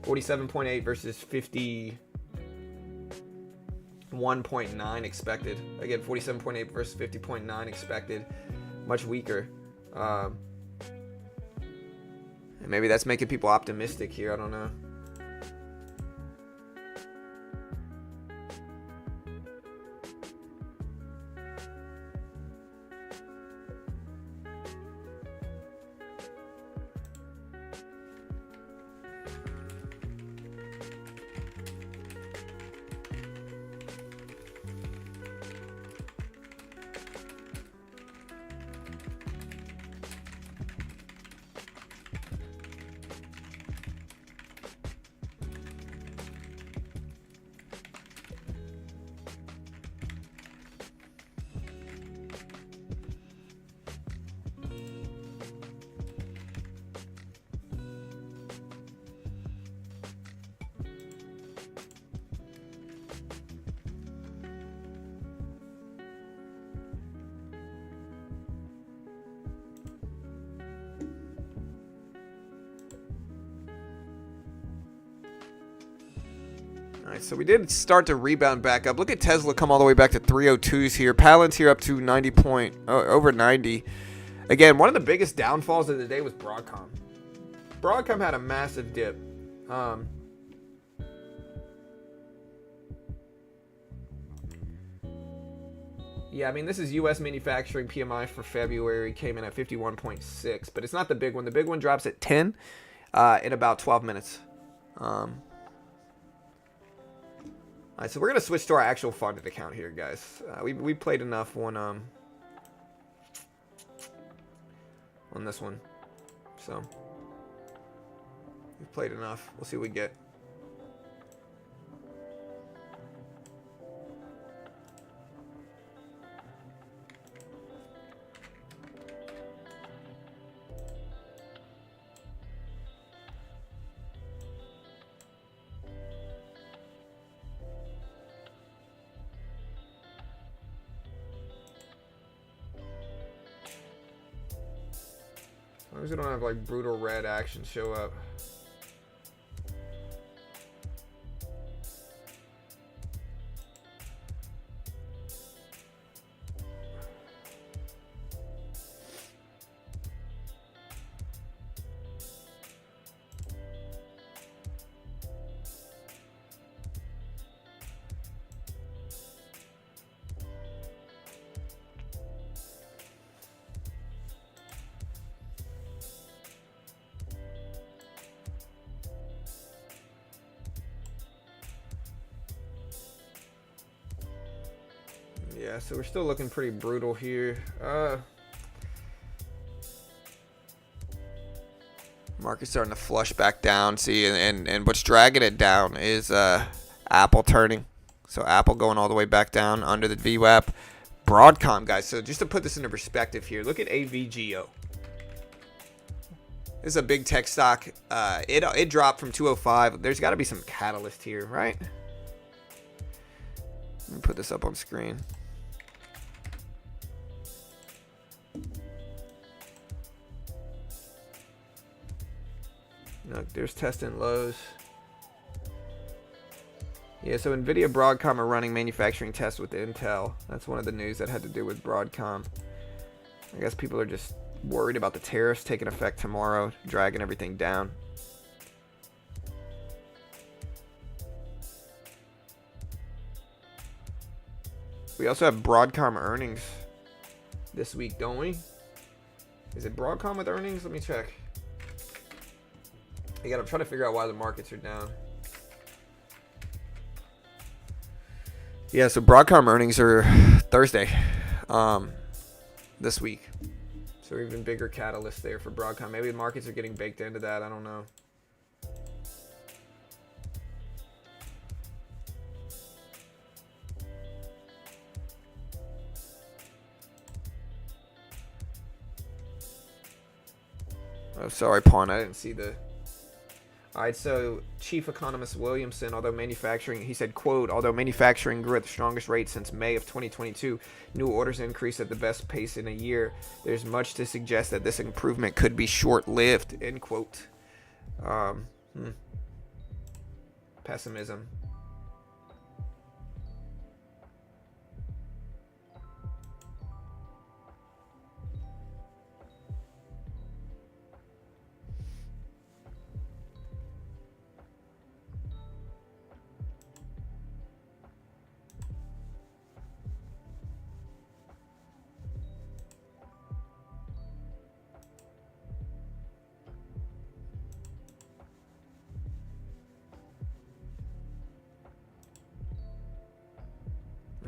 47.8 versus 51.9 expected. Again, 47.8 versus 50.9 expected. Much weaker. And maybe that's making people optimistic here. I don't know. All right, so we did start to rebound back up. Look at Tesla come all the way back to 302s here. Palantir up to 90 point, over 90. Again, one of the biggest downfalls of the day was Broadcom. Broadcom had a massive dip. Yeah, I mean, this is U.S. manufacturing PMI for February. Came in at 51.6, but it's not the big one. The big one drops at 10 in about 12 minutes. All right, so we're going to switch to our actual funded account here, guys. We played enough on this one. So, we've played enough. We'll see what we get. As long as we don't have like brutal red action show up. Yeah, so we're still looking pretty brutal here. Market's starting to flush back down. See, and what's dragging it down is Apple turning. So Apple going all the way back down under the VWAP. Broadcom, guys. So just to put this into perspective here, look at AVGO. This is a big tech stock. It dropped from 205. There's got to be some catalyst here, right? Let me put this up on screen. Look, there's testing lows. Yeah, so NVIDIA, Broadcom are running manufacturing tests with Intel. That's one of the news that had to do with Broadcom. I guess people are just worried about the tariffs taking effect tomorrow, dragging everything down. We also have Broadcom earnings this week, don't we? Is it Broadcom with earnings? Let me check. Again, I'm trying to figure out why the markets are down. Yeah, so Broadcom earnings are Thursday. this week. So even bigger catalyst there for Broadcom. Maybe the markets are getting baked into that. I don't know. Oh, sorry, Pawn. I didn't see the... All right, so Chief Economist Williamson, he said, quote, although manufacturing grew at the strongest rate since May of 2022, new orders increased at the best pace in a year. There's much to suggest that this improvement could be short-lived, end quote. Pessimism.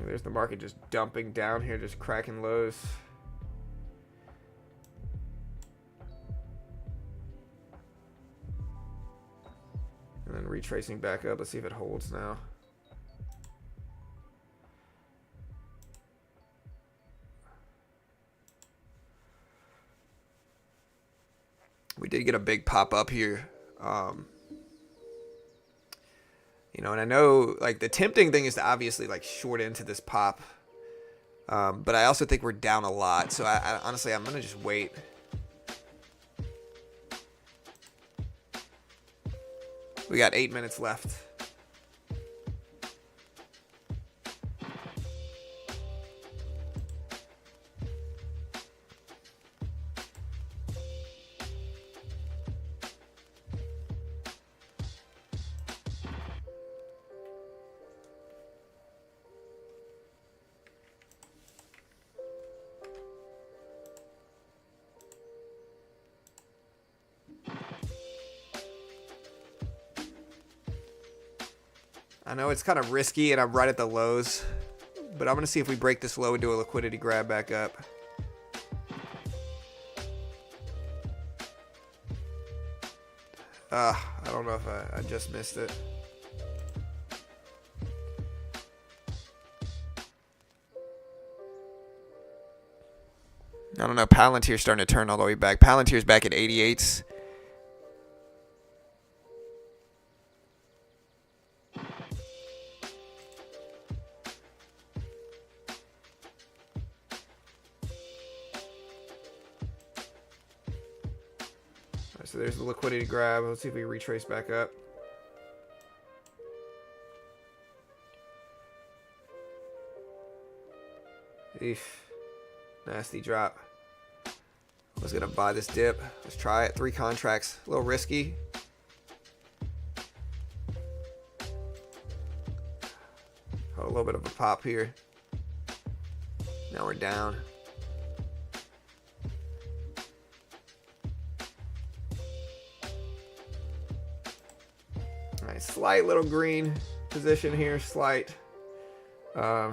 There's the market just dumping down here, just cracking lows. And then retracing back up. Let's see if it holds now. We did get a big pop up here. You know, and I know, like, the tempting thing is to obviously, like, short into this pop. But I also think we're down a lot. So, I honestly, I'm going to just wait. We got 8 minutes left. I know it's kind of risky and I'm right at the lows, but I'm going to see if we break this low and do a liquidity grab back up. I don't know if I just missed it. I don't know. Palantir's starting to turn all the way back. Palantir's back at 88s. So there's the liquidity grab. Let's see if we retrace back up. Eesh. Nasty drop. I was going to buy this dip. Let's try it. 3 contracts. A little risky. Oh, a little bit of a pop here. Now we're down. Slight little green position here, slight. I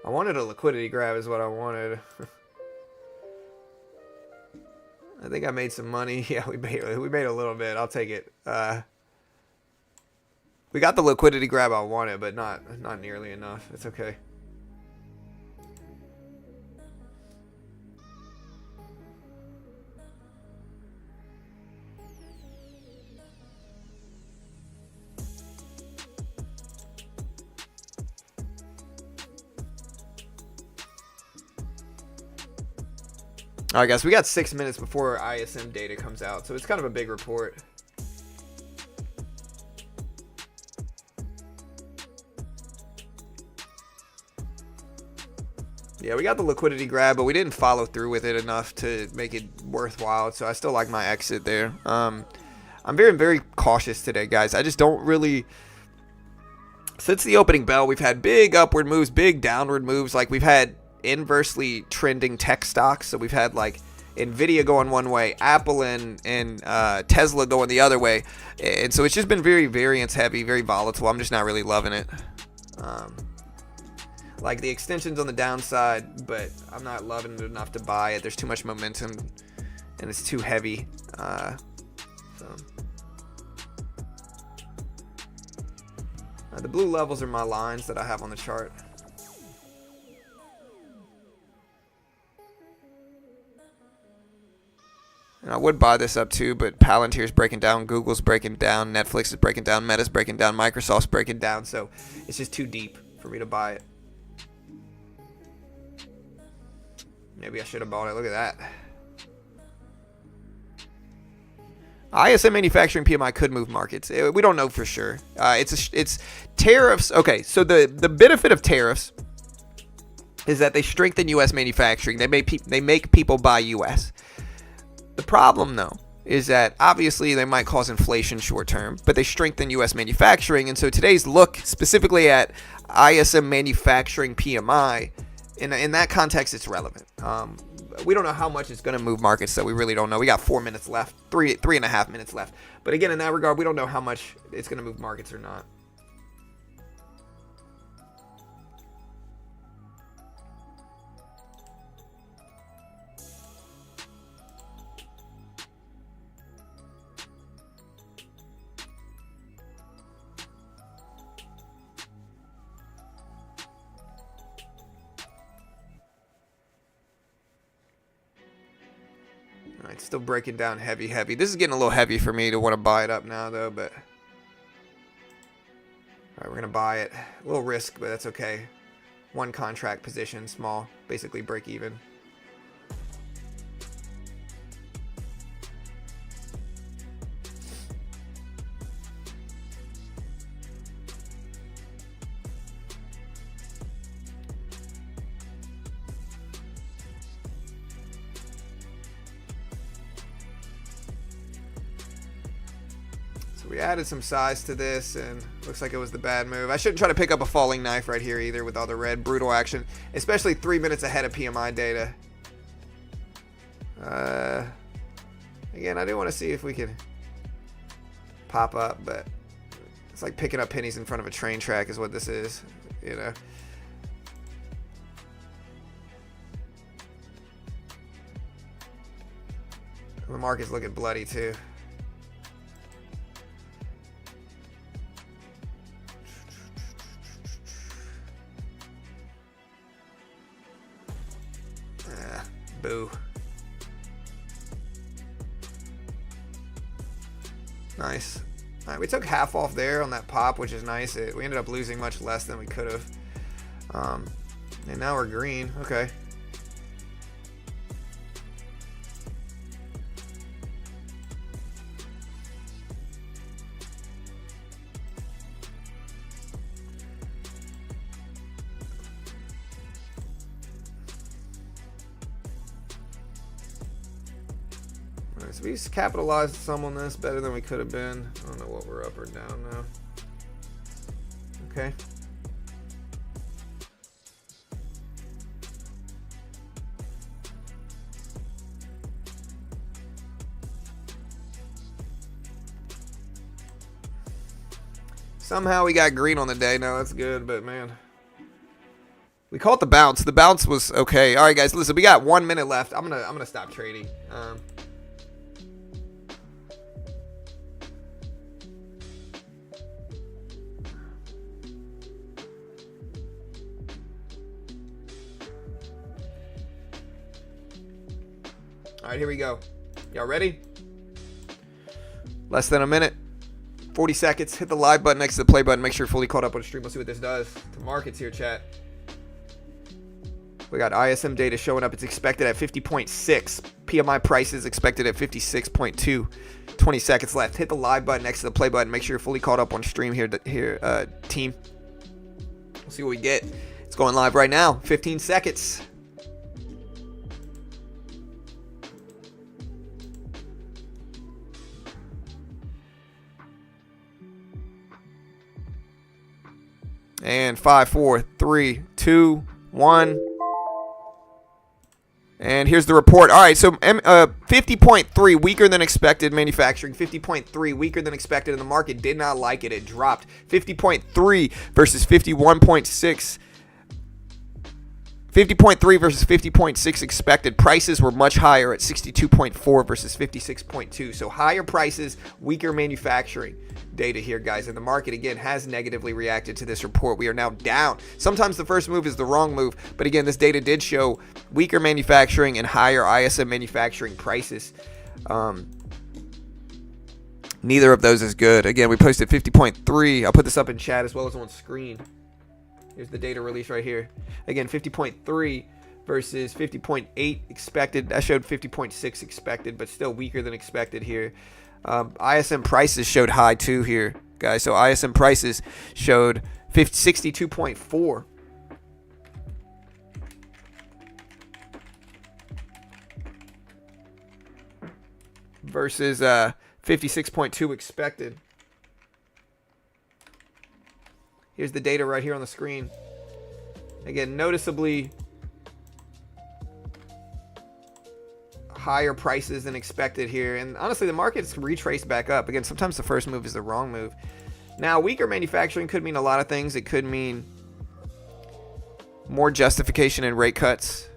wanted a liquidity grab is what I wanted. I think I made some money. Yeah, we made a little bit. I'll take it. We got the liquidity grab I wanted, but not nearly enough. It's okay. All right, guys, we got 6 minutes before ISM data comes out, so it's kind of a big report. Yeah, we got the liquidity grab, but we didn't follow through with it enough to make it worthwhile, so I still like my exit there. I'm very, very cautious today, guys. I just don't really... Since the opening bell, we've had big upward moves, big downward moves. Like, we've had inversely trending tech stocks. So we've had like Nvidia going one way, Apple and Tesla going the other way, and so it's just been very variance heavy, very volatile. I'm just not really loving it. Like the extension's on the downside, but I'm not loving it enough to buy it. There's too much momentum and it's too heavy. The blue levels are my lines that I have on the chart. And I would buy this up too, but Palantir's breaking down, Google's breaking down, Netflix is breaking down, Meta's breaking down, Microsoft's breaking down, so it's just too deep for me to buy it. Maybe I should have bought it. Look at that. ISM Manufacturing PMI could move markets. We don't know for sure. It's tariffs. Okay, so the benefit of tariffs is that they strengthen U.S. manufacturing. They make people buy U.S. The problem, though, is that obviously they might cause inflation short term, but they strengthen U.S. manufacturing. And so today's look specifically at ISM Manufacturing PMI, in that context, it's relevant. We don't know how much it's going to move markets, so we really don't know. We got 4 minutes left, three and a half minutes left. But again, in that regard, we don't know how much it's going to move markets or not. All right, still breaking down heavy. This is getting a little heavy for me to want to buy it up now, though, but... All right, we're going to buy it. A little risk, but that's okay. One contract position, small, basically break even. We added some size to this, and looks like it was the bad move. I shouldn't try to pick up a falling knife right here either with all the red. Brutal action, especially 3 minutes ahead of PMI data. Again, I do want to see if we can pop up, but it's like picking up pennies in front of a train track is what this is, you know. The market's looking bloody too. Boo. Nice. All right, we took half off there on that pop, which is nice. We ended up losing much less than we could have. And now we're green. Okay. So we capitalized some on this better than we could have been. I don't know what we're up or down now. Okay. Somehow we got green on the day. No, that's good, but man. We caught the bounce. The bounce was okay. All right, guys, listen, we got 1 minute left. I'm gonna stop trading. All right, here we go. Y'all ready? Less than a minute. 40 seconds. Hit the live button next to the play button. Make sure you're fully caught up on the stream. We'll see what this does to markets here, chat. We got ISM data showing up. It's expected at 50.6. PMI prices expected at 56.2. 20 seconds left. Hit the live button next to the play button. Make sure you're fully caught up on stream here, team. We'll see what we get. It's going live right now. 15 seconds. And 5, 4, 3, 2, 1. And here's the report. All right, so 50.3, weaker than expected manufacturing. 50.3, weaker than expected, and the market did not like it. It dropped 50.3 versus 51.6. 50.3 versus 50.6 expected. Prices were much higher at 62.4 versus 56.2. So higher prices, weaker manufacturing data here, guys. And the market, again, has negatively reacted to this report. We are now down. Sometimes the first move is the wrong move. But again, this data did show weaker manufacturing and higher ISM manufacturing prices. Neither of those is good. Again, we posted 50.3. I'll put this up in chat as well as on screen. Here's the data release right here. Again, 50.3 versus 50.8 expected. That showed 50.6 expected, but still weaker than expected here. ISM prices showed high too here, guys. So ISM prices showed 62.4. Versus 56.2 expected. Here's the data right here on the screen. Again, noticeably higher prices than expected here. And honestly, the market's retraced back up. Again, sometimes the first move is the wrong move. Now, weaker manufacturing could mean a lot of things. It could mean more justification in rate cuts.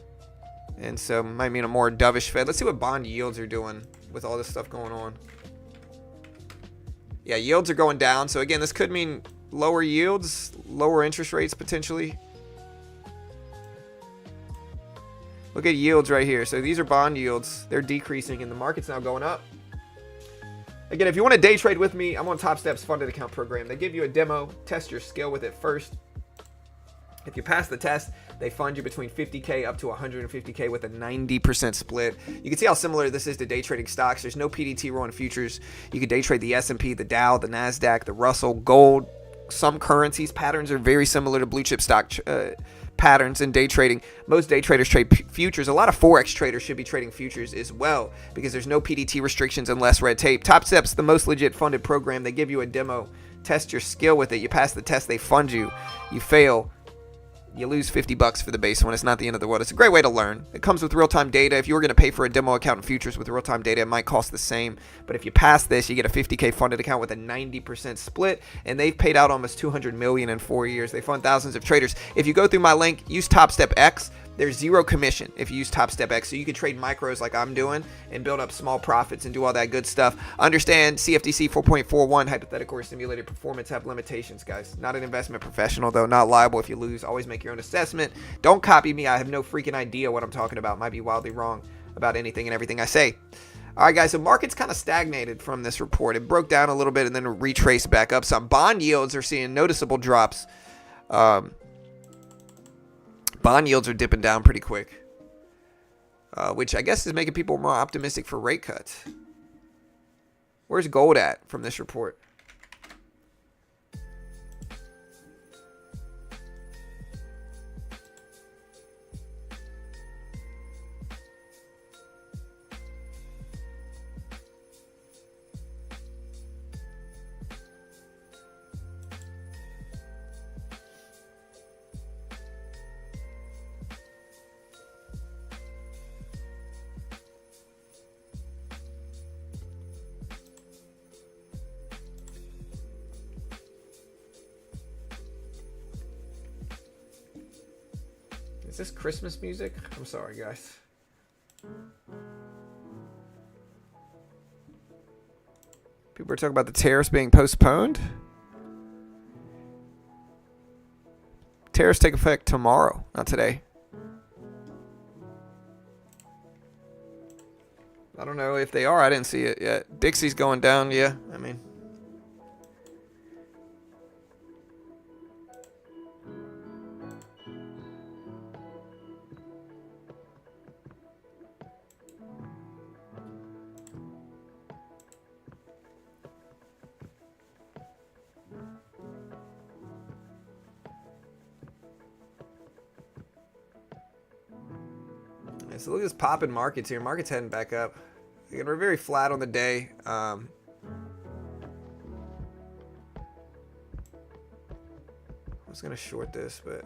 And so might mean a more dovish Fed. Let's see what bond yields are doing with all this stuff going on. Yeah, yields are going down. So again, this could mean lower yields, lower interest rates potentially. Look at yields right here. So these are bond yields. They're decreasing and the market's now going up. Again, if you want to day trade with me, I'm on Top Steps funded account program. They give you a demo, test your skill with it first. If you pass the test, they fund you between 50K up to 150K with a 90% split. You can see how similar this is to day trading stocks. There's no PDT rule in futures. You can day trade the S&P, the Dow, the NASDAQ, the Russell, gold, some currencies. Patterns are very similar to blue chip stock patterns in day trading. Most day traders trade futures. A lot of Forex traders should be trading futures as well because there's no PDT restrictions and less red tape. Top Steps, the most legit funded program. They give you a demo, test your skill with it. You pass the test, they fund you. You fail, you lose $50 for the base one. It's not the end of the world. It's a great way to learn. It comes with real-time data. If you were going to pay for a demo account in futures with real-time data, it might cost the same. But if you pass this, you get a 50K funded account with a 90% split. And they've paid out almost $200 million in 4 years. They fund thousands of traders. If you go through my link, use Top Step X. There's zero commission if you use Top Step X. So you can trade micros like I'm doing and build up small profits and do all that good stuff. Understand CFTC 4.41 hypothetical or simulated performance have limitations, guys. Not an investment professional, though. Not liable if you lose. Always make your own assessment. Don't copy me. I have no freaking idea what I'm talking about. Might be wildly wrong about anything and everything I say. All right, guys. So market's kind of stagnated from this report. It broke down a little bit and then retraced back up. Some bond yields are seeing noticeable drops. Bond yields are dipping down pretty quick, which I guess is making people more optimistic for rate cuts. Where's gold at from this report? Is this Christmas music? I'm sorry, guys. People are talking about the tariffs being postponed. Tariffs take effect tomorrow, not today. I don't know if they are. I didn't see it yet. Dixie's going down. Yeah, I mean. So look at this pop in markets here. Markets heading back up. Again, we're very flat on the day. I was going to short this, but...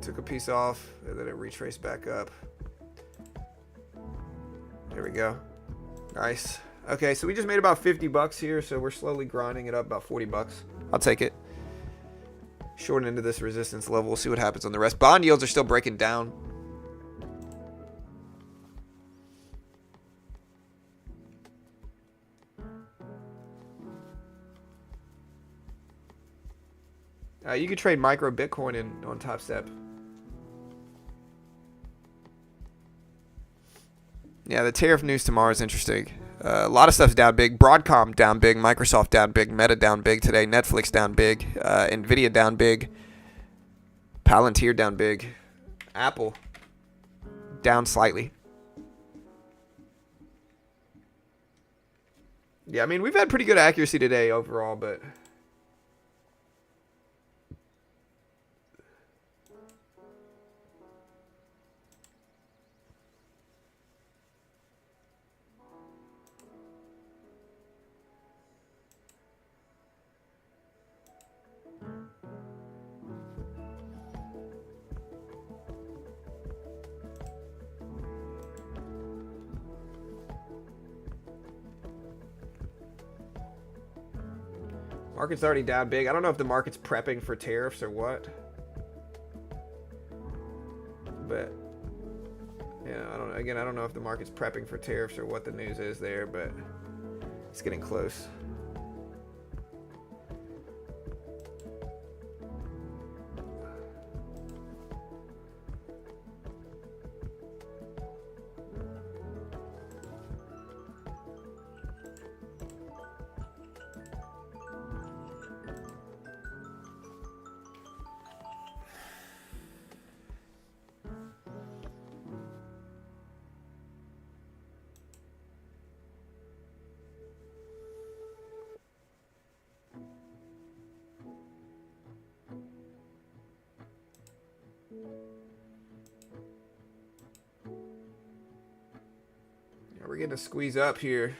Took a piece off, and then it retraced back up. There we go. Nice. Okay, so we just made about 50 bucks here, so we're slowly grinding it up, about 40 bucks. I'll take it. Shorten into this resistance level. We'll see what happens on the rest. Bond yields are still breaking down. You could trade micro Bitcoin on Top Step. Yeah, the tariff news tomorrow is interesting. A lot of stuff's down big. Broadcom down big. Microsoft down big. Meta down big today. Netflix down big. Nvidia down big. Palantir down big. Apple down slightly. Yeah, I mean, we've had pretty good accuracy today overall, but... Market's already down big. I don't know if the market's prepping for tariffs or what. But yeah, I don't know if the market's prepping for tariffs or what the news is there, but it's getting close. We're getting a squeeze up here.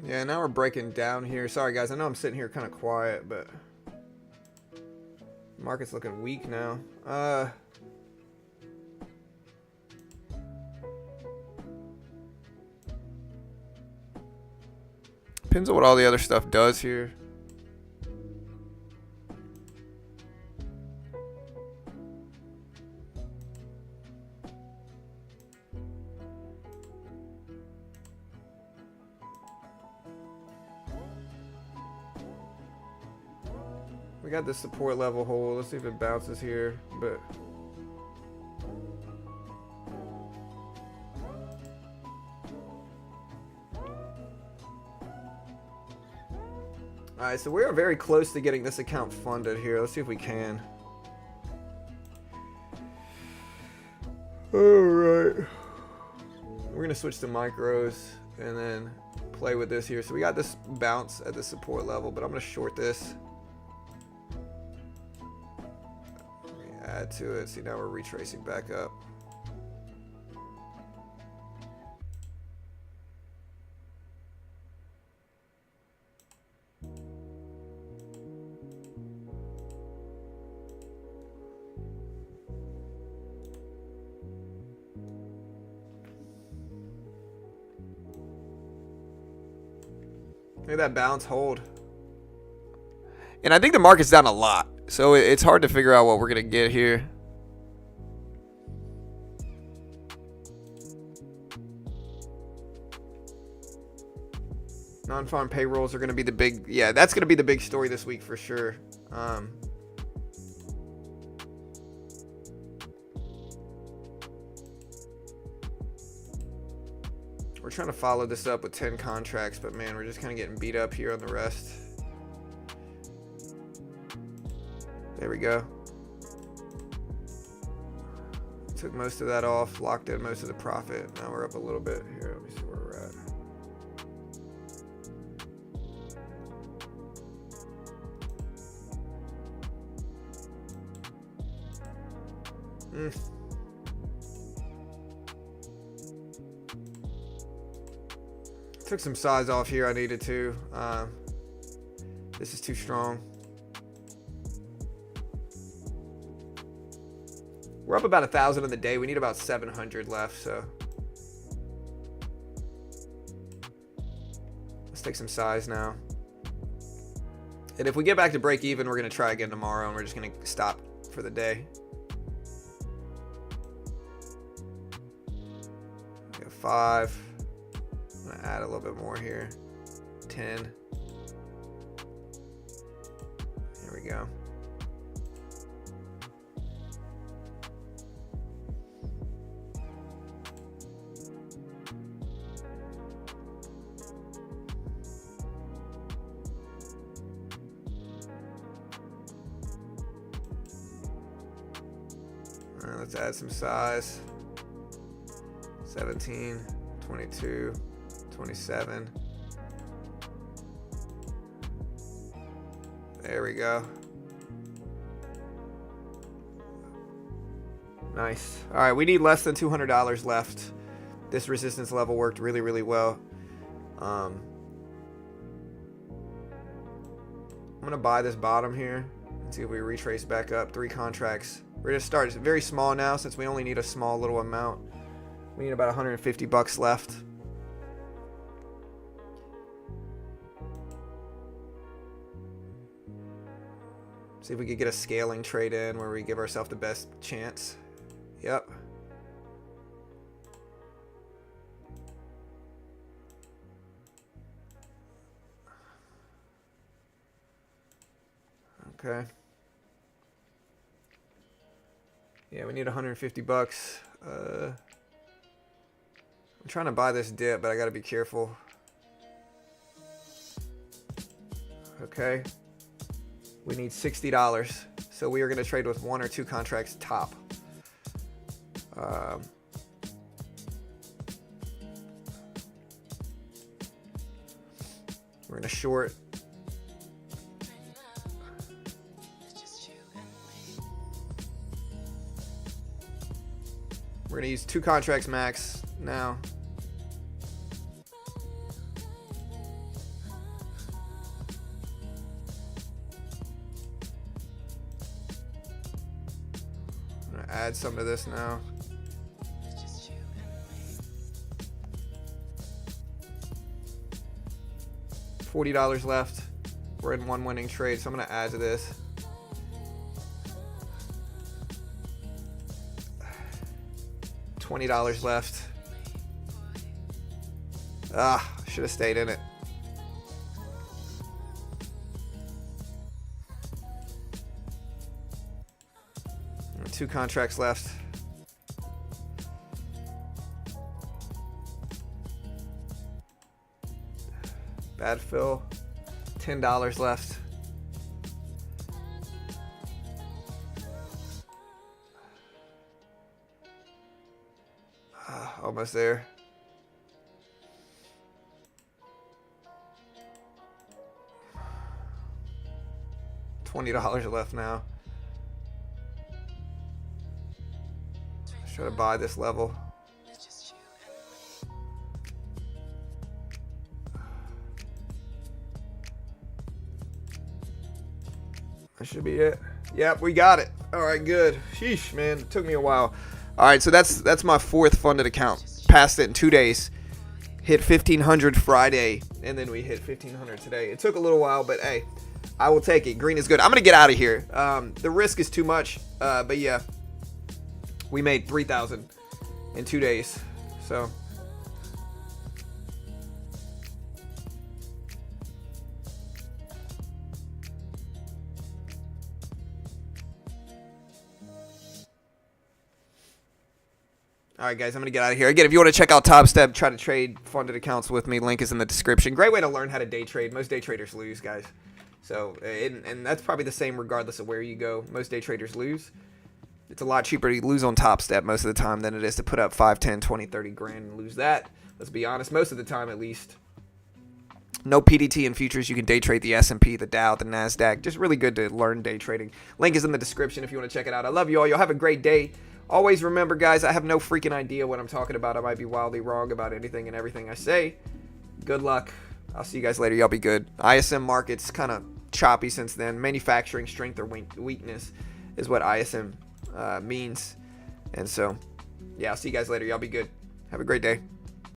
Yeah, now we're breaking down here. Sorry, guys. I know I'm sitting here kind of quiet, but market's looking weak now. Depends on what all the other stuff does here. We got this support level hold. Let's see if it bounces here, but alright, so we are very close to getting this account funded here. Let's see if we can. Alright. We're gonna switch to micros and then play with this here. So we got this bounce at the support level, but I'm gonna short this. Add to it. See, now we're retracing back up. Look at that bounce hold. And I think the market's down a lot, so it's hard to figure out what we're going to get here. Non-farm payrolls are going to be the big, yeah, that's going to be the big story this week for sure. We're trying to follow this up with 10 contracts, but man, we're just kind of getting beat up here on the rest. There we go. Took most of that off, locked in most of the profit. Now we're up a little bit here. Let me see where we're at. Took some size off here. I needed to. This is too strong. We're up about 1,000 in the day. We need about 700 left, so let's take some size now. And if we get back to break even, we're going to try again tomorrow, and we're just going to stop for the day. We got 5. I'm going to add a little bit more here. 10. There we go. All right, let's add some size. 17, 22, 27. There we go. Nice. All right, we need less than $200 left. This resistance level worked really, really well. I'm gonna buy this bottom here and see if we retrace back up. 3 contracts. We're gonna start. It's very small now since we only need a small little amount. We need about 150 bucks left. See if we could get a scaling trade in where we give ourselves the best chance. Yep. Okay. Yeah, we need 150 bucks. I'm trying to buy this dip, but I gotta be careful. Okay. We need $60. So we are gonna trade with 1 or 2 contracts top. We're gonna short. We're gonna use 2 contracts max now. I'm gonna add some to this now. $40 left. We're in 1 winning trade, so I'm gonna add to this. $20 left. Should have stayed in it. Two contracts left. Bad fill. $10 left. Almost there. $20 left now. Let's try to buy this level. That should be it. Yep, we got it. All right, good. Sheesh, man, it took me a while. All right, so that's my 4th funded account. Passed it in 2 days. hit 1500 Friday, and then we hit 1500 today. It took a little while, but hey, I will take it. Green is good. I'm gonna get out of here. The risk is too much, but yeah, we made 3,000 in 2 days. So all right, guys, I'm going to get out of here. Again, if you want to check out Top Step, try to trade funded accounts with me. Link is in the description. Great way to learn how to day trade. Most day traders lose, guys. So, and that's probably the same regardless of where you go. Most day traders lose. It's a lot cheaper to lose on Top Step most of the time than it is to put up 5, 10, 20, 30 grand and lose that. Let's be honest. Most of the time, at least. No PDT in futures. You can day trade the S&P, the Dow, the NASDAQ. Just really good to learn day trading. Link is in the description if you want to check it out. I love you all. Y'all have a great day. Always remember, guys, I have no freaking idea what I'm talking about. I might be wildly wrong about anything and everything I say. Good luck. I'll see you guys later. Y'all be good. ISM market's kind of choppy since then. Manufacturing strength or weakness is what ISM means. And so, yeah, I'll see you guys later. Y'all be good. Have a great day.